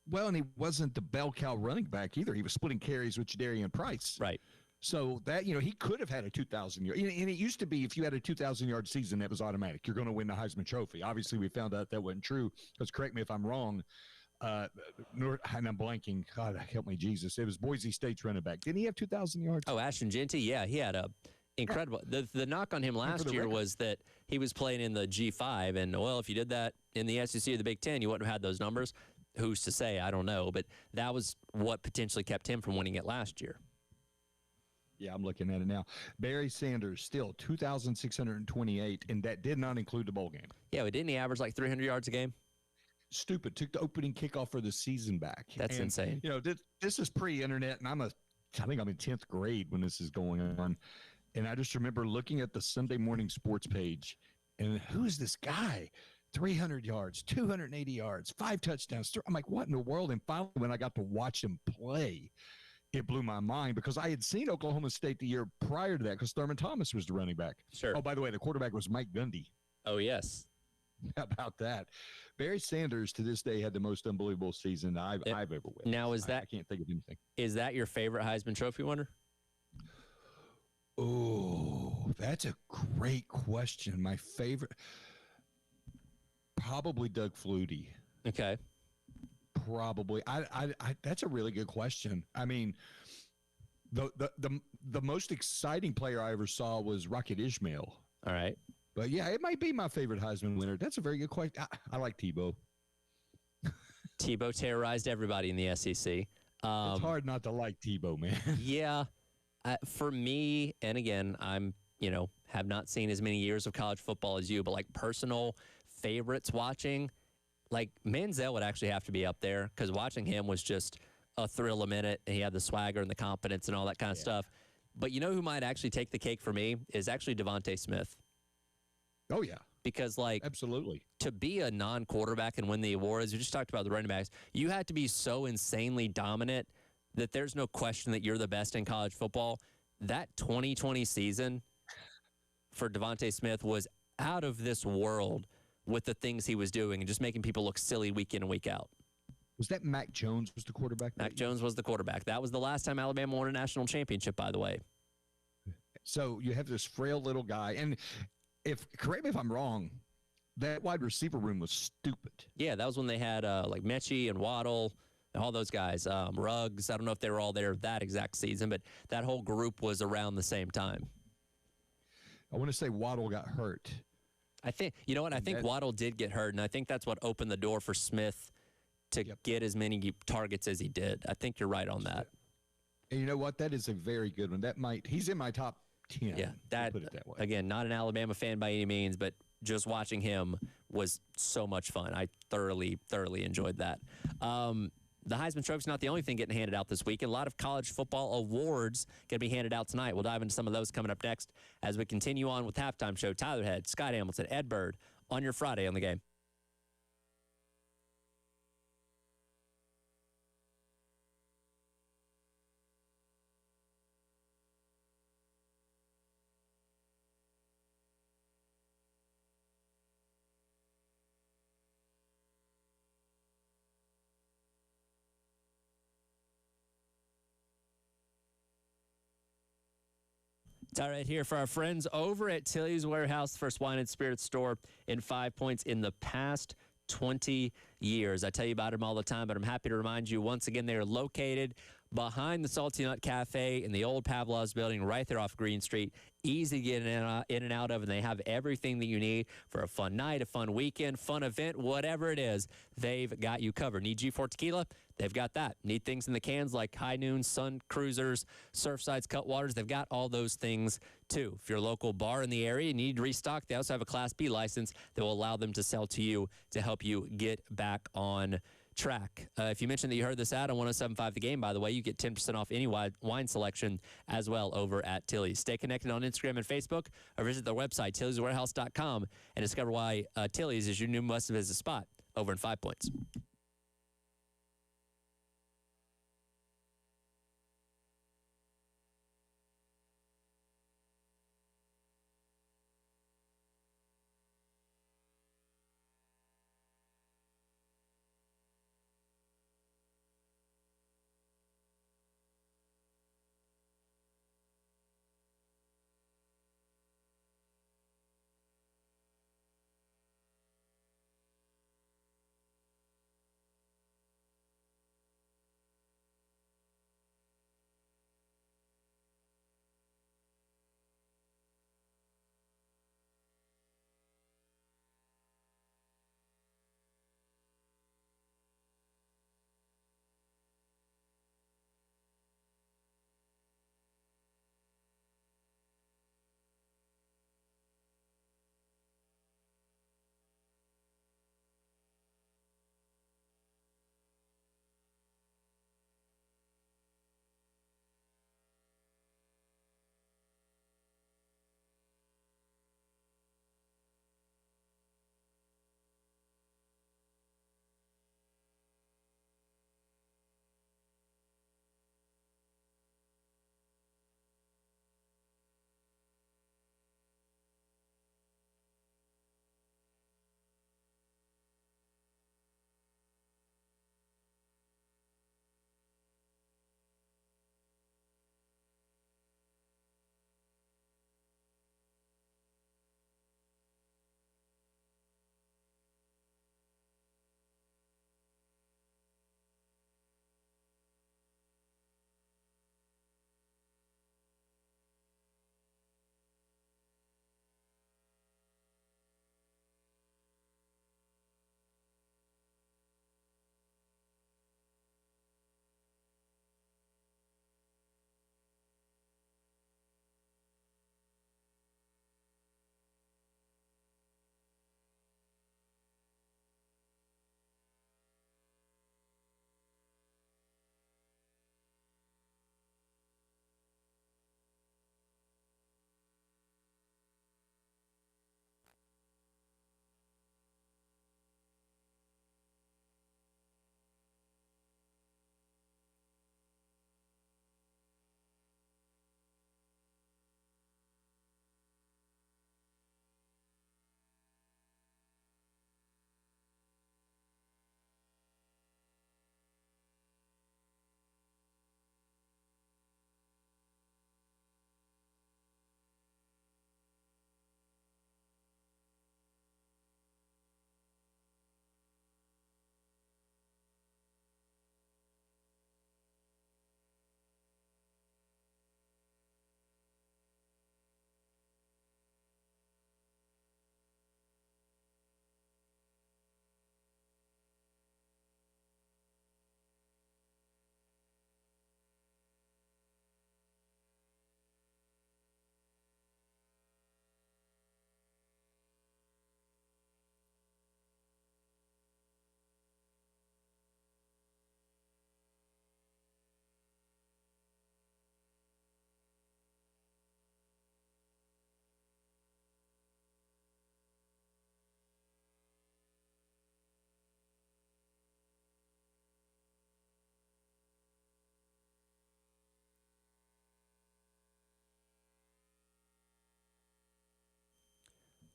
Well, and he wasn't the bell cow running back either. He was splitting carries with Jadarian Price. Right. So that, he could have had a 2,000 yard. And it used to be if you had a 2,000 yard season, that was automatic. You're going to win the Heisman Trophy. Obviously, we found out that wasn't true. Because correct me if I'm wrong. And I'm blanking. God, help me, Jesus. It was Boise State's running back. Didn't he have 2,000 yards? Oh, Ashton Jeanty? Yeah, he had a incredible. The knock on him last year was that he was playing in the G5. And, well, if you did that in the SEC or the Big Ten, you wouldn't have had those numbers. Who's to say? I don't know. But that was what potentially kept him from winning it last year. Yeah, I'm looking at it now. Barry Sanders, still 2,628, and that did not include the bowl game. Yeah, but didn't he average 300 yards a game? Stupid. Took the opening kickoff for the season back. That's insane. This is pre-internet, and I think I'm in 10th grade when this is going on. And I just remember looking at the Sunday morning sports page, and who is this guy? 300 yards, 280 yards, 5 touchdowns. I'm like, what in the world? And finally, when I got to watch him play, it blew my mind because I had seen Oklahoma State the year prior to that because Thurman Thomas was the running back. Sure. Oh, by the way, the quarterback was Mike Gundy. Oh, yes. How about that? Barry Sanders to this day had the most unbelievable season I've ever witnessed. Now, I can't think of anything. Is that your favorite Heisman Trophy winner? Oh, that's a great question. My favorite, probably Doug Flutie. Okay. Probably. I that's a really good question. I mean, the most exciting player I ever saw was Rocket Ismail. All right. But yeah, it might be my favorite Heisman winner. That's a very good question. I like Tebow. Tebow terrorized everybody in the SEC. It's hard not to like Tebow, man. Yeah. For me, and again, I'm, have not seen as many years of college football as you, but personal favorites watching, Manziel would actually have to be up there because watching him was just a thrill a minute. And he had the swagger and the confidence and all that kind of stuff. But who might actually take the cake for me is actually Devontae Smith. Oh, yeah. Because, absolutely. To be a non-quarterback and win the award, as we just talked about the running backs, you had to be so insanely dominant that there's no question that you're the best in college football. That 2020 season for Devontae Smith was out of this world with the things he was doing and just making people look silly week in and week out. Was that Mac Jones was the quarterback? Mac Jones was the quarterback. That was the last time Alabama won a national championship, by the way. So you have this frail little guy. And correct me if I'm wrong, that wide receiver room was stupid. Yeah, that was when they had Mechie and Waddle and all those guys. Ruggs, I don't know if they were all there that exact season, but that whole group was around the same time. I want to say Waddle got hurt. I think, I think Waddle did get hurt, and I think that's what opened the door for Smith to get as many targets as he did. I think you're right on that. And you know what? That is a very good one. He's in my top 10. Yeah, put it that way. Again, not an Alabama fan by any means, but just watching him was so much fun. I thoroughly enjoyed that. The Heisman Trophy is not the only thing getting handed out this week. A lot of college football awards going to be handed out tonight. We'll dive into some of those coming up next as we continue on with Halftime Show. Tyler Head, Scott Hamilton, Ed Bird on your Friday on the Game. It's all right here for our friends over at Tilly's Warehouse, first wine and spirits store in 5 Points in the past 20 years. I tell you about them all the time, but I'm happy to remind you once again, they are located behind the Salty Nut Cafe in the old Pavlov's building right there off Green Street. Easy to get in and out of, and they have everything that you need for a fun night, a fun weekend, fun event, whatever it is, they've got you covered. Need G4 tequila? They've got that. Need things in the cans like High Noon, Sun Cruisers, Surfsides, Cutwaters. They've got all those things too. If you're a local bar in the area and you need to restock, they also have a Class B license that will allow them to sell to you to help you get back on track. If you mentioned that you heard this ad on 107.5 The Game, by the way, you get 10% off any wine selection as well over at Tilly's. Stay connected on Instagram and Facebook or visit their website, tillyswarehouse.com, and discover why Tilly's is your new must-visit spot over in 5 Points.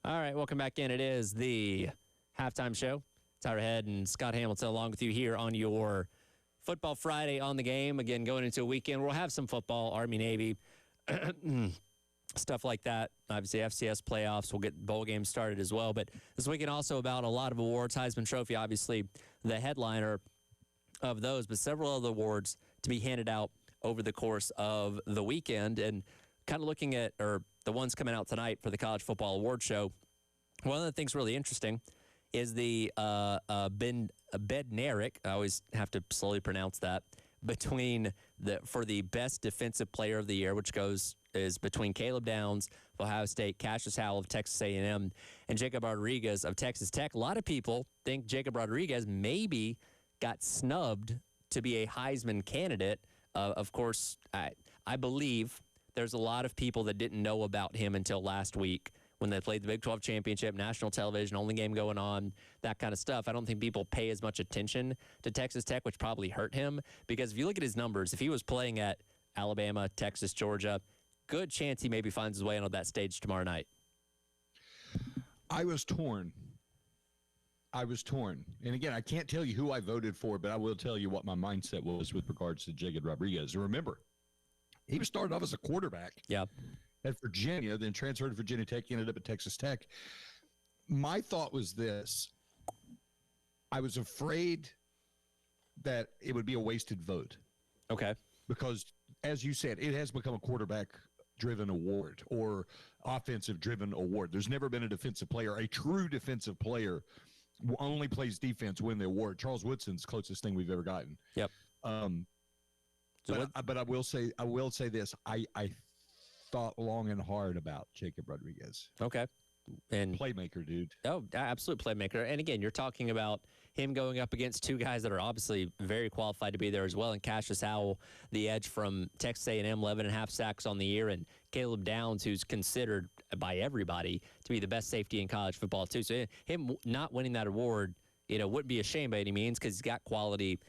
All right, welcome back in. It is the halftime show. Tyler Head and Scott Hamilton along with you here on your Football Friday on the Game. Again, going into a weekend, we'll have some football, Army, Navy. stuff like that. Obviously, FCS playoffs will get bowl games started as well. But this weekend also about a lot of awards. Heisman Trophy, obviously, the headliner of those, but several other awards to be handed out over the course of the weekend. And kind of looking at, or the ones coming out tonight for the College Football Award Show, one of the things really interesting is the Bednarik, I always have to slowly pronounce that, for the best defensive player of the year, which is between Caleb Downs of Ohio State, Cassius Howell of Texas A&M, and Jacob Rodriguez of Texas Tech. A lot of people think Jacob Rodriguez maybe got snubbed to be a Heisman candidate. Of course, I believe there's a lot of people that didn't know about him until last week when they played the Big 12 Championship, national television, only game going on, that kind of stuff. I don't think people pay as much attention to Texas Tech, which probably hurt him, because if you look at his numbers, if he was playing at Alabama, Texas, Georgia, good chance he maybe finds his way onto that stage tomorrow night. I was torn. And again, I can't tell you who I voted for, but I will tell you what my mindset was with regards to Jacob Rodriguez. Remember, he was started off as a quarterback. Yeah. At Virginia, then transferred to Virginia Tech, ended up at Texas Tech. My thought was this. I was afraid that it would be a wasted vote. Okay. Because, as you said, it has become a quarterback-driven award or offensive-driven award. There's never been a defensive player, a true defensive player who only plays defense win the award. Charles Woodson's closest thing we've ever gotten. Yep. But I will say this. I thought long and hard about Jacob Rodriguez. Okay. And playmaker, dude. Oh, absolute playmaker. And again, you're talking about him going up against two guys that are obviously very qualified to be there as well. And Cassius Howell, the edge from Texas A&M, 11.5 sacks on the year. And Caleb Downs, who's considered by everybody to be the best safety in college football, too. So him not winning that award, wouldn't be a shame by any means because he's got quality,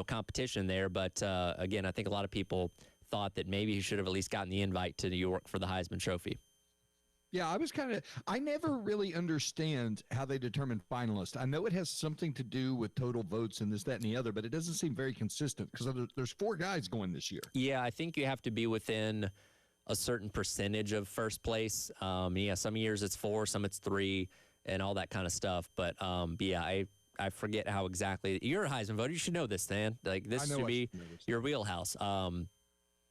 competition there. But, again, I think a lot of people thought that maybe he should have at least gotten the invite to New York for the Heisman Trophy. Yeah, I never really understand how they determine finalists. I know it has something to do with total votes and this, that, and the other, but it doesn't seem very consistent because there's 4 guys going this year. Yeah, I think you have to be within a certain percentage of first place. Some years it's 4, some it's 3, and all that kind of stuff. But yeah, I forget how exactly. You're a Heisman voter. You should know this, Dan. Like, this should be your wheelhouse.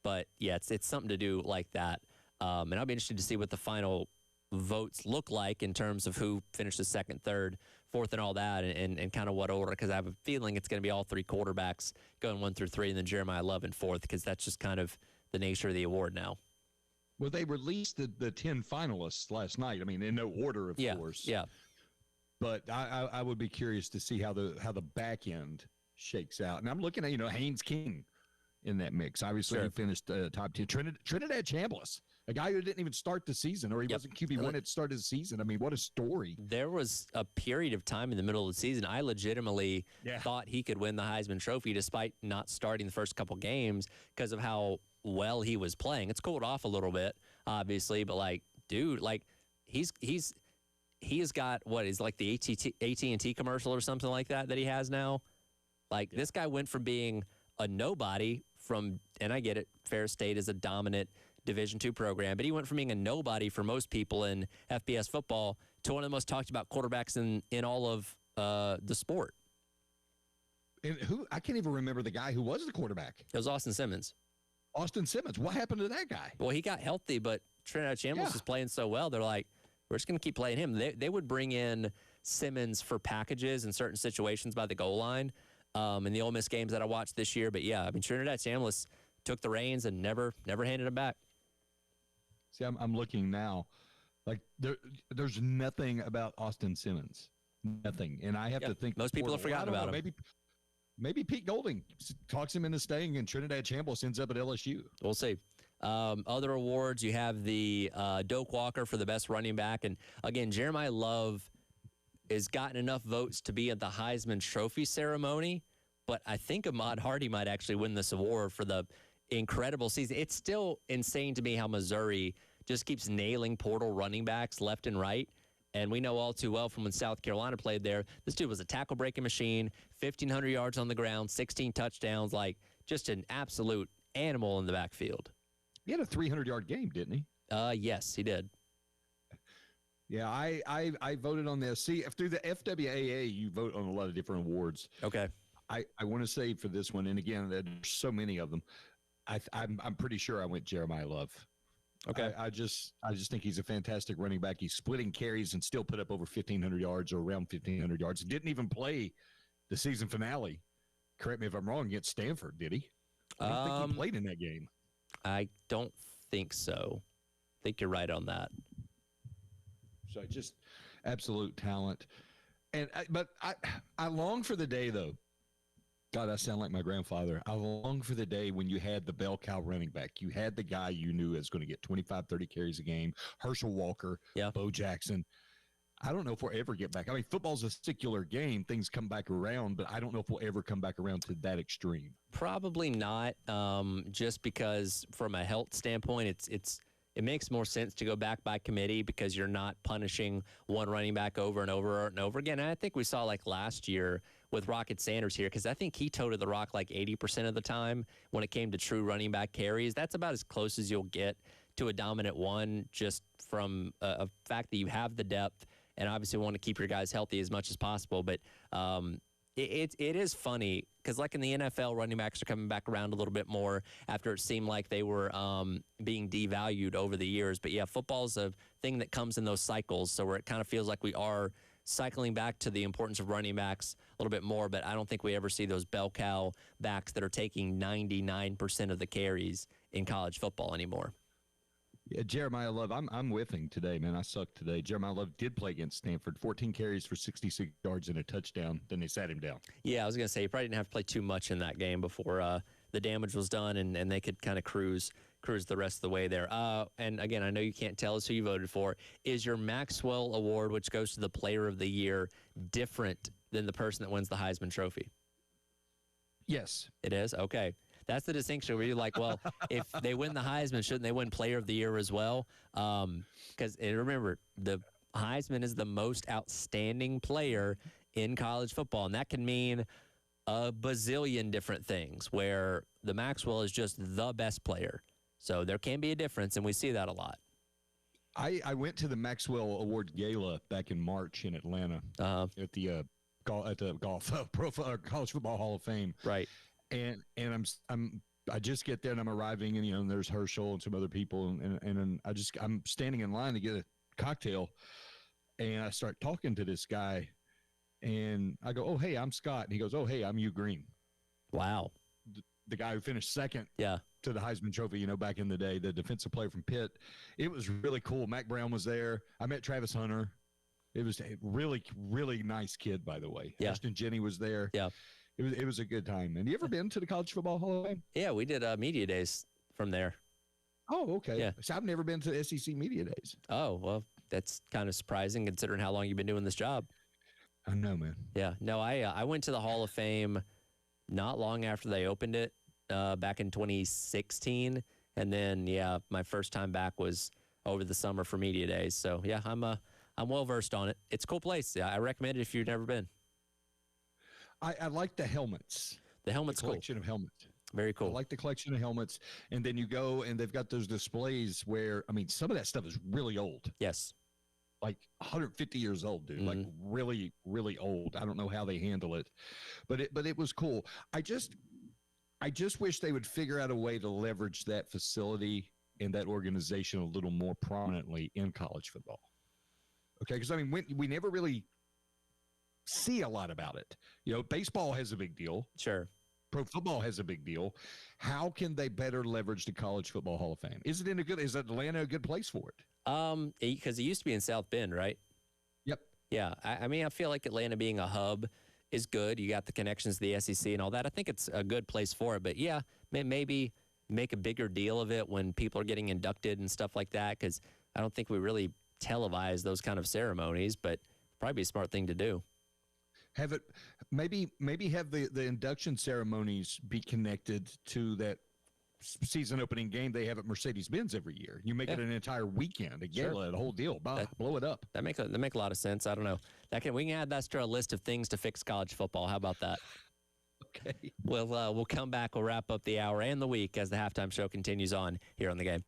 But yeah, it's something to do like that. And I'll be interested to see what the final votes look like in terms of who finishes second, third, fourth, and all that, and kind of what order, because I have a feeling it's going to be all 3 quarterbacks going 1 through 3, and then Jeremiah Love in fourth, because that's just kind of the nature of the award now. Well, they released the 10 finalists last night. I mean, in no order, of course. Yeah. But I would be curious to see how the back end shakes out. And I'm looking at, Haynes King in that mix. Obviously, he finished top 10. Trinidad Chambliss, a guy who didn't even start the season, or he wasn't QB1 at the start of the season. I mean, what a story. There was a period of time in the middle of the season I legitimately thought he could win the Heisman Trophy despite not starting the first couple games because of how well he was playing. It's cooled off a little bit, obviously, but dude, he has got what is like the AT&T commercial or something like that he has now. This guy went from being a nobody and I get it, Ferris State is a dominant Division II program, but he went from being a nobody for most people in FBS football to one of the most talked about quarterbacks in all of the sport. And I can't even remember the guy who was the quarterback. It was Austin Simmons. Austin Simmons. What happened to that guy? Well, he got healthy, but Trinidad Chambliss was playing so well. They're like, we're just going to keep playing him. They would bring in Simmons for packages in certain situations by the goal line in the Ole Miss games that I watched this year. But, yeah, I mean, Trinidad Chambliss took the reins and never handed them back. See, I'm looking now. There's nothing about Austin Simmons. Nothing. And I have to think. Most people have forgotten about him. Maybe Pete Golding talks him into staying, and Trinidad Chambliss ends up at LSU. We'll see. Other awards, you have the Doak Walker for the best running back. And, again, Jeremiah Love has gotten enough votes to be at the Heisman Trophy ceremony, but I think Ahmad Hardy might actually win this award for the incredible season. It's still insane to me how Missouri just keeps nailing portal running backs left and right. And we know all too well from when South Carolina played there, this dude was a tackle-breaking machine, 1,500 yards on the ground, 16 touchdowns, just an absolute animal in the backfield. He had a 300-yard game, didn't he? Yes, he did. Yeah, I voted on this. See, through the FWAA, you vote on a lot of different awards. Okay. I want to say for this one, and again, there's so many of them. I'm pretty sure I went Jeremiah Love. Okay. I just think he's a fantastic running back. He's splitting carries and still put up over 1,500 yards or around 1,500 yards. Didn't even play the season finale. Correct me if I'm wrong. Against Stanford, did he? I don't think he played in that game. I don't think so. I think you're right on that. So just absolute talent. But I long for the day, though. God, I sound like my grandfather. I long for the day when you had the bell cow running back. You had the guy you knew was going to get 25, 30 carries a game. Herschel Walker, Bo Jackson. I don't know if we'll ever get back. I mean, football's a secular game. Things come back around, but I don't know if we'll ever come back around to that extreme. Probably not, just because from a health standpoint, it makes more sense to go back by committee because you're not punishing one running back over and over and over again. And I think we saw like last year with Rocket Sanders here, because I think he toted the rock like 80% of the time when it came to true running back carries. That's about as close as you'll get to a dominant one, just from a fact that you have the depth and obviously want to keep your guys healthy as much as possible. But it is funny because like in the NFL, running backs are coming back around a little bit more after it seemed like they were being devalued over the years. But yeah, football's a thing that comes in those cycles, so where it kind of feels like we are cycling back to the importance of running backs a little bit more, but I don't think we ever see those bell cow backs that are taking 99% of the carries in college football anymore. Yeah, Jeremiah Love, I'm whiffing today, man. I sucked today. Jeremiah Love did play against Stanford, 14 carries for 66 yards and a touchdown. Then they sat him down. Yeah, I was going to say, he probably didn't have to play too much in that game before the damage was done and they could kind of cruise the rest of the way there. And again, I know you can't tell us who you voted for. Is your Maxwell Award, which goes to the Player of the Year, different than the person that wins the Heisman Trophy? Yes. It is? Okay. That's the distinction where you're like, well, if they win the Heisman, shouldn't they win Player of the Year as well? Because remember, the Heisman is the most outstanding player in college football, and that can mean a bazillion different things, where the Maxwell is just the best player. So there can be a difference, and we see that a lot. I went to the Maxwell Award Gala back in March in Atlanta at the College Football Hall of Fame. Right. And I just get there and I'm arriving and there's Herschel and some other people and I'm standing in line to get a cocktail and I start talking to this guy and I go, "Oh, hey, I'm Scott." And he goes, "Oh, hey, I'm Hugh Green." Wow. The guy who finished second to the Heisman Trophy, back in the day, the defensive player from Pitt. It was really cool. Mac Brown was there. I met Travis Hunter. It was a really, really nice kid, by the way. Yeah. Ashton Jenney was there. Yeah. It was a good time. And you ever been to the College Football Hall of Fame? Yeah, we did media days from there. Oh, okay. Yeah. So I've never been to SEC media days. Oh, well, that's kind of surprising considering how long you've been doing this job. I know, man. Yeah. No, I went to the Hall of Fame not long after they opened it back in 2016. And then, my first time back was over the summer for media days. So, yeah, I'm well-versed on it. It's a cool place. Yeah, I recommend it if you've never been. I like the helmets. The helmet's cool. Collection of helmets. Very cool. I like the collection of helmets. And then you go and they've got those displays where, some of that stuff is really old. Yes. Like 150 years old, dude. Mm-hmm. Like really, really old. I don't know how they handle it. But it was cool. I just wish they would figure out a way to leverage that facility and that organization a little more prominently in college football. Okay, because we never really see a lot about it. Baseball has a big deal. Sure. Pro football has a big deal. How can they better leverage the College Football Hall of Fame? Is Atlanta a good place for it? Because it used to be in South Bend, right? Yep. Yeah. I feel like Atlanta being a hub is good. You got the connections to the SEC and all that. I think it's a good place for it. But yeah, maybe make a bigger deal of it when people are getting inducted and stuff like that, because I don't think we really televise those kind of ceremonies, but probably be a smart thing to do. Have it maybe have the induction ceremonies be connected to that season opening game they have at Mercedes-Benz every year. You make it an entire weekend, a gala, the whole deal. Blow it up. That make a lot of sense. I don't know. We can add that to our list of things to fix college football. How about that? Okay. We'll come back. We'll wrap up the hour and the week as the halftime show continues on here on The Game.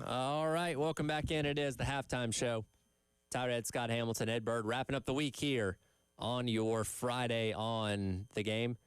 All right, welcome back in. It is the halftime show. Tyler Ed, Scott Hamilton, Ed Bird, wrapping up the week here on your Friday on the game.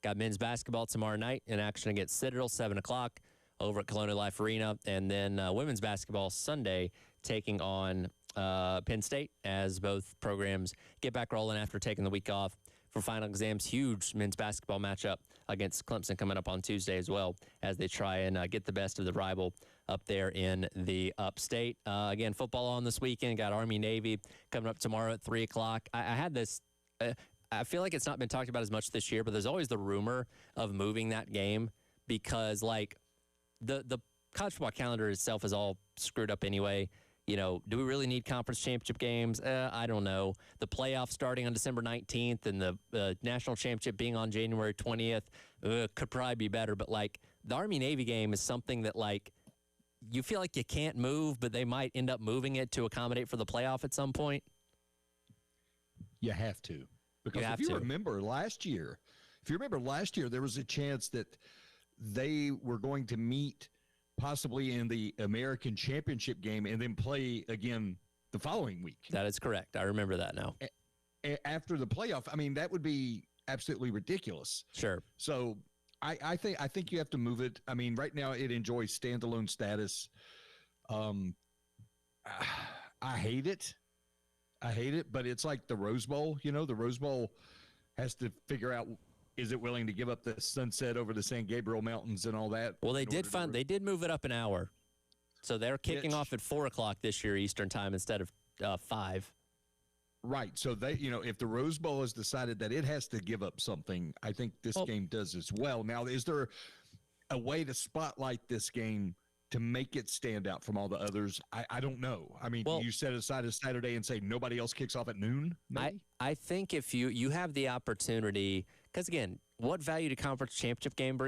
Got men's basketball tomorrow night in action against Citadel, 7 o'clock over at Colonial Life Arena. And then women's basketball Sunday taking on Penn State as both programs get back rolling after taking the week off for final exams. Huge men's basketball matchup against Clemson coming up on Tuesday as well as they try and get the best of the rival up there in the upstate. Again, football on this weekend. Got Army-Navy coming up tomorrow at 3 o'clock. I had this I feel like it's not been talked about as much this year, but there's always the rumor of moving that game because, like, the college football calendar itself is all screwed up anyway. You know, do we really need conference championship games? I don't know. The playoffs starting on December 19th and the national championship being on January 20th could probably be better. But, like, the Army-Navy game is something that, like, you feel like you can't move, but they might end up moving it to accommodate for the playoff at some point. You have to. Because if you remember last year, there was a chance that they were going to meet possibly in the American Championship game and then play again the following week. That is correct. I remember that now. After the playoff, I mean, that would be absolutely ridiculous. Sure. So I think you have to move it. I mean, right now it enjoys standalone status. I hate it. But it's like the Rose Bowl. You know, the Rose Bowl has to figure out, is it willing to give up the sunset over the San Gabriel Mountains and all that? Well, they did move it up an hour. So they're kicking off at 4 o'clock this year Eastern time instead of 5. Right. So they, you know, if the Rose Bowl has decided that it has to give up something, I think this game does as well. Now, is there a way to spotlight this game to make it stand out from all the others? I don't know. I mean, you set aside a Saturday and say nobody else kicks off at noon? Maybe? I think if you have the opportunity, because again, what value do conference championship game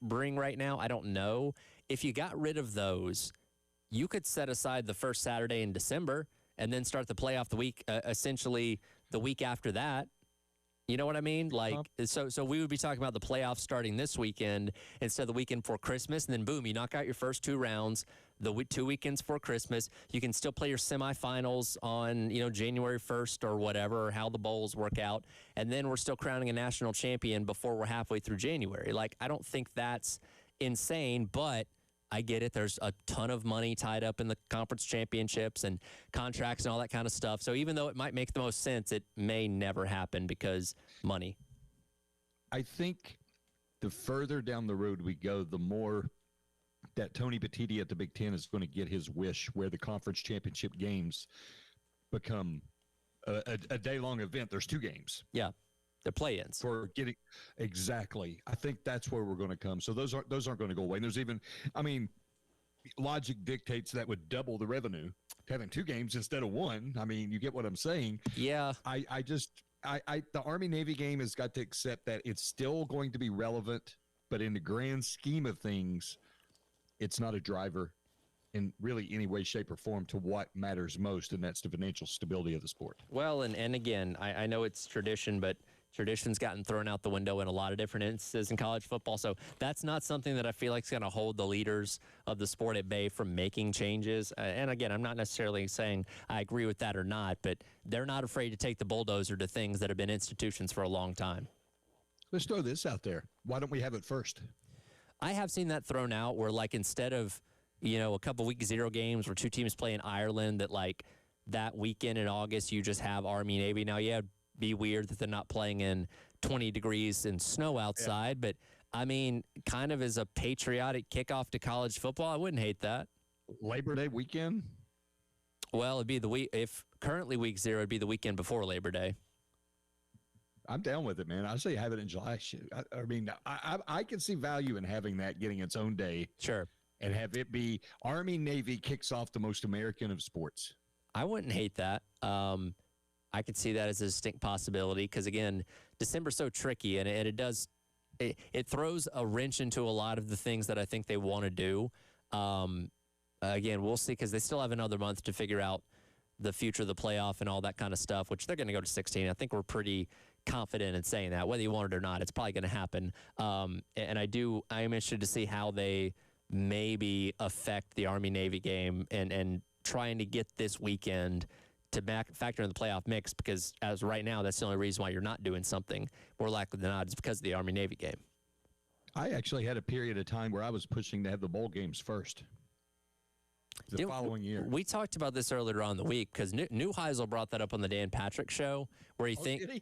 bring right now? I don't know. If you got rid of those, you could set aside the first Saturday in December and then start the playoff the week, essentially the week after that. You know what I mean? Like, so we would be talking about the playoffs starting this weekend instead of the weekend before Christmas, and then boom, you knock out your first 2 rounds, the 2 weekends before Christmas. You can still play your semifinals on, you know, January 1st or whatever, or how the bowls work out, and then we're still crowning a national champion before we're halfway through January. Like, I don't think that's insane, but I get it. There's a ton of money tied up in the conference championships and contracts and all that kind of stuff. So even though it might make the most sense, it may never happen because money. I think the further down the road we go, the more that Tony Petitti at the Big Ten is going to get his wish, where the conference championship games become a day-long event. There's 2 games. Yeah. The play-ins for getting exactly. I think that's where we're going to come. So those aren't going to go away. And there's even, I mean, logic dictates that would double the revenue having 2 games instead of 1. I mean, you get what I'm saying. Yeah. The Army-Navy game has got to accept that it's still going to be relevant, but in the grand scheme of things, it's not a driver in really any way, shape, or form to what matters most, and that's the financial stability of the sport. Well, and again, I know it's tradition, but tradition's gotten thrown out the window in a lot of different instances in college football. So that's not something that I feel like is going to hold the leaders of the sport at bay from making changes. And again, I'm not necessarily saying I agree with that or not, but they're not afraid to take the bulldozer to things that have been institutions for a long time. Let's throw this out there. Why don't we have it first? I have seen that thrown out where, like, instead of, you know, a couple week 0 games where 2 teams play in Ireland, that, like, that weekend in August, you just have Army-Navy. Now, yeah, be weird that they're not playing in 20 degrees and snow outside, but I mean, kind of as a patriotic kickoff to college football, I wouldn't hate that. Labor Day weekend? Well, it'd be the week, if currently week 0, it'd be the weekend before Labor Day. I'm down with it, man. I say have it in July. I mean, I can see value in having that getting its own day. Sure. And have it be Army-Navy kicks off the most American of sports. I wouldn't hate that. I could see that as a distinct possibility because, again, December's so tricky, and it throws a wrench into a lot of the things that I think they want to do. Again, we'll see because they still have another month to figure out the future of the playoff and all that kind of stuff, which they're going to go to 16. I think we're pretty confident in saying that. Whether you want it or not, it's probably going to happen. And I am interested to see how they maybe affect the Army-Navy game and trying to get this weekend to factor in the playoff mix, because as right now, that's the only reason why you're not doing something. More likely than not, it's because of the Army-Navy game. I actually had a period of time where I was pushing to have the bowl games first the following year. We talked about this earlier on in the week because Neuheisel brought that up on the Dan Patrick show, where he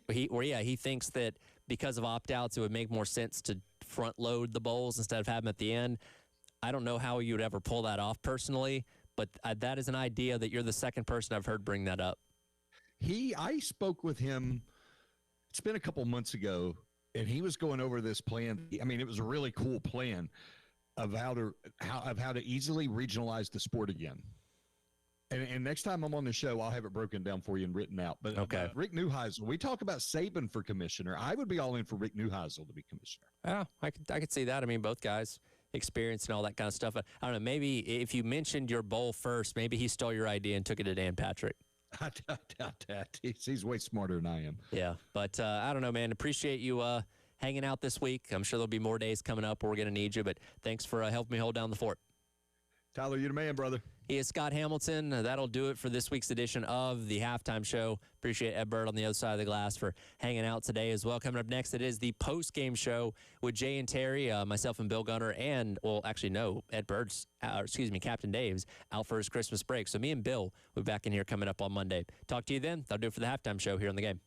he thinks that because of opt-outs, it would make more sense to front load the bowls instead of having them at the end. I don't know how you would ever pull that off personally, but that is an idea that you're the second person I've heard bring that up. I spoke with him, it's been a couple months ago, and he was going over this plan. I mean, it was a really cool plan of how to easily regionalize the sport again. And next time I'm on the show, I'll have it broken down for you and written out. But okay. Rick Neuheisel, we talk about Saban for commissioner. I would be all in for Rick Neuheisel to be commissioner. Yeah, I could see that. I mean, both guys, experience and all that kind of stuff. I don't know, maybe if you mentioned your bowl first, maybe he stole your idea and took it to Dan Patrick. I doubt that. He's way smarter than I am. Yeah, but I don't know, man. Appreciate you hanging out this week. I'm sure there'll be more days coming up where we're going to need you, but thanks for helping me hold down the fort. Tyler, you're the man, brother. He is Scott Hamilton. That'll do it for this week's edition of the Halftime Show. Appreciate Ed Bird on the other side of the glass for hanging out today as well. Coming up next, it is the post-game show with Jay and Terry, myself and Bill Gunner, and, well, actually, no, Ed Bird's, Captain Dave's out for his Christmas break. So me and Bill will be back in here coming up on Monday. Talk to you then. That'll do it for the Halftime Show here on the game.